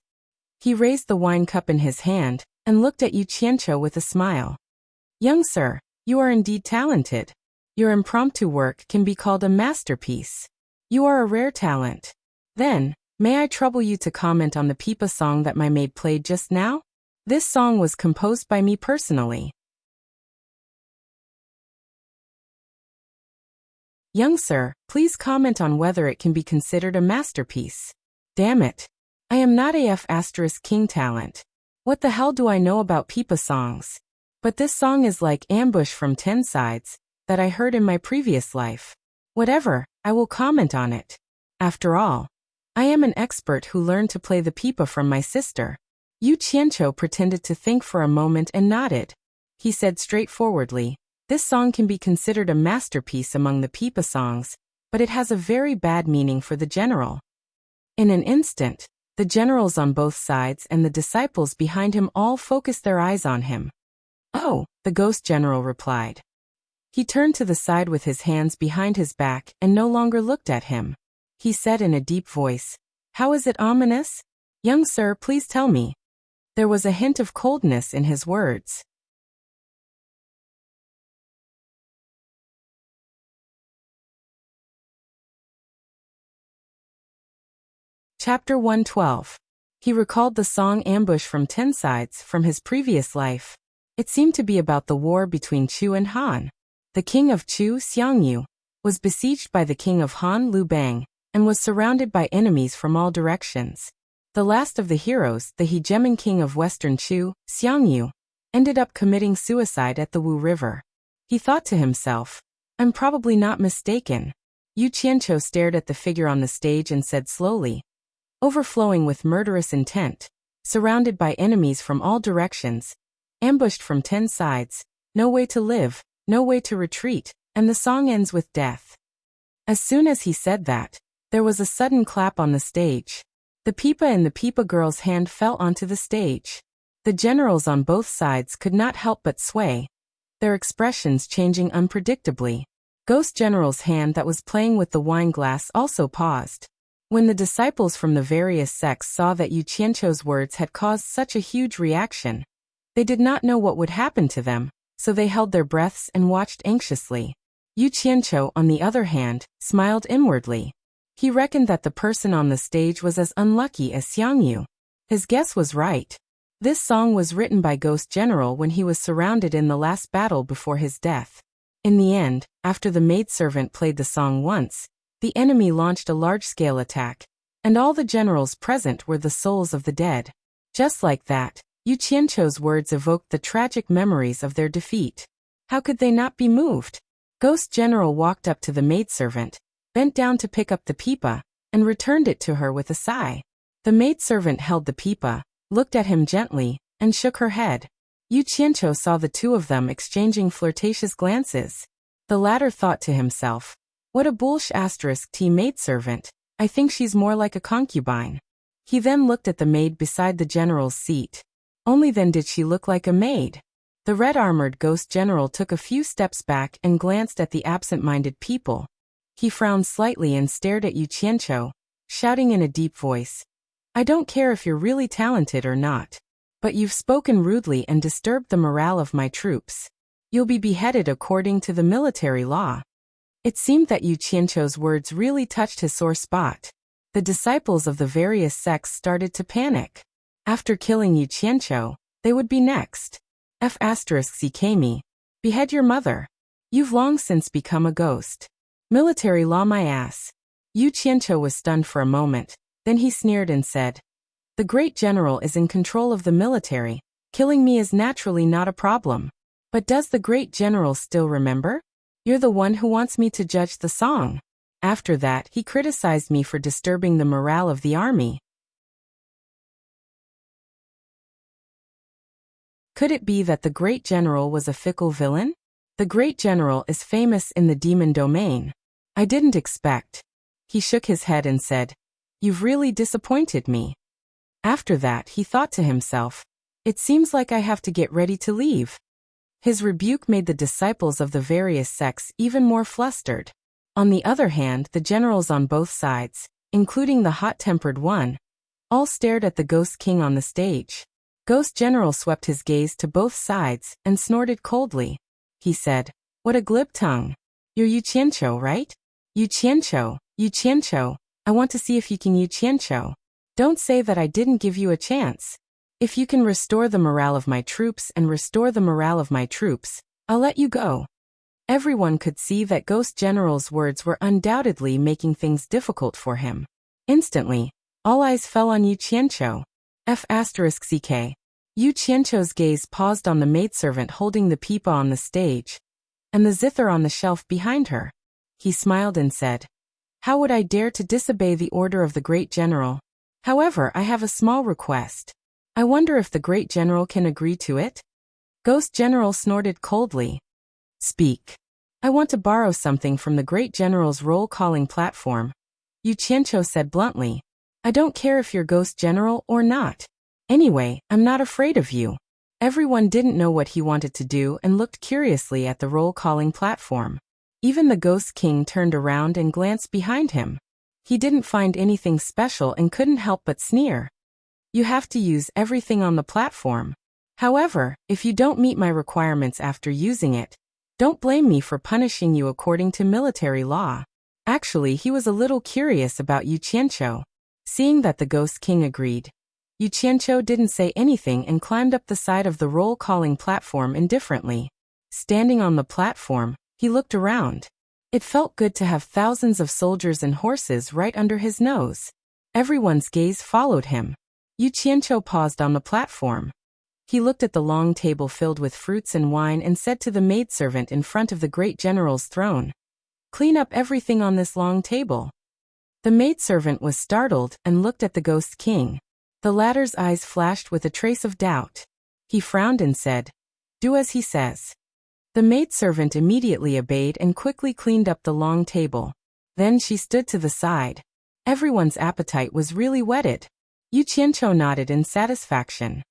He raised the wine cup in his hand and looked at Yu Qianqiu with a smile. "Young sir, you are indeed talented. Your impromptu work can be called a masterpiece. You are a rare talent. Then, may I trouble you to comment on the pipa song that my maid played just now? This song was composed by me personally." "Young sir, please comment on whether it can be considered a masterpiece." "Damn it. I am not AF * king talent. What the hell do I know about pipa songs? But this song is like Ambush from 10 Sides, that I heard in my previous life. Whatever, I will comment on it. After all, I am an expert who learned to play the pipa from my sister." Yu Qianqiu pretended to think for a moment and nodded. He said straightforwardly, "This song can be considered a masterpiece among the pipa songs, but it has a very bad meaning for the general." In an instant, the generals on both sides and the disciples behind him all focused their eyes on him. "Oh," the ghost general replied. He turned to the side with his hands behind his back and no longer looked at him. He said in a deep voice, "How is it ominous? Young sir, please tell me." There was a hint of coldness in his words. Chapter 112. He recalled the song Ambush from 10 Sides from his previous life. It seemed to be about the war between Chu and Han. The king of Chu, Xiangyu, was besieged by the king of Han, Liu Bang, and was surrounded by enemies from all directions. The last of the heroes, the hegemon king of western Chu, Xiangyu, ended up committing suicide at the Wu River. He thought to himself, "I'm probably not mistaken." Yu Qianqiu stared at the figure on the stage and said slowly, "Overflowing with murderous intent, surrounded by enemies from all directions, ambushed from 10 sides, no way to live, no way to retreat, and the song ends with death." As soon as he said that, there was a sudden clap on the stage. The pipa in the pipa girl's hand fell onto the stage. The generals on both sides could not help but sway, their expressions changing unpredictably. Ghost General's hand that was playing with the wine glass also paused. When the disciples from the various sects saw that Yu Qianqiu's words had caused such a huge reaction, they did not know what would happen to them, so they held their breaths and watched anxiously. Yu Qianqiu, on the other hand, smiled inwardly. He reckoned that the person on the stage was as unlucky as Xiangyu. His guess was right. This song was written by Ghost General when he was surrounded in the last battle before his death. In the end, after the maidservant played the song once, the enemy launched a large-scale attack, and all the generals present were the souls of the dead. Just like that, Yu Qianqiu's words evoked the tragic memories of their defeat. How could they not be moved? Ghost General walked up to the maidservant, bent down to pick up the pipa, and returned it to her with a sigh. The maidservant held the pipa, looked at him gently, and shook her head. Yu Qianqiu saw the two of them exchanging flirtatious glances. The latter thought to himself, "What a *t maidservant, I think she's more like a concubine." He then looked at the maid beside the general's seat. Only then did she look like a maid. The red-armored Ghost General took a few steps back and glanced at the absent-minded people. He frowned slightly and stared at Yu Qianqiu, shouting in a deep voice, "I don't care if you're really talented or not, but you've spoken rudely and disturbed the morale of my troops. You'll be beheaded according to the military law." It seemed that Yu Qianqiu's words really touched his sore spot. The disciples of the various sects started to panic. After killing Yu Qianqiu, they would be next. F***ckme. Behead your mother. You've long since become a ghost. Military law my ass. Yu Qianqiu was stunned for a moment, then he sneered and said, "The great general is in control of the military. Killing me is naturally not a problem. But does the great general still remember? You're the one who wants me to judge the song." After that, he criticized me for disturbing the morale of the army. Could it be that the great general was a fickle villain? The great general is famous in the demon domain. I didn't expect. He shook his head and said, "You've really disappointed me." After that, he thought to himself, It seems like I have to get ready to leave. His rebuke made the disciples of the various sects even more flustered. On the other hand, the generals on both sides, including the hot-tempered one, all stared at the Ghost King on the stage. Ghost General swept his gaze to both sides and snorted coldly. He said, "What a glib tongue. You're Yu Qianqiu, right? Yu Qianqiu, Yu Qianqiu, I want to see if you can Yu Qianqiu. Don't say that I didn't give you a chance. If you can restore the morale of my troops and restore the morale of my troops, I'll let you go." Everyone could see that Ghost General's words were undoubtedly making things difficult for him. Instantly, all eyes fell on Yu Qianqiu. F***ck. Yu Qianqiu's gaze paused on the maidservant holding the pipa on the stage, and the zither on the shelf behind her. He smiled and said, "How would I dare to disobey the order of the great general? However, I have a small request. I wonder if the great general can agree to it?" Ghost General snorted coldly. "Speak. I want to borrow something from the great general's roll-calling platform," Yu Qianqiu said bluntly. "I don't care if you're Ghost General or not. Anyway, I'm not afraid of you." Everyone didn't know what he wanted to do and looked curiously at the roll-calling platform. Even the Ghost King turned around and glanced behind him. He didn't find anything special and couldn't help but sneer. "You have to use everything on the platform. However, if you don't meet my requirements after using it, don't blame me for punishing you according to military law." Actually, he was a little curious about Yu Qianqiu. Seeing that the Ghost King agreed, Yu Qianqiu didn't say anything and climbed up the side of the roll-calling platform indifferently. Standing on the platform, he looked around. It felt good to have thousands of soldiers and horses right under his nose. Everyone's gaze followed him. Yu Qianqiu paused on the platform. He looked at the long table filled with fruits and wine and said to the maidservant in front of the great general's throne, "Clean up everything on this long table." The maidservant was startled and looked at the Ghost King. The latter's eyes flashed with a trace of doubt. He frowned and said, "Do as he says." The maidservant immediately obeyed and quickly cleaned up the long table. Then she stood to the side. Everyone's appetite was really whetted. Yu Qianqiu nodded in satisfaction.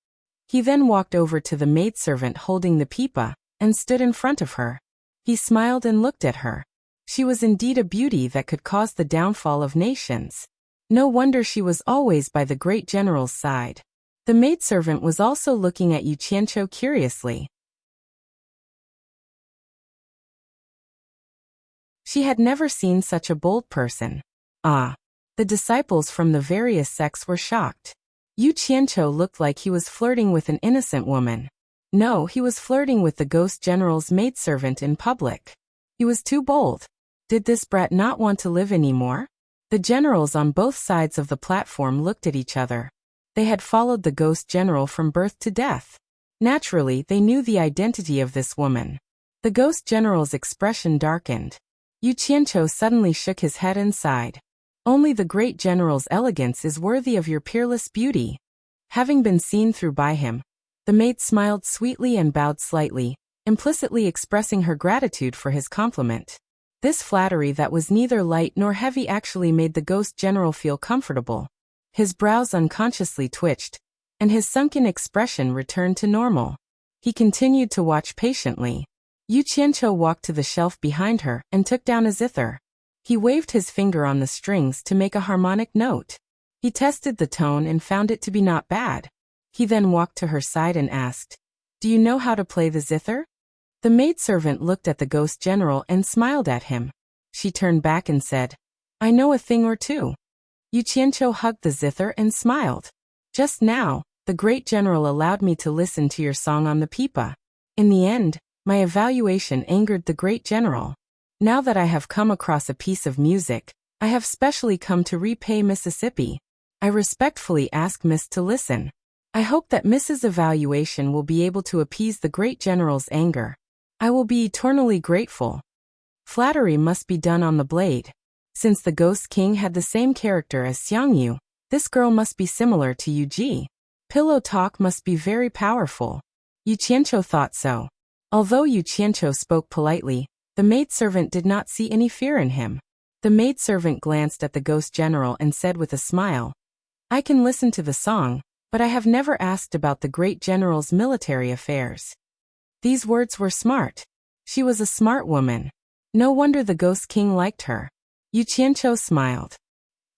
He then walked over to the maidservant holding the pipa, and stood in front of her. He smiled and looked at her. She was indeed a beauty that could cause the downfall of nations. No wonder she was always by the great general's side. The maidservant was also looking at Yu Qianqiu curiously. She had never seen such a bold person. Ah! The disciples from the various sects were shocked. Yu Qianqiu looked like he was flirting with an innocent woman. No, he was flirting with the Ghost General's maidservant in public. He was too bold. Did this brat not want to live anymore? The generals on both sides of the platform looked at each other. They had followed the Ghost General from birth to death. Naturally, they knew the identity of this woman. The Ghost General's expression darkened. Yu Qianqiu suddenly shook his head and sighed. "Only the great general's elegance is worthy of your peerless beauty." Having been seen through by him, the maid smiled sweetly and bowed slightly, implicitly expressing her gratitude for his compliment. This flattery that was neither light nor heavy actually made the Ghost General feel comfortable. His brows unconsciously twitched, and his sunken expression returned to normal. He continued to watch patiently. Yu Qianqiu walked to the shelf behind her and took down a zither. He waved his finger on the strings to make a harmonic note. He tested the tone and found it to be not bad. He then walked to her side and asked, "Do you know how to play the zither?" The maidservant looked at the Ghost General and smiled at him. She turned back and said, "I know a thing or two." Yu Qianqiu hugged the zither and smiled. "Just now, the great general allowed me to listen to your song on the pipa. In the end, my evaluation angered the great general. Now that I have come across a piece of music, I have specially come to repay Mississippi. I respectfully ask Miss to listen. I hope that Mrs. Evaluation will be able to appease the great general's anger. I will be eternally grateful." Flattery must be done on the blade. Since the Ghost King had the same character as Xiangyu, this girl must be similar to Yu Ji. Pillow talk must be very powerful. Yu Qianqiu thought so. Although Yu Qianqiu spoke politely, the maidservant did not see any fear in him. The maidservant glanced at the Ghost General and said with a smile, "I can listen to the song, but I have never asked about the great general's military affairs." These words were smart. She was a smart woman. No wonder the Ghost King liked her. Yu Qianqiu smiled.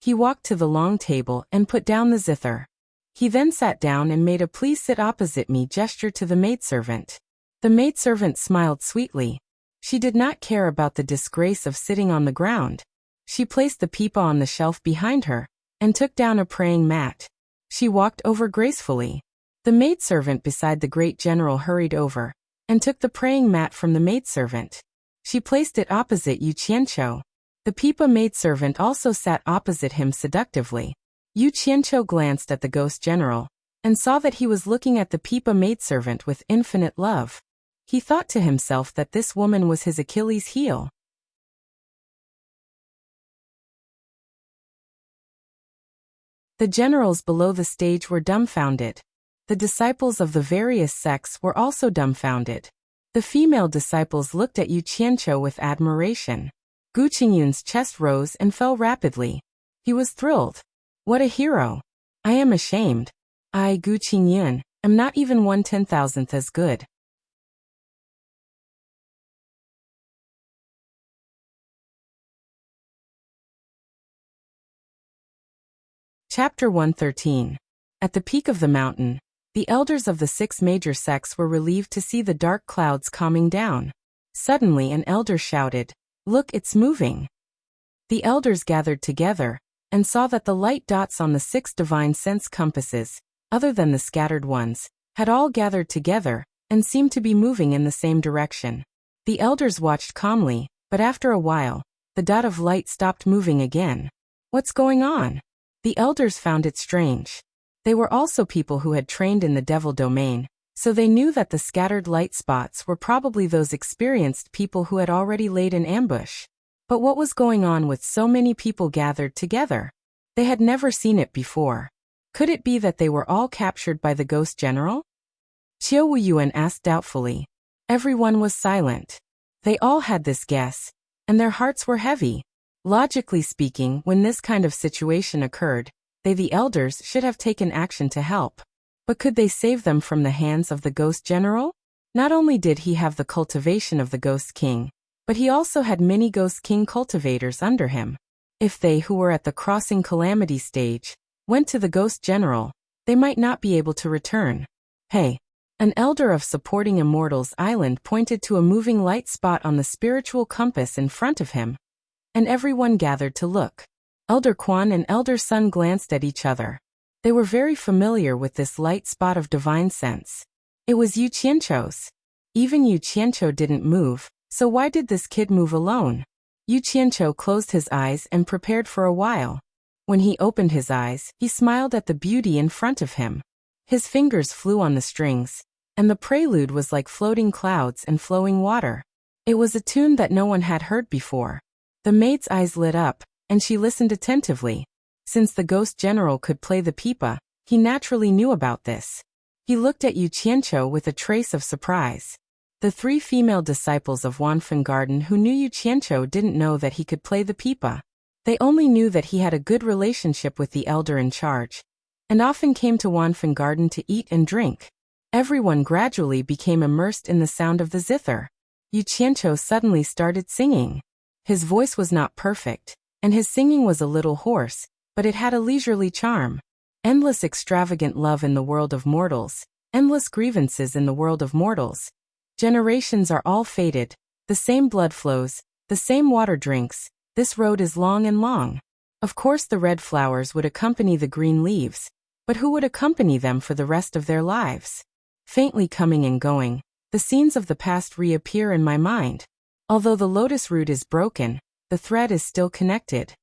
He walked to the long table and put down the zither. He then sat down and made a "please sit opposite me" gesture to the maidservant. The maidservant smiled sweetly. She did not care about the disgrace of sitting on the ground. She placed the pipa on the shelf behind her and took down a praying mat. She walked over gracefully. The maidservant beside the great general hurried over and took the praying mat from the maidservant. She placed it opposite Yu Qianqiu. The pipa maidservant also sat opposite him seductively. Yu Qianqiu glanced at the ghost general and saw that he was looking at the pipa maidservant with infinite love. He thought to himself that this woman was his Achilles' heel. The generals below the stage were dumbfounded. The disciples of the various sects were also dumbfounded. The female disciples looked at Yu Qianqiu with admiration. Gu Qingyun's chest rose and fell rapidly. He was thrilled. What a hero! I am ashamed. I, Gu Qingyun, am not even 1/10,000th as good. Chapter 113. At the peak of the mountain, the elders of the 6 major sects were relieved to see the dark clouds calming down. Suddenly an elder shouted, "Look, it's moving." The elders gathered together and saw that the light dots on the 6 divine sense compasses, other than the scattered ones, had all gathered together and seemed to be moving in the same direction. The elders watched calmly, but after a while, the dot of light stopped moving again. What's going on? The elders found it strange. They were also people who had trained in the devil domain, so they knew that the scattered light spots were probably those experienced people who had already laid an ambush. But what was going on with so many people gathered together? They had never seen it before. Could it be that they were all captured by the ghost general? Qiu Wuyuan asked doubtfully. Everyone was silent. They all had this guess, and their hearts were heavy. Logically speaking, when this kind of situation occurred, they, the elders, should have taken action to help. But could they save them from the hands of the ghost general? Not only did he have the cultivation of the ghost king, but he also had many ghost king cultivators under him. If they, who were at the crossing calamity stage, went to the ghost general, they might not be able to return. Hey! An elder of supporting Immortal's island pointed to a moving light spot on the spiritual compass in front of him, and everyone gathered to look. Elder Quan and Elder Sun glanced at each other. They were very familiar with this light spot of divine sense. It was Yu Qianqiu's. Even Yu Qianqiu didn't move, so why did this kid move alone? Yu Qianqiu closed his eyes and prepared for a while. When he opened his eyes, he smiled at the beauty in front of him. His fingers flew on the strings, and the prelude was like floating clouds and flowing water. It was a tune that no one had heard before. The maid's eyes lit up, and she listened attentively. Since the ghost general could play the pipa, he naturally knew about this. He looked at Yu Qianqiu with a trace of surprise. The 3 female disciples of Wanfen Garden who knew Yu Qianqiu didn't know that he could play the pipa. They only knew that he had a good relationship with the elder in charge, and often came to Wanfen Garden to eat and drink. Everyone gradually became immersed in the sound of the zither. Yu Qianqiu suddenly started singing. His voice was not perfect, and his singing was a little hoarse, but it had a leisurely charm. Endless extravagant love in the world of mortals, endless grievances in the world of mortals. Generations are all fated, the same blood flows, the same water drinks, this road is long and long. Of course the red flowers would accompany the green leaves, but who would accompany them for the rest of their lives? Faintly coming and going, the scenes of the past reappear in my mind. Although the lotus root is broken, the thread is still connected.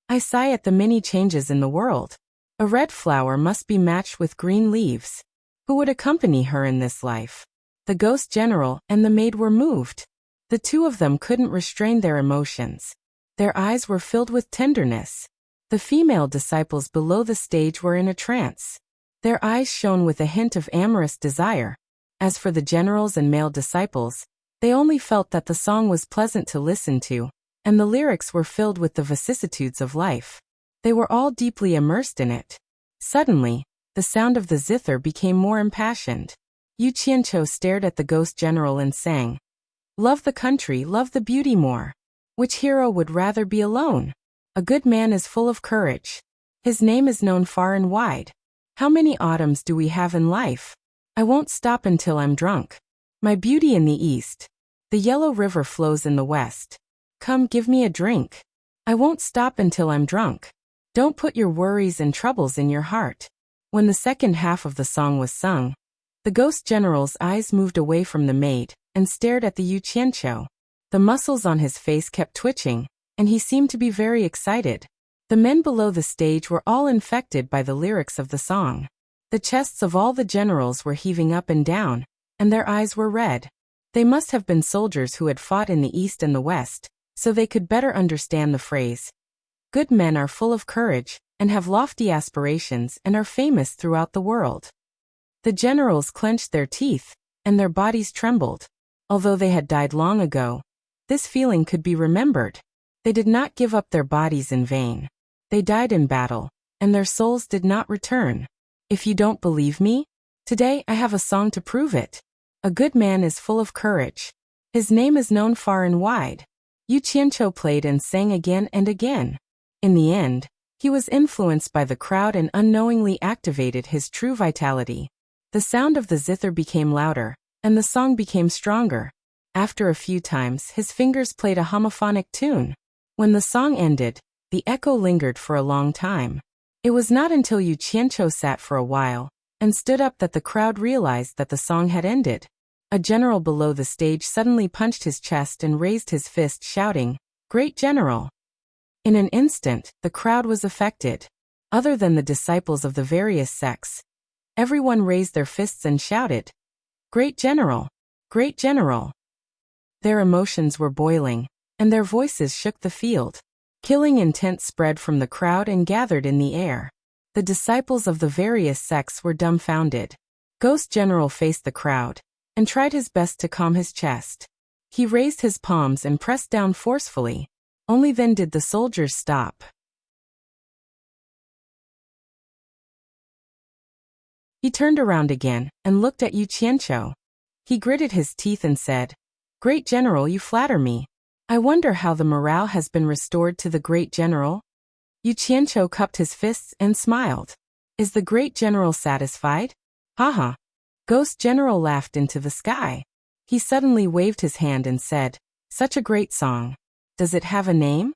I sigh at the many changes in the world. A red flower must be matched with green leaves. Who would accompany her in this life? The ghost general and the maid were moved. The 2 of them couldn't restrain their emotions. Their eyes were filled with tenderness. The female disciples below the stage were in a trance. Their eyes shone with a hint of amorous desire. As for the generals and male disciples, they only felt that the song was pleasant to listen to, and the lyrics were filled with the vicissitudes of life. They were all deeply immersed in it. Suddenly, the sound of the zither became more impassioned. Yu Qianqiu stared at the ghost general and sang, "Love the country, love the beauty more. Which hero would rather be alone? A good man is full of courage. His name is known far and wide. How many autumns do we have in life? I won't stop until I'm drunk. My beauty in the east. The yellow river flows in the west. Come, give me a drink. I won't stop until I'm drunk. Don't put your worries and troubles in your heart." When the second half of the song was sung, the ghost general's eyes moved away from the maid and stared at the Yu Qianqiu. The muscles on his face kept twitching, and he seemed to be very excited. The men below the stage were all infected by the lyrics of the song. The chests of all the generals were heaving up and down, and their eyes were red. They must have been soldiers who had fought in the east and the west, so they could better understand the phrase. Good men are full of courage, and have lofty aspirations and are famous throughout the world. The generals clenched their teeth, and their bodies trembled. Although they had died long ago, this feeling could be remembered. They did not give up their bodies in vain. They died in battle, and their souls did not return. If you don't believe me, today I have a song to prove it. A good man is full of courage. His name is known far and wide. Yu Qianqiu played and sang again and again. In the end, he was influenced by the crowd and unknowingly activated his true vitality. The sound of the zither became louder, and the song became stronger. After a few times, his fingers played a homophonic tune. When the song ended, the echo lingered for a long time. It was not until Yu Qianqiu sat for a while and stood up that the crowd realized that the song had ended. A general below the stage suddenly punched his chest and raised his fist, shouting, "Great general!" In an instant, the crowd was affected. Other than the disciples of the various sects, everyone raised their fists and shouted, "Great general! Great general!" Their emotions were boiling, and their voices shook the field. Killing intent spread from the crowd and gathered in the air. The disciples of the various sects were dumbfounded. Ghost General faced the crowd and tried his best to calm his chest. He raised his palms and pressed down forcefully. Only then did the soldiers stop. He turned around again and looked at Yu Qianqiu. He gritted his teeth and said, "Great general, you flatter me. I wonder how the morale has been restored to the great general?" Yu Qianqiu cupped his fists and smiled. "Is the great general satisfied?" "Haha." Ghost General laughed into the sky. He suddenly waved his hand and said, "Such a great song. Does it have a name?"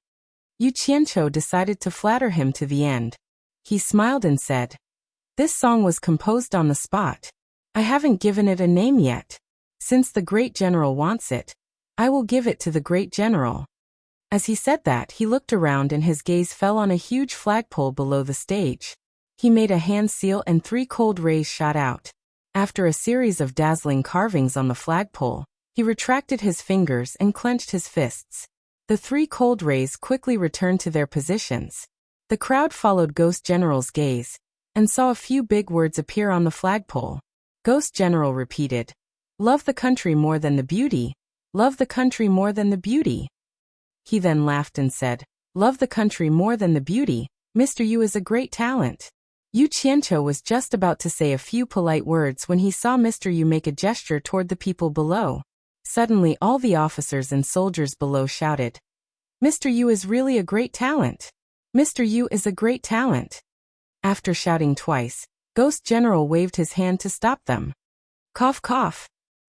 Yu Qianqiu decided to flatter him to the end. He smiled and said, "This song was composed on the spot. I haven't given it a name yet. Since the great general wants it, I will give it to the great general." As he said that, he looked around and his gaze fell on a huge flagpole below the stage. He made a hand seal and 3 cold rays shot out. After a series of dazzling carvings on the flagpole, he retracted his fingers and clenched his fists. The 3 cold rays quickly returned to their positions. The crowd followed Ghost General's gaze and saw a few big words appear on the flagpole. Ghost General repeated, "Love the country more than the beauty. Love the country more than the beauty." He then laughed and said, "Love the country more than the beauty. Mr. Yu is a great talent." Yu Qianqiu was just about to say a few polite words when he saw Mr. Yu make a gesture toward the people below. Suddenly all the officers and soldiers below shouted, "Mr. Yu is really a great talent. Mr. Yu is a great talent." After shouting twice, Ghost General waved his hand to stop them. Cough, cough.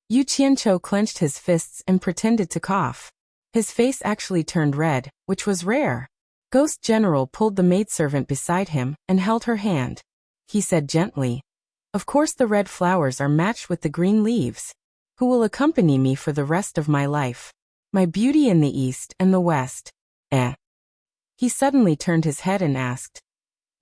Yu Qianqiu clenched his fists and pretended to cough. His face actually turned red, which was rare. Ghost General pulled the maidservant beside him and held her hand. He said gently, "Of course the red flowers are matched with the green leaves. Who will accompany me for the rest of my life? My beauty in the east and the west." He suddenly turned his head and asked,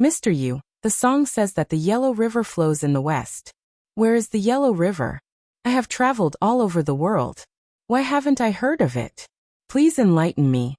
"Mr. Yu, the song says that the yellow river flows in the west. Where is the yellow river? I have traveled all over the world. Why haven't I heard of it? Please enlighten me."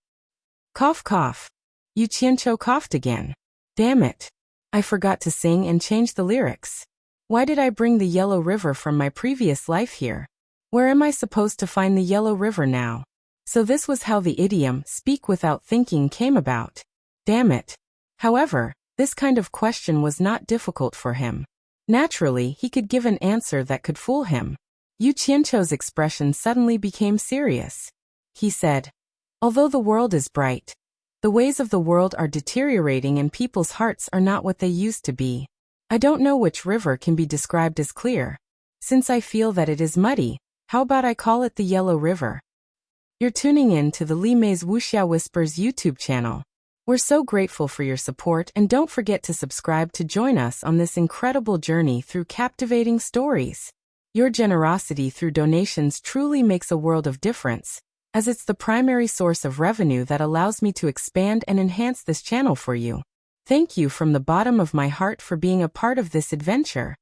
Cough, cough. Yu Qianqiu coughed again. "Damn it. I forgot to sing and change the lyrics. Why did I bring the yellow river from my previous life here? Where am I supposed to find the yellow river now? So this was how the idiom, speak without thinking, came about. Damn it. However, this kind of question was not difficult for him. Naturally, he could give an answer that could fool him. Yu Qianqiu's expression suddenly became serious. He said, although the world is bright, the ways of the world are deteriorating and people's hearts are not what they used to be. I don't know which river can be described as clear. Since I feel that it is muddy, how about I call it the Yellow River? You're tuning in to the Li Mei's Wuxia Whispers YouTube channel. We're so grateful for your support, and don't forget to subscribe to join us on this incredible journey through captivating stories. Your generosity through donations truly makes a world of difference, as it's the primary source of revenue that allows me to expand and enhance this channel for you. Thank you from the bottom of my heart for being a part of this adventure.